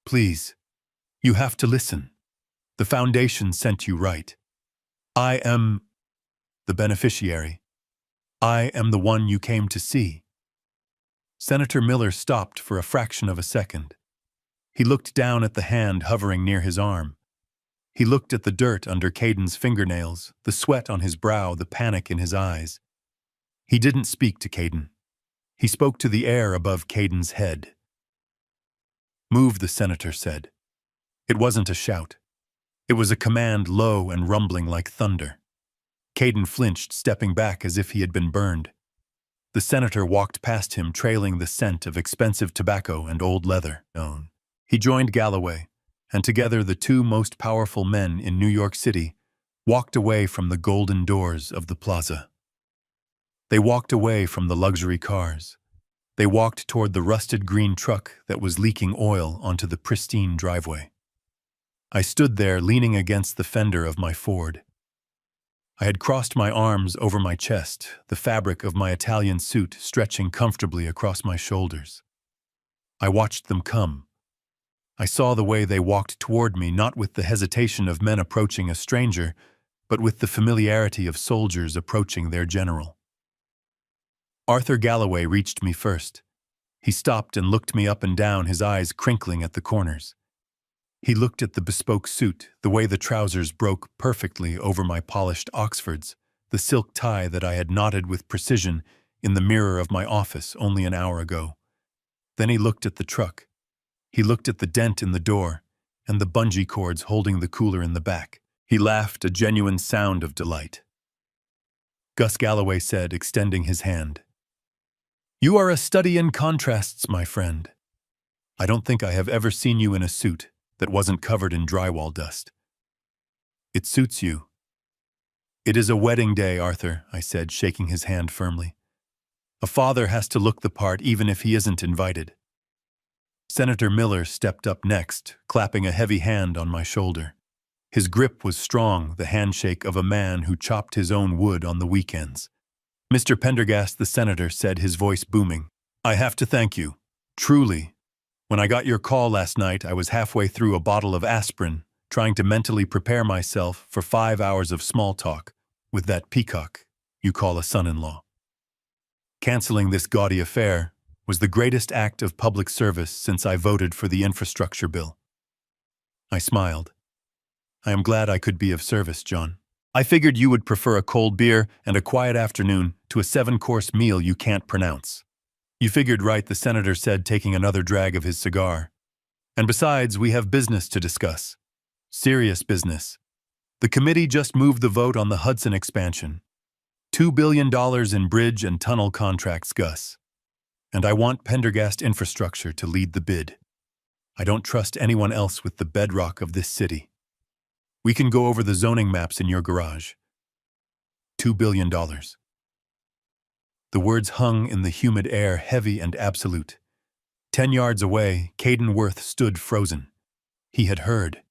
A: Please, you have to listen. The foundation sent you right. I am the beneficiary. I am the one you came to see. Senator Miller stopped for a fraction of a second. He looked down at the hand hovering near his arm. He looked at the dirt under Caden's fingernails, the sweat on his brow, the panic in his eyes. He didn't speak to Caden. He spoke to the air above Caden's head. Move, the senator said. It wasn't a shout. It was a command, low and rumbling like thunder. Caden flinched, stepping back as if he had been burned. The senator walked past him, trailing the scent of expensive tobacco and old leather. He joined Galloway, and together the two most powerful men in New York City walked away from the golden doors of the plaza. They walked away from the luxury cars. They walked toward the rusted green truck that was leaking oil onto the pristine driveway. I stood there leaning against the fender of my Ford. I had crossed my arms over my chest, the fabric of my Italian suit stretching comfortably across my shoulders. I watched them come. I saw the way they walked toward me, not with the hesitation of men approaching a stranger, but with the familiarity of soldiers approaching their general. Arthur Galloway reached me first. He stopped and looked me up and down, his eyes crinkling at the corners. He looked at the bespoke suit, the way the trousers broke perfectly over my polished Oxfords, the silk tie that I had knotted with precision in the mirror of my office only an hour ago. Then he looked at the truck. He looked at the dent in the door and the bungee cords holding the cooler in the back. He laughed, a genuine sound of delight. Gus Galloway said, extending his hand, "You are a study in contrasts, my friend. I don't think I have ever seen you in a suit that wasn't covered in drywall dust. It suits you." "It is a wedding day, Arthur," I said, shaking his hand firmly. "A father has to look the part even if he isn't invited." Senator Miller stepped up next, clapping a heavy hand on my shoulder. His grip was strong, the handshake of a man who chopped his own wood on the weekends. "Mr. Pendergast," the senator said, his voice booming, "I have to thank you. Truly. When I got your call last night, I was halfway through a bottle of aspirin, trying to mentally prepare myself for 5 hours of small talk with that peacock you call a son-in-law. Canceling this gaudy affair was the greatest act of public service since I voted for the infrastructure bill." I smiled. "I am glad I could be of service, John. I figured you would prefer a cold beer and a quiet afternoon to a 7-course meal you can't pronounce." "You figured right," the senator said, taking another drag of his cigar. "And besides, we have business to discuss. Serious business. The committee just moved the vote on the Hudson expansion. $2 billion in bridge and tunnel contracts, Gus. And I want Pendergast Infrastructure to lead the bid. I don't trust anyone else with the bedrock of this city. We can go over the zoning maps in your garage. $2 billion. The words hung in the humid air, heavy and absolute. 10 yards away, Caden Worth stood frozen. He had heard.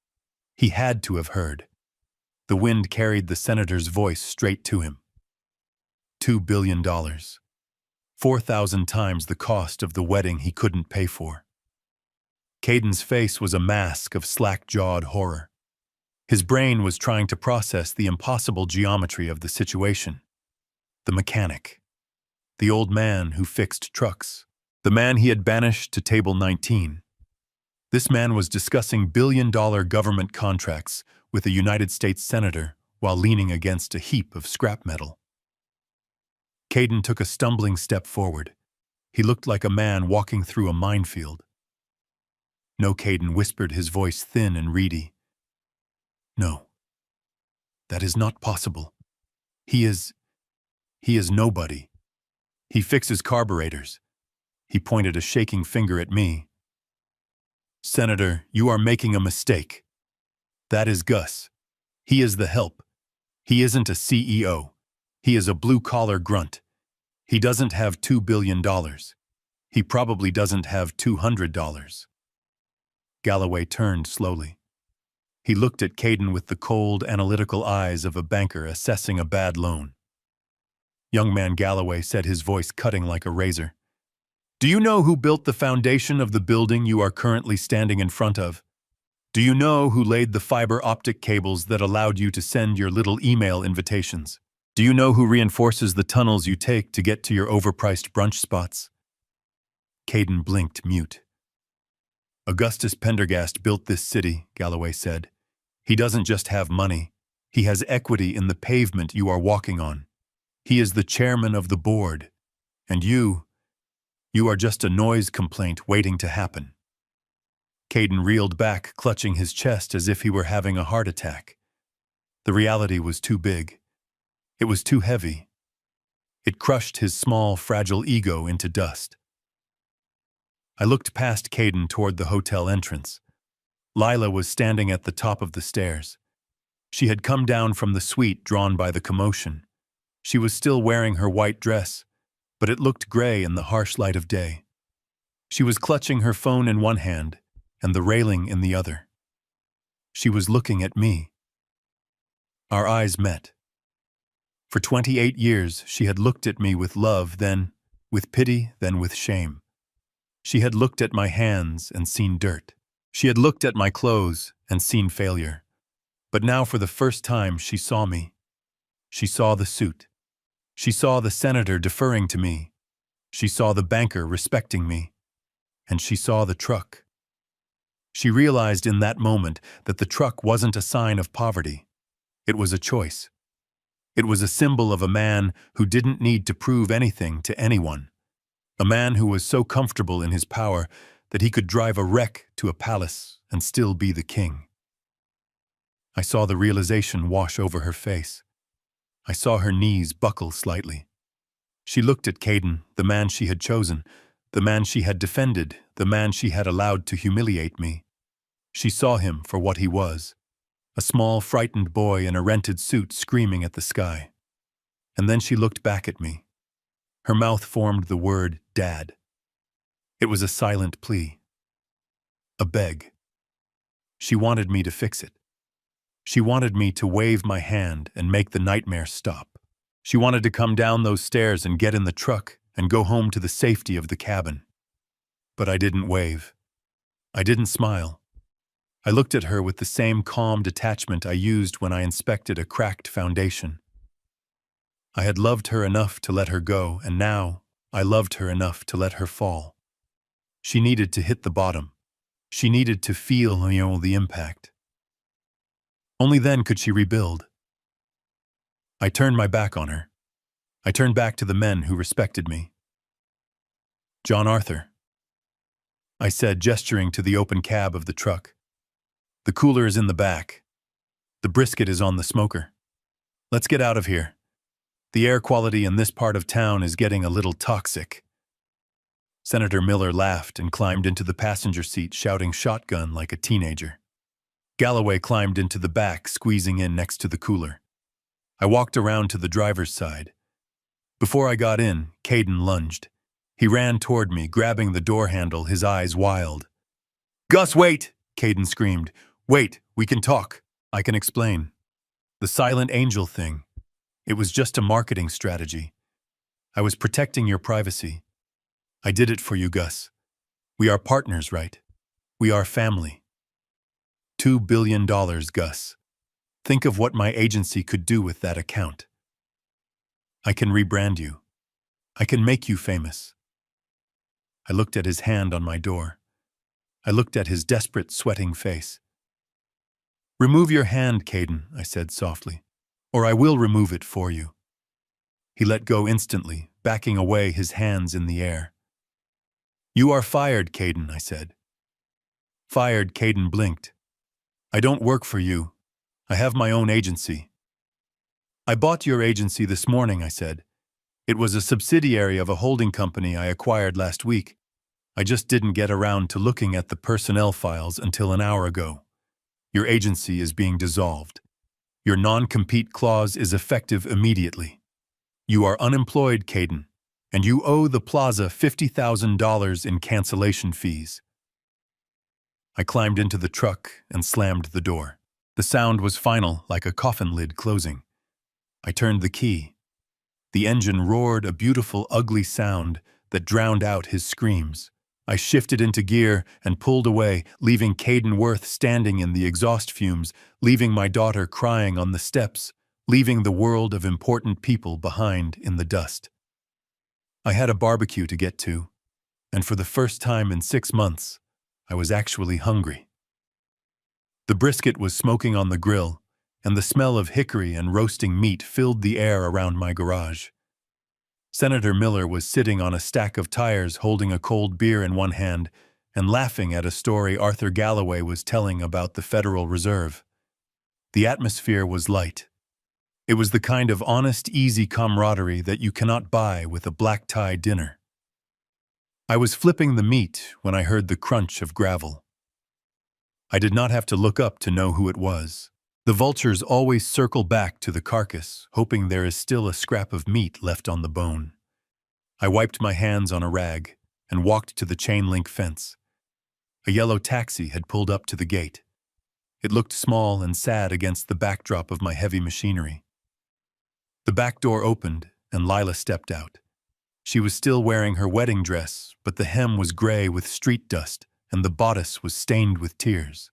A: He had to have heard. The wind carried the senator's voice straight to him. $2 billion. 4,000 times the cost of the wedding he couldn't pay for. Caden's face was a mask of slack-jawed horror. His brain was trying to process the impossible geometry of the situation. The mechanic. The old man who fixed trucks. The man he had banished to table 19. This man was discussing billion-dollar government contracts with a United States senator while leaning against a heap of scrap metal. Caden took a stumbling step forward. He looked like a man walking through a minefield. "No," Caden whispered, his voice thin and reedy. "No. That is not possible. He is nobody. He fixes carburetors." He pointed a shaking finger at me. "Senator, you are making a mistake. That is Gus. He is the help. He isn't a CEO. He is a blue-collar grunt. He doesn't have $2 billion. He probably doesn't have $200. Galloway turned slowly. He looked at Caden with the cold, analytical eyes of a banker assessing a bad loan. "Young man," Galloway said, his voice cutting like a razor, "do you know who built the foundation of the building you are currently standing in front of? Do you know who laid the fiber optic cables that allowed you to send your little email invitations? Do you know who reinforces the tunnels you take to get to your overpriced brunch spots?" Caden blinked, mute. "Augustus Pendergast built this city," Galloway said. "He doesn't just have money. He has equity in the pavement you are walking on. He is the chairman of the board. And you are just a noise complaint waiting to happen." Caden reeled back, clutching his chest as if he were having a heart attack. The reality was too big. It was too heavy. It crushed his small, fragile ego into dust. I looked past Caden toward the hotel entrance. Lila was standing at the top of the stairs. She had come down from the suite drawn by the commotion. She was still wearing her white dress, but it looked gray in the harsh light of day. She was clutching her phone in one hand and the railing in the other. She was looking at me. Our eyes met. For 28 years, she had looked at me with love, then with pity, then with shame. She had looked at my hands and seen dirt. She had looked at my clothes and seen failure. But now for the first time she saw me. She saw the suit. She saw the senator deferring to me. She saw the banker respecting me. And she saw the truck. She realized in that moment that the truck wasn't a sign of poverty. It was a choice. It was a symbol of a man who didn't need to prove anything to anyone. A man who was so comfortable in his power that he could drive a wreck to a palace and still be the king. I saw the realization wash over her face. I saw her knees buckle slightly. She looked at Caden, the man she had chosen, the man she had defended, the man she had allowed to humiliate me. She saw him for what he was, a small, frightened boy in a rented suit screaming at the sky. And then she looked back at me. Her mouth formed the word, Dad. It was a silent plea. A beg. She wanted me to fix it. She wanted me to wave my hand and make the nightmare stop. She wanted to come down those stairs and get in the truck and go home to the safety of the cabin. But I didn't wave. I didn't smile. I looked at her with the same calm detachment I used when I inspected a cracked foundation. I had loved her enough to let her go, and now I loved her enough to let her fall. She needed to hit the bottom. She needed to feel, the impact. Only then could she rebuild. I turned my back on her. I turned back to the men who respected me. John Arthur, I said, gesturing to the open cab of the truck. The cooler is in the back. The brisket is on the smoker. Let's get out of here. The air quality in this part of town is getting a little toxic. Senator Miller laughed and climbed into the passenger seat, shouting shotgun like a teenager. Galloway climbed into the back, squeezing in next to the cooler. I walked around to the driver's side. Before I got in, Caden lunged. He ran toward me, grabbing the door handle, his eyes wild. "Gus, wait!" Caden screamed. "Wait, we can talk. I can explain." The silent angel thing. It was just a marketing strategy. I was protecting your privacy. I did it for you, Gus. We are partners, right? We are family. $2 billion, Gus. Think of what my agency could do with that account. I can rebrand you. I can make you famous. I looked at his hand on my door. I looked at his desperate, sweating face. "Remove your hand, Caden," I said softly, "or I will remove it for you." He let go instantly, backing away, his hands in the air. "You are fired, Caden," I said. Fired, Caden blinked. "I don't work for you. I have my own agency." "I bought your agency this morning," I said. "It was a subsidiary of a holding company I acquired last week. I just didn't get around to looking at the personnel files until an hour ago. Your agency is being dissolved. Your non-compete clause is effective immediately. You are unemployed, Caden, and you owe the plaza $50,000 in cancellation fees." I climbed into the truck and slammed the door. The sound was final, like a coffin lid closing. I turned the key. The engine roared, a beautiful, ugly sound that drowned out his screams. I shifted into gear and pulled away, leaving Caden Worth standing in the exhaust fumes, leaving my daughter crying on the steps, leaving the world of important people behind in the dust. I had a barbecue to get to, and for the first time in 6 months, I was actually hungry. The brisket was smoking on the grill, and the smell of hickory and roasting meat filled the air around my garage. Senator Miller was sitting on a stack of tires, holding a cold beer in one hand and laughing at a story Arthur Galloway was telling about the Federal Reserve. The atmosphere was light. It was the kind of honest, easy camaraderie that you cannot buy with a black-tie dinner. I was flipping the meat when I heard the crunch of gravel. I did not have to look up to know who it was. The vultures always circle back to the carcass, hoping there is still a scrap of meat left on the bone. I wiped my hands on a rag and walked to the chain-link fence. A yellow taxi had pulled up to the gate. It looked small and sad against the backdrop of my heavy machinery. The back door opened and Lila stepped out. She was still wearing her wedding dress, but the hem was gray with street dust and the bodice was stained with tears.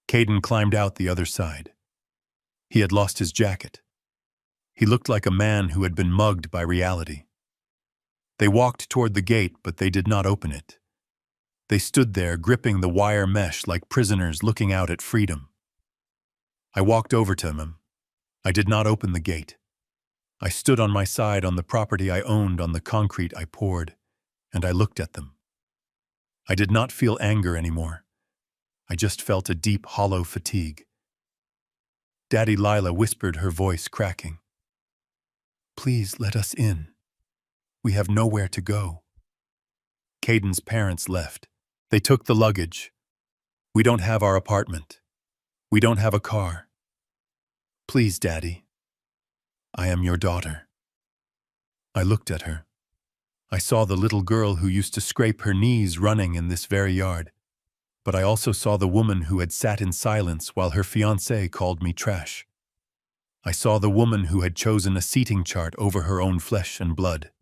A: Caden climbed out the other side. He had lost his jacket. He looked like a man who had been mugged by reality. They walked toward the gate, but they did not open it. They stood there, gripping the wire mesh like prisoners looking out at freedom. I walked over to him. I did not open the gate. I stood on my side on the property I owned on the concrete I poured, and I looked at them. I did not feel anger anymore. I just felt a deep, hollow fatigue. Daddy Lila whispered, her voice cracking. "Please let us in. We have nowhere to go." Caden's parents left. They took the luggage. "We don't have our apartment. We don't have a car. Please, Daddy. I am your daughter." I looked at her. I saw the little girl who used to scrape her knees running in this very yard. But I also saw the woman who had sat in silence while her fiancé called me trash. I saw the woman who had chosen a seating chart over her own flesh and blood.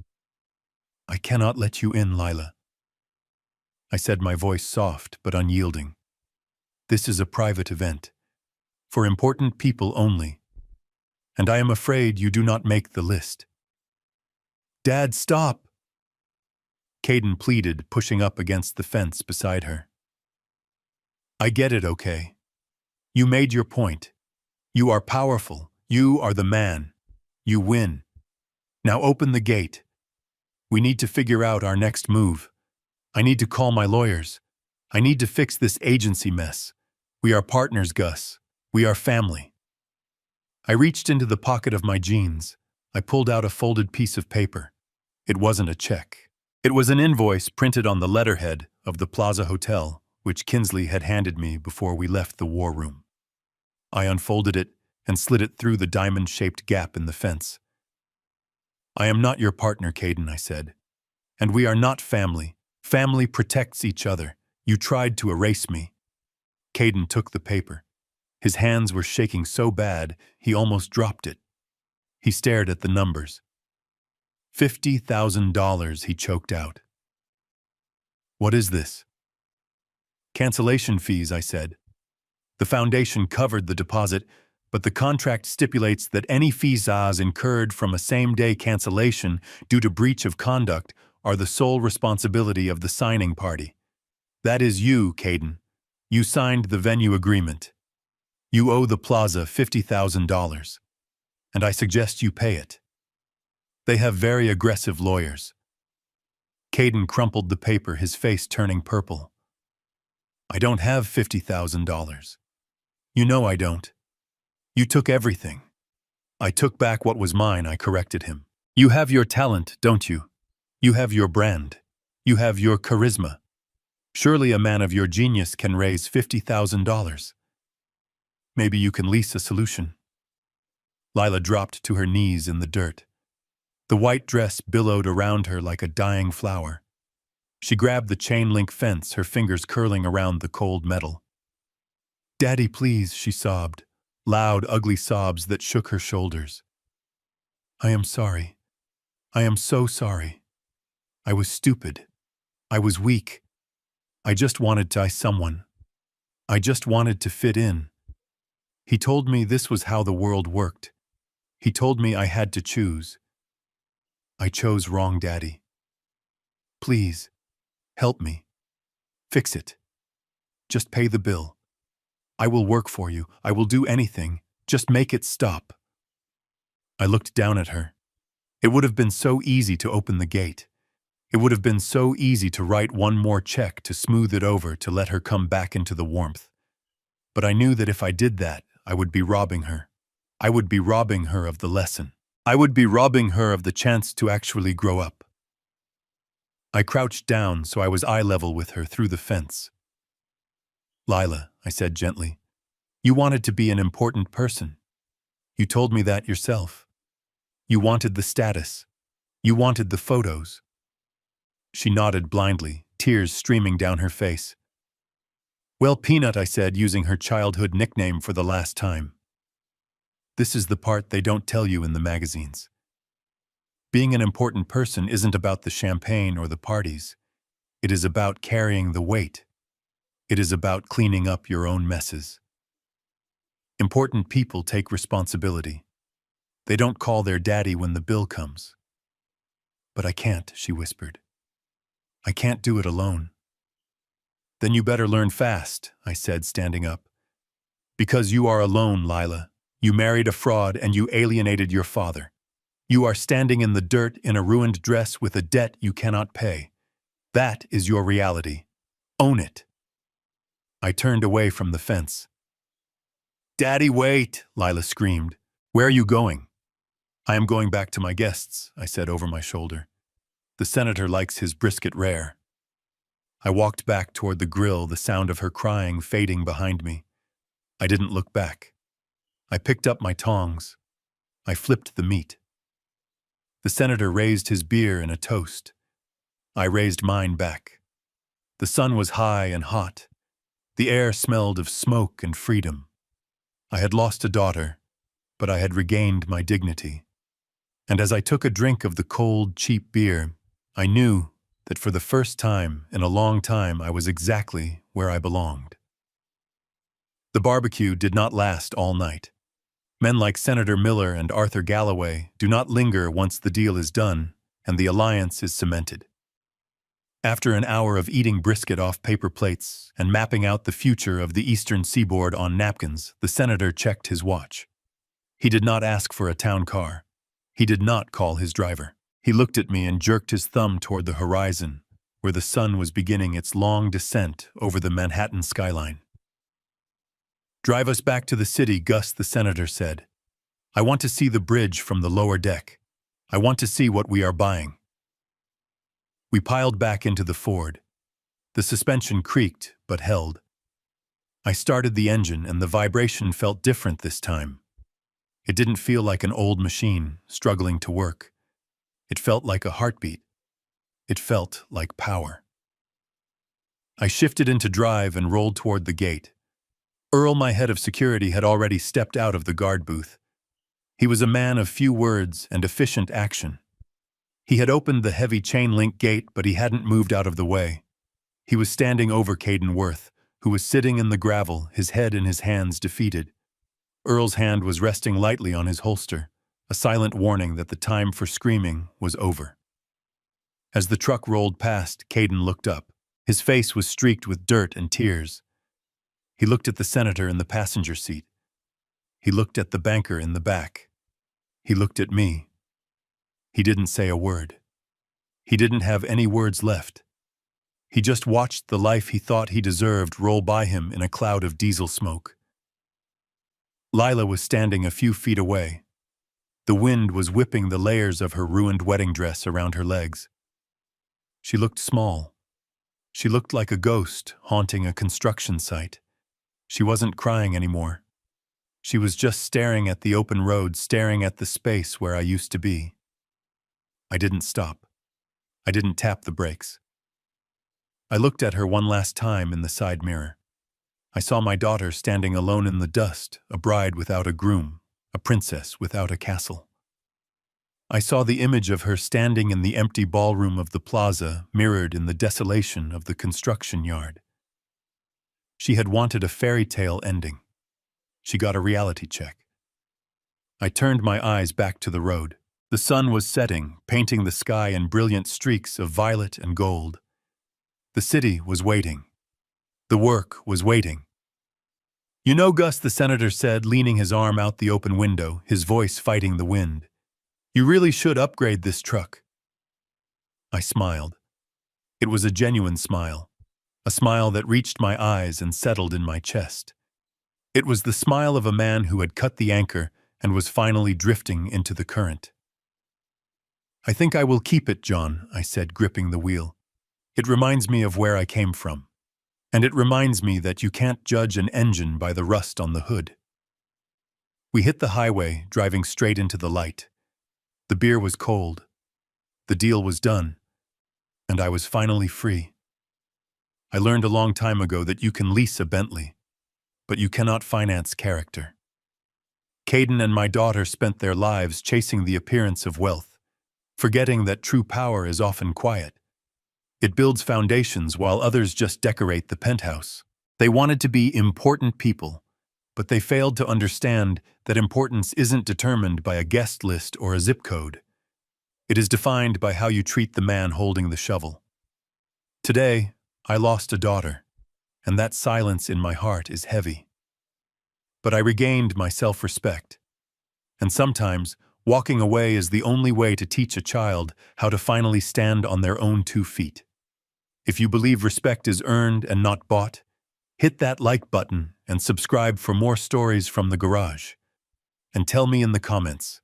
A: "I cannot let you in, Lila," I said, my voice soft but unyielding. "This is a private event, for important people only, and I am afraid you do not make the list." "Dad, stop!" Caden pleaded, pushing up against the fence beside her. "I get it, okay? You made your point. You are powerful. You are the man. You win. Now open the gate. We need to figure out our next move. I need to call my lawyers. I need to fix this agency mess. We are partners, Gus. We are family." I reached into the pocket of my jeans. I pulled out a folded piece of paper. It wasn't a check. It was an invoice printed on the letterhead of the Plaza Hotel, which Kinsley had handed me before we left the war room. I unfolded it and slid it through the diamond-shaped gap in the fence. "I am not your partner, Caden," I said. "And we are not family. Family protects each other. You tried to erase me." Caden took the paper. His hands were shaking so bad, he almost dropped it. He stared at the numbers. $50,000, he choked out. "What is this?" "Cancellation fees," I said. "The foundation covered the deposit, but the contract stipulates that any fees incurred from a same-day cancellation due to breach of conduct are the sole responsibility of the signing party. That is you, Caden. You signed the venue agreement. You owe the plaza $50,000, and I suggest you pay it. They have very aggressive lawyers." Caden crumpled the paper, his face turning purple. "I don't have $50,000. You know I don't. You took everything." "I took back what was mine," I corrected him. "You have your talent, don't you? You have your brand. You have your charisma. Surely a man of your genius can raise $50,000. Maybe you can lease a solution." Lila dropped to her knees in the dirt. The white dress billowed around her like a dying flower. She grabbed the chain-link fence, her fingers curling around the cold metal. "Daddy, please," she sobbed, loud, ugly sobs that shook her shoulders. "I am sorry. I am so sorry. I was stupid. I was weak. I just wanted to someone. I just wanted to fit in. He told me this was how the world worked. He told me I had to choose. I chose wrong, Daddy. Please, help me. Fix it. Just pay the bill. I will work for you. I will do anything. Just make it stop." I looked down at her. It would have been so easy to open the gate. It would have been so easy to write one more check to smooth it over to let her come back into the warmth. But I knew that if I did that, I would be robbing her. I would be robbing her of the lesson. I would be robbing her of the chance to actually grow up. I crouched down so I was eye level with her through the fence. "Lila," I said gently, "you wanted to be an important person. You told me that yourself. You wanted the status. You wanted the photos." She nodded blindly, tears streaming down her face. "Well, Peanut," I said, using her childhood nickname for the last time. "This is the part they don't tell you in the magazines. Being an important person isn't about the champagne or the parties. It is about carrying the weight. It is about cleaning up your own messes." Important people take responsibility. They don't call their daddy when the bill comes. But I can't, she whispered. I can't do it alone. Then you better learn fast, I said, standing up. Because you are alone, Lila. You married a fraud and you alienated your father. You are standing in the dirt in a ruined dress with a debt you cannot pay. That is your reality. Own it. I turned away from the fence. Daddy, wait, Lila screamed. Where are you going? I am going back to my guests, I said over my shoulder. The senator likes his brisket rare. I walked back toward the grill, the sound of her crying fading behind me. I didn't look back. I picked up my tongs. I flipped the meat. The senator raised his beer in a toast. I raised mine back. The sun was high and hot. The air smelled of smoke and freedom. I had lost a daughter, but I had regained my dignity. And as I took a drink of the cold, cheap beer, I knew that for the first time in a long time I was exactly where I belonged. The barbecue did not last all night. Men like Senator Miller and Arthur Galloway do not linger once the deal is done and the alliance is cemented. After an hour of eating brisket off paper plates and mapping out the future of the eastern seaboard on napkins, the senator checked his watch. He did not ask for a town car. He did not call his driver. He looked at me and jerked his thumb toward the horizon, where the sun was beginning its long descent over the Manhattan skyline. Drive us back to the city, Gus, the senator said. I want to see the bridge from the lower deck. I want to see what we are buying. We piled back into the Ford. The suspension creaked, but held. I started the engine, and the vibration felt different this time. It didn't feel like an old machine struggling to work. It felt like a heartbeat. It felt like power. I shifted into drive and rolled toward the gate. Earl, my head of security, had already stepped out of the guard booth. He was a man of few words and efficient action. He had opened the heavy chain-link gate, but he hadn't moved out of the way. He was standing over Caden Worth, who was sitting in the gravel, his head in his hands, defeated. Earl's hand was resting lightly on his holster, a silent warning that the time for screaming was over. As the truck rolled past, Caden looked up. His face was streaked with dirt and tears. He looked at the senator in the passenger seat. He looked at the banker in the back. He looked at me. He didn't say a word. He didn't have any words left. He just watched the life he thought he deserved roll by him in a cloud of diesel smoke. Lila was standing a few feet away. The wind was whipping the layers of her ruined wedding dress around her legs. She looked small. She looked like a ghost haunting a construction site. She wasn't crying anymore. She was just staring at the open road, staring at the space where I used to be. I didn't stop. I didn't tap the brakes. I looked at her one last time in the side mirror. I saw my daughter standing alone in the dust, a bride without a groom, a princess without a castle. I saw the image of her standing in the empty ballroom of the plaza, mirrored in the desolation of the construction yard. She had wanted a fairy tale ending. She got a reality check. I turned my eyes back to the road. The sun was setting, painting the sky in brilliant streaks of violet and gold. The city was waiting. The work was waiting. You know, Gus, the senator said, leaning his arm out the open window, his voice fighting the wind. You really should upgrade this truck. I smiled. It was a genuine smile, a smile that reached my eyes and settled in my chest. It was the smile of a man who had cut the anchor and was finally drifting into the current. I think I will keep it, John, I said, gripping the wheel. It reminds me of where I came from. And it reminds me that you can't judge an engine by the rust on the hood. We hit the highway, driving straight into the light. The beer was cold. The deal was done. And I was finally free. I learned a long time ago that you can lease a Bentley, but you cannot finance character. Caden and my daughter spent their lives chasing the appearance of wealth, forgetting that true power is often quiet. It builds foundations while others just decorate the penthouse. They wanted to be important people, But they failed to understand that importance isn't determined by a guest list or a zip code. It is defined by how you treat the man holding the shovel. Today, I lost a daughter, and that silence in my heart is heavy. But I regained my self-respect. And sometimes, walking away is the only way to teach a child how to finally stand on their own 2 feet. If you believe respect is earned and not bought, hit that like button and subscribe for more stories from the garage. And tell me in the comments,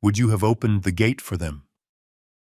A: would you have opened the gate for them